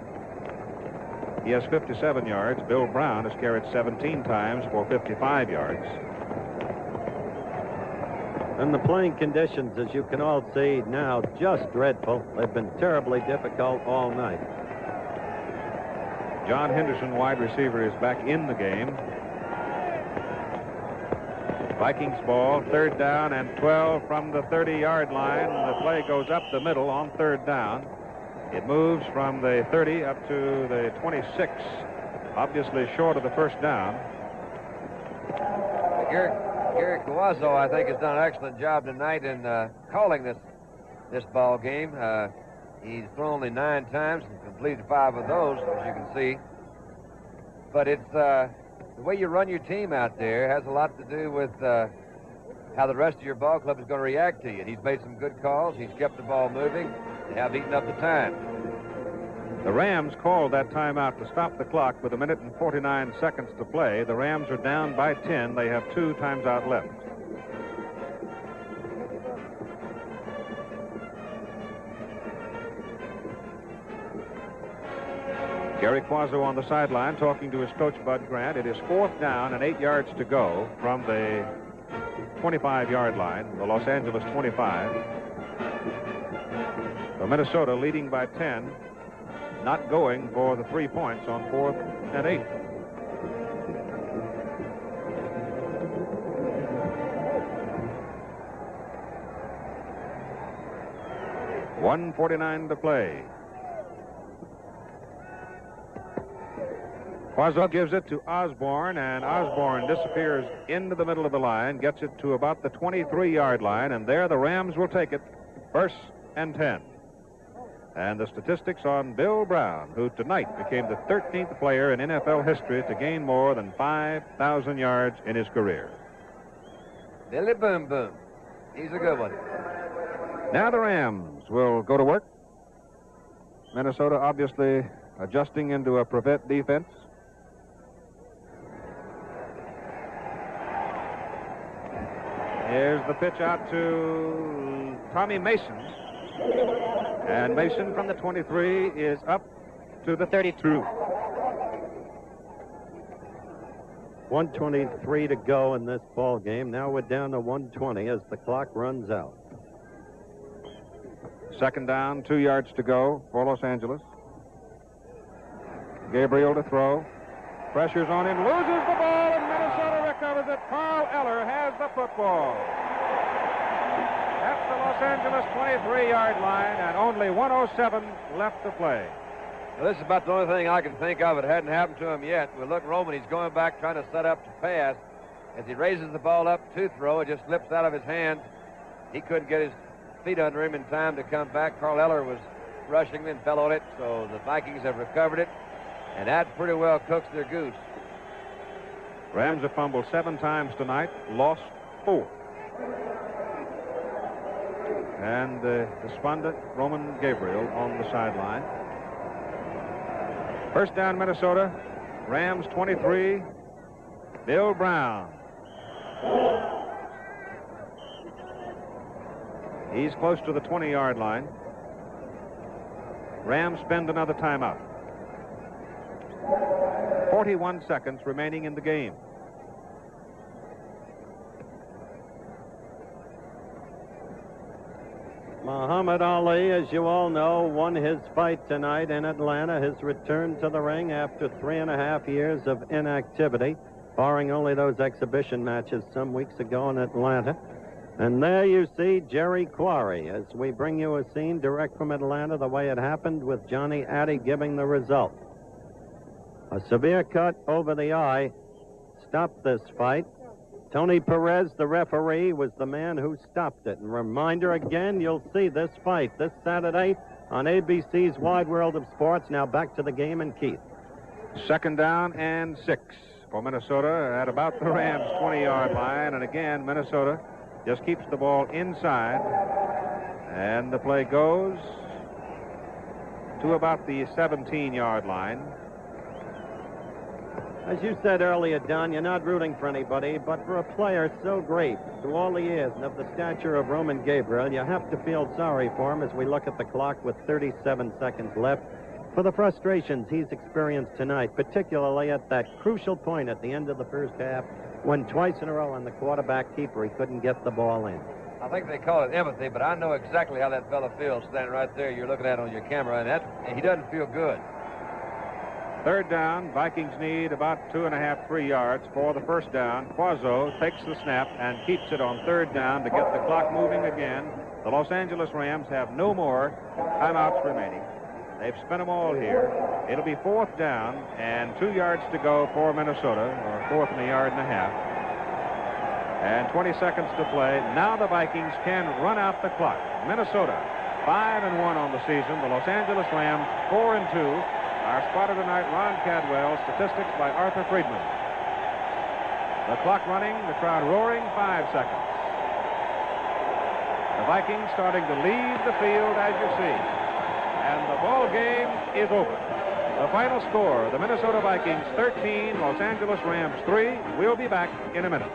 He has 57 yards. Bill Brown has carried 17 times for 55 yards. And the playing conditions, as you can all see now, just dreadful. They've been terribly difficult all night. John Henderson, wide receiver, is back in the game. Vikings ball, 3rd down and 12 from the 30-yard line. The play goes up the middle on 3rd down. It moves from the 30 up to the 26, obviously short of the first down. Gary Coazzo, I think, has done an excellent job tonight in calling this ball game. He's thrown only 9 times and completed 5 of those, as you can see. But it's the way you run your team out there has a lot to do with how the rest of your ball club is going to react to you. And he's made some good calls. He's kept the ball moving. They have eaten up the time. The Rams called that timeout to stop the clock with 1 minute and 49 seconds to play. The Rams are down by 10. They have 2 times out left. Gary Quazzo on the sideline talking to his coach, Bud Grant. It is 4th down and 8 yards to go from the 25-yard line, the Los Angeles 25. So Minnesota leading by 10, not going for the 3 points on 4th and 8. .149 to play. Quazzo gives it to Osborne, and Osborne disappears into the middle of the line, gets it to about the 23-yard line, and there the Rams will take it, 1st and 10. And the statistics on Bill Brown, who tonight became the 13th player in NFL history to gain more than 5,000 yards in his career. Billy Boom Boom. He's a good one. Now the Rams will go to work. Minnesota obviously adjusting into a prevent defense. Here's the pitch out to Tommy Mason. And Mason from the 23 is up to the 32. 1:23 to go in this ball game. Now we're down to 1:20 as the clock runs out. 2nd down, 2 yards to go for Los Angeles. Gabriel to throw. Pressure's on him, loses the ball, and Minnesota recovers it. Carl Eller has the football. That's the Los Angeles 23-yard line, and only 1:07 left to play. Well, this is about the only thing I can think of. It hadn't happened to him yet. We look, Roman, he's going back trying to set up to pass. As he raises the ball up to throw, it just slips out of his hands. He couldn't get his feet under him in time to come back. Carl Eller was rushing and fell on it, so the Vikings have recovered it. And that pretty well cooks their goose. Rams have fumbled 7 times tonight, lost 4. And despondent Roman Gabriel on the sideline. 1st down, Minnesota. Rams 23. Bill Brown. He's close to the 20-yard line. Rams spend another timeout. 41 seconds remaining in the game. Muhammad Ali, as you all know, won his fight tonight in Atlanta. His return to the ring after 3.5 years of inactivity, barring only those exhibition matches some weeks ago in Atlanta. And there you see Jerry Quarry as we bring you a scene direct from Atlanta the way it happened with Johnny Addy giving the result. A severe cut over the eye stopped this fight. Tony Perez, the referee, was the man who stopped it. And reminder again, you'll see this fight this Saturday on ABC's Wide World of Sports. Now back to the game and Keith. 2nd down and 6 for Minnesota at about the Rams' 20-yard line. And again, Minnesota just keeps the ball inside. And the play goes to about the 17-yard line. As you said earlier, Don, you're not rooting for anybody, but for a player so great through all the years and of the stature of Roman Gabriel, you have to feel sorry for him as we look at the clock with 37 seconds left for the frustrations he's experienced tonight, particularly at that crucial point at the end of the first half when twice in a row on the quarterback keeper he couldn't get the ball in. I think they call it empathy, but I know exactly how that fella feels standing right there. You're looking at it on your camera, and he doesn't feel good. 3rd down, Vikings need about 2.5, 3 yards for the 1st down. Quazzo takes the snap and keeps it on 3rd down to get the clock moving again. The Los Angeles Rams have no more timeouts remaining. They've spent them all here. It'll be 4th down and 2 yards to go for Minnesota, or 4th and a yard and a half. And 20 seconds to play. Now the Vikings can run out the clock. Minnesota 5-1 on the season. The Los Angeles Rams 4-2. Our spotter tonight, Ron Cadwell. Statistics by Arthur Friedman. The clock running, the crowd roaring, 5 seconds. The Vikings starting to leave the field, as you see. And the ball game is over. The final score, the Minnesota Vikings 13, Los Angeles Rams 3. We'll be back in a minute.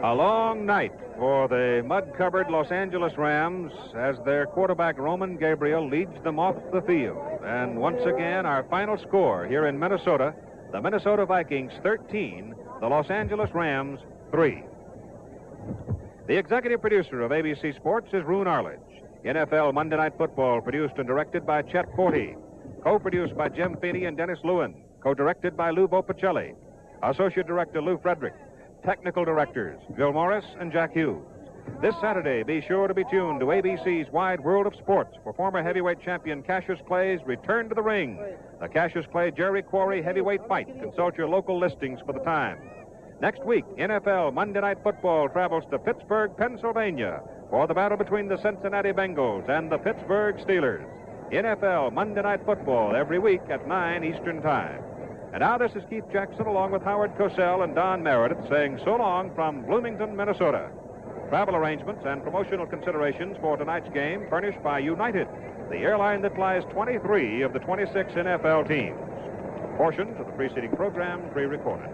A long night for the mud-covered Los Angeles Rams as their quarterback Roman Gabriel leads them off the field. And once again, our final score here in Minnesota, the Minnesota Vikings 13, the Los Angeles Rams 3. The executive producer of ABC Sports is Roone Arledge. NFL Monday Night Football produced and directed by Chet Forte. Co-produced by Jim Feeney and Dennis Lewin. Co-directed by Lou Bopacelli. Associate Director Lou Frederick. Technical Directors Bill Morris and Jack Hughes. This Saturday, be sure to be tuned to ABC's Wide World of Sports for former heavyweight champion Cassius Clay's return to the ring. The Cassius Clay Jerry Quarry heavyweight fight. Consult your local listings for the time. Next week, NFL Monday Night Football travels to Pittsburgh, Pennsylvania for the battle between the Cincinnati Bengals and the Pittsburgh Steelers. NFL Monday Night Football every week at 9 Eastern Time. And now this is Keith Jackson along with Howard Cosell and Don Meredith saying so long from Bloomington, Minnesota. Travel arrangements and promotional considerations for tonight's game furnished by United, the airline that flies 23 of the 26 NFL teams. Portions of the preceding program pre-recorded.